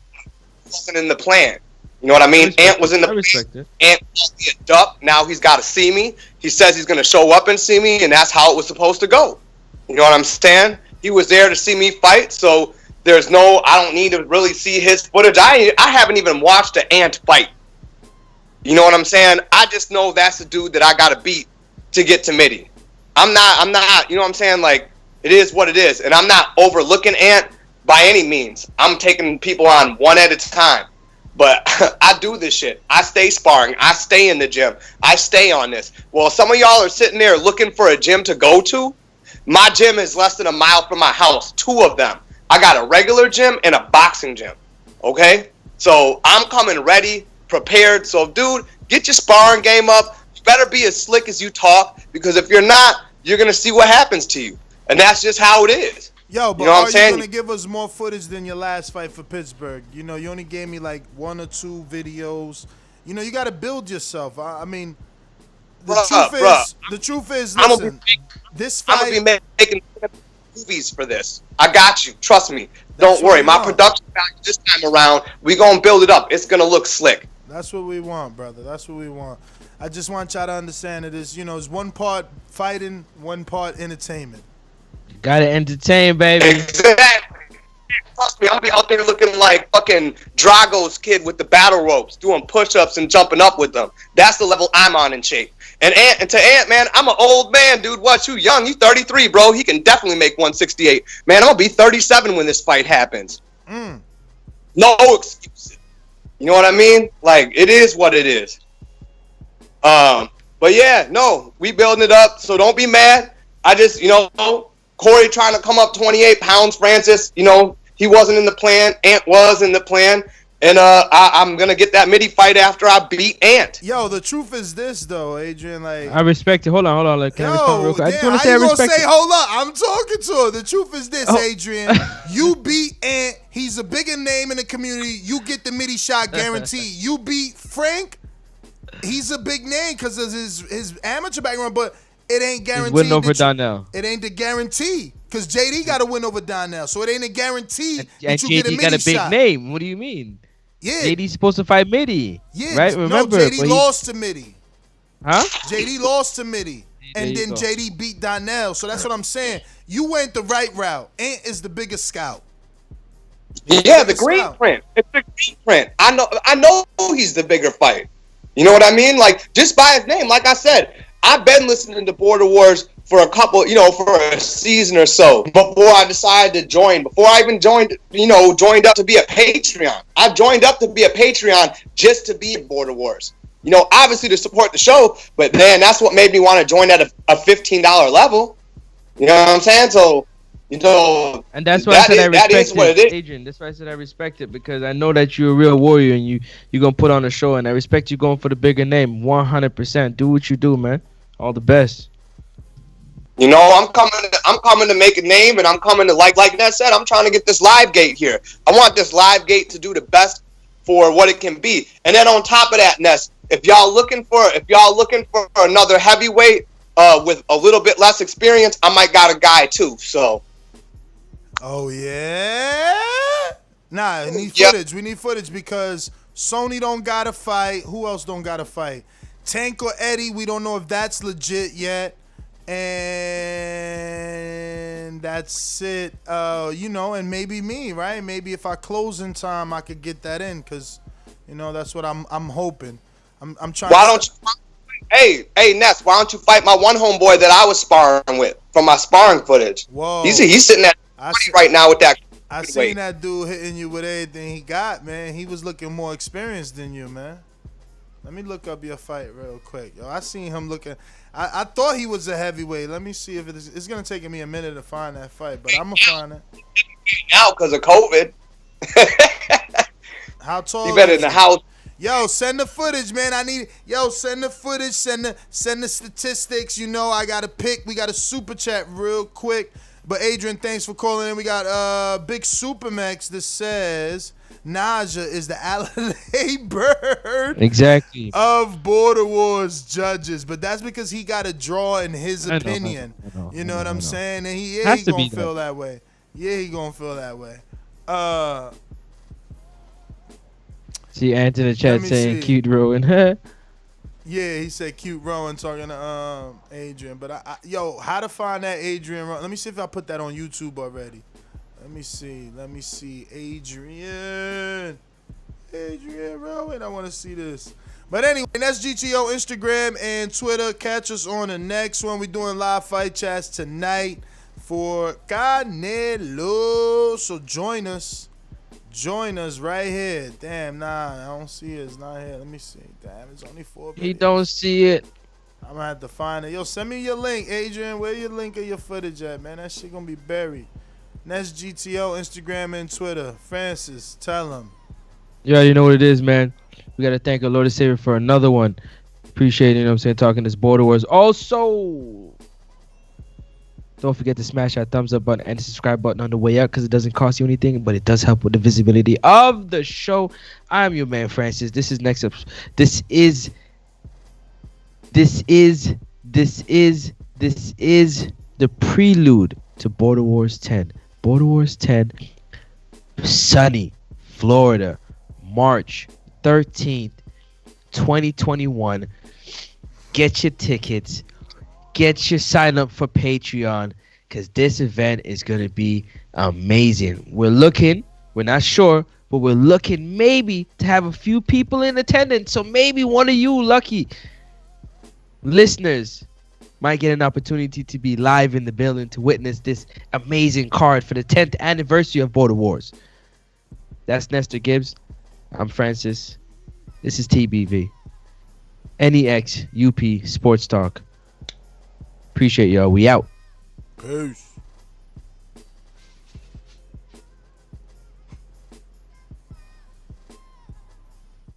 Wasn't in the plan. You know what I mean? Ant was in the plan. Ant called me a duck. Now he's got to see me. He says he's going to show up and see me, and that's how it was supposed to go. You know what I'm saying? He was there to see me fight, so there's no, I don't need to really see his footage. I haven't even watched the Ant fight. You know what I'm saying? I just know that's the dude that I got to beat to get to MIDI. I'm not, you know what I'm saying? Like, it is what it is. And I'm not overlooking Ant by any means. I'm taking people on one at a time. But I do this shit. I stay sparring. I stay in the gym. I stay on this. Well, some of y'all are sitting there looking for a gym to go to. My gym is less than a mile from my house. 2 of them. I got a regular gym and a boxing gym. Okay? So I'm coming ready, prepared. So, dude, get your sparring game up. You better be as slick as you talk, because if you're not, you're going to see what happens to you. And that's just how it is. Yo, but you know what I'm are saying? you going to give us more footage than your last fight for Pittsburgh? You know, you only gave me like 1 or 2 videos. You know, you got to build yourself. I mean, the truth is, listen, this fight. I'm going to be making movies for this. I got you. Trust me. Don't worry. My production value this time around, we going to build it up. It's going to look slick. That's what we want, brother. That's what we want. I just want y'all to understand it is, you know, it's one part fighting, one part entertainment. Gotta entertain, baby. Exactly. trust me, I'll be out there looking like fucking Drago's kid with the battle ropes, doing push-ups and jumping up with them. That's the level I'm on in shape. And to Ant, man, I'm an old man, dude. What, you young? You 33, bro. He can definitely make 168. Man, I'm going to be 37 when this fight happens. No excuses. You know what I mean? Like, it is what it is. But yeah, no, we building it up, so don't be mad. I just, Corey trying to come up 28 pounds, Francis, he wasn't in the plan. Ant was in the plan. And I'm going to get that midi fight after I beat Ant. Yo, the truth is this, though, Adrian. Like, I respect it. Hold on. Like, can I respond real quick? I just want to say I respect it. Hold up. I'm talking to her. The truth is this, Adrian. You beat Ant. He's a bigger name in the community. You get the midi shot guaranteed. You beat Frank. He's a big name because of his amateur background, but it ain't guaranteed. Win over Donnell. It ain't the guarantee because JD got to win over Donnell, so it ain't a guarantee that you JD get a midi got a big shot. name. What do you mean? Yeah. JD's supposed to fight Midi. Yeah. Right? Remember, no, JD lost to Midi. Huh? JD lost to Midi. And then JD beat Donnell. So that's what I'm saying. You went the right route. Ant is the biggest scout. Yeah, the green print. It's the green print. I know he's the bigger fight. You know what I mean? Like, just by his name, like I said, I've been listening to Border Wars for a couple, for a season or so before I decided to join. Before I even joined up to be a Patreon. I joined up to be a Patreon just to be at Border Wars. Obviously to support the show, but man, that's what made me want to join at a $15 level. You know what I'm saying? So, and that's why I said I respect it, Adrian. That's why I said I respect it, because I know that you're a real warrior and you're gonna put on a show, and I respect you going for the bigger name 100%. Do what you do, man. All the best. I'm coming to make a name, and I'm coming to like Ness said, I'm trying to get this live gate here. I want this live gate to do the best for what it can be. And then on top of that, Ness, if y'all looking for another heavyweight with a little bit less experience, I might got a guy too. So. Oh yeah. Nah, we need footage. We need footage because Sony don't gotta fight. Who else don't gotta fight? Tank or Eddie, we don't know if that's legit yet. And that's it. And maybe me, right? Maybe if I close in time, I could get that in, because, that's what I'm hoping. I'm trying. Why don't you? Hey, Ness, why don't you fight my one homeboy that I was sparring with from my sparring footage? Whoa. He's sitting at right now with that. I seen that dude hitting you with everything he got, man. He was looking more experienced than you, man. Let me look up your fight real quick. Yo, I seen him looking. I thought he was a heavyweight. Let me see if it's going to take me a minute to find that fight, but I'm going to find it. Now because of COVID. How tall he better in the house. Yo, send the footage, man. Send the footage. Send the statistics. I got to pick. We got a super chat real quick. But Adrian, thanks for calling in. We got Big Supermax that says Naja is the Allie Bird exactly of Border Wars judges, but that's because he got a draw in his opinion. You know what I'm saying? And he gonna feel that way. Yeah, he gonna feel that way. See Ant in the chat saying cute Rowan. Yeah, he said cute Rowan talking to Adrian. But how to find that Adrian Rowan? Let me see if I put that on YouTube already. Let me see. Adrian Rowan. I want to see this. But anyway, that's GTO, Instagram, and Twitter. Catch us on the next one. We're doing live fight chats tonight for Canelo. So join us. Join us right here. Damn, I don't see it. It's not here. Let me see. Damn, it's only 4 minutes. He don't see it. I'm going to have to find it. Yo, send me your link, Adrian. Where your link of your footage at, man? That shit going to be buried. That's GTO, Instagram, and Twitter. Francis, tell him. You already know what it is, man. We got to thank our Lord and Savior for another one. Appreciate it, talking this Border Wars. Also, don't forget to smash that thumbs up button and the subscribe button on the way out, because it doesn't cost you anything, but it does help with the visibility of the show. I'm your man, Francis. This is next up. This is the prelude to Border Wars 10. Border Wars 10, sunny Florida, March 13th, 2021. Get your tickets. Get your sign up for Patreon, because this event is going to be amazing. We're looking We're not sure, but we're looking maybe to have a few people in attendance. So maybe one of you lucky listeners might get an opportunity to be live in the building to witness this amazing card for the 10th anniversary of Border Wars. That's Nestor Gibbs. I'm Francis. This is TBV. NEX UP Sports Talk. Appreciate y'all. We out. Peace.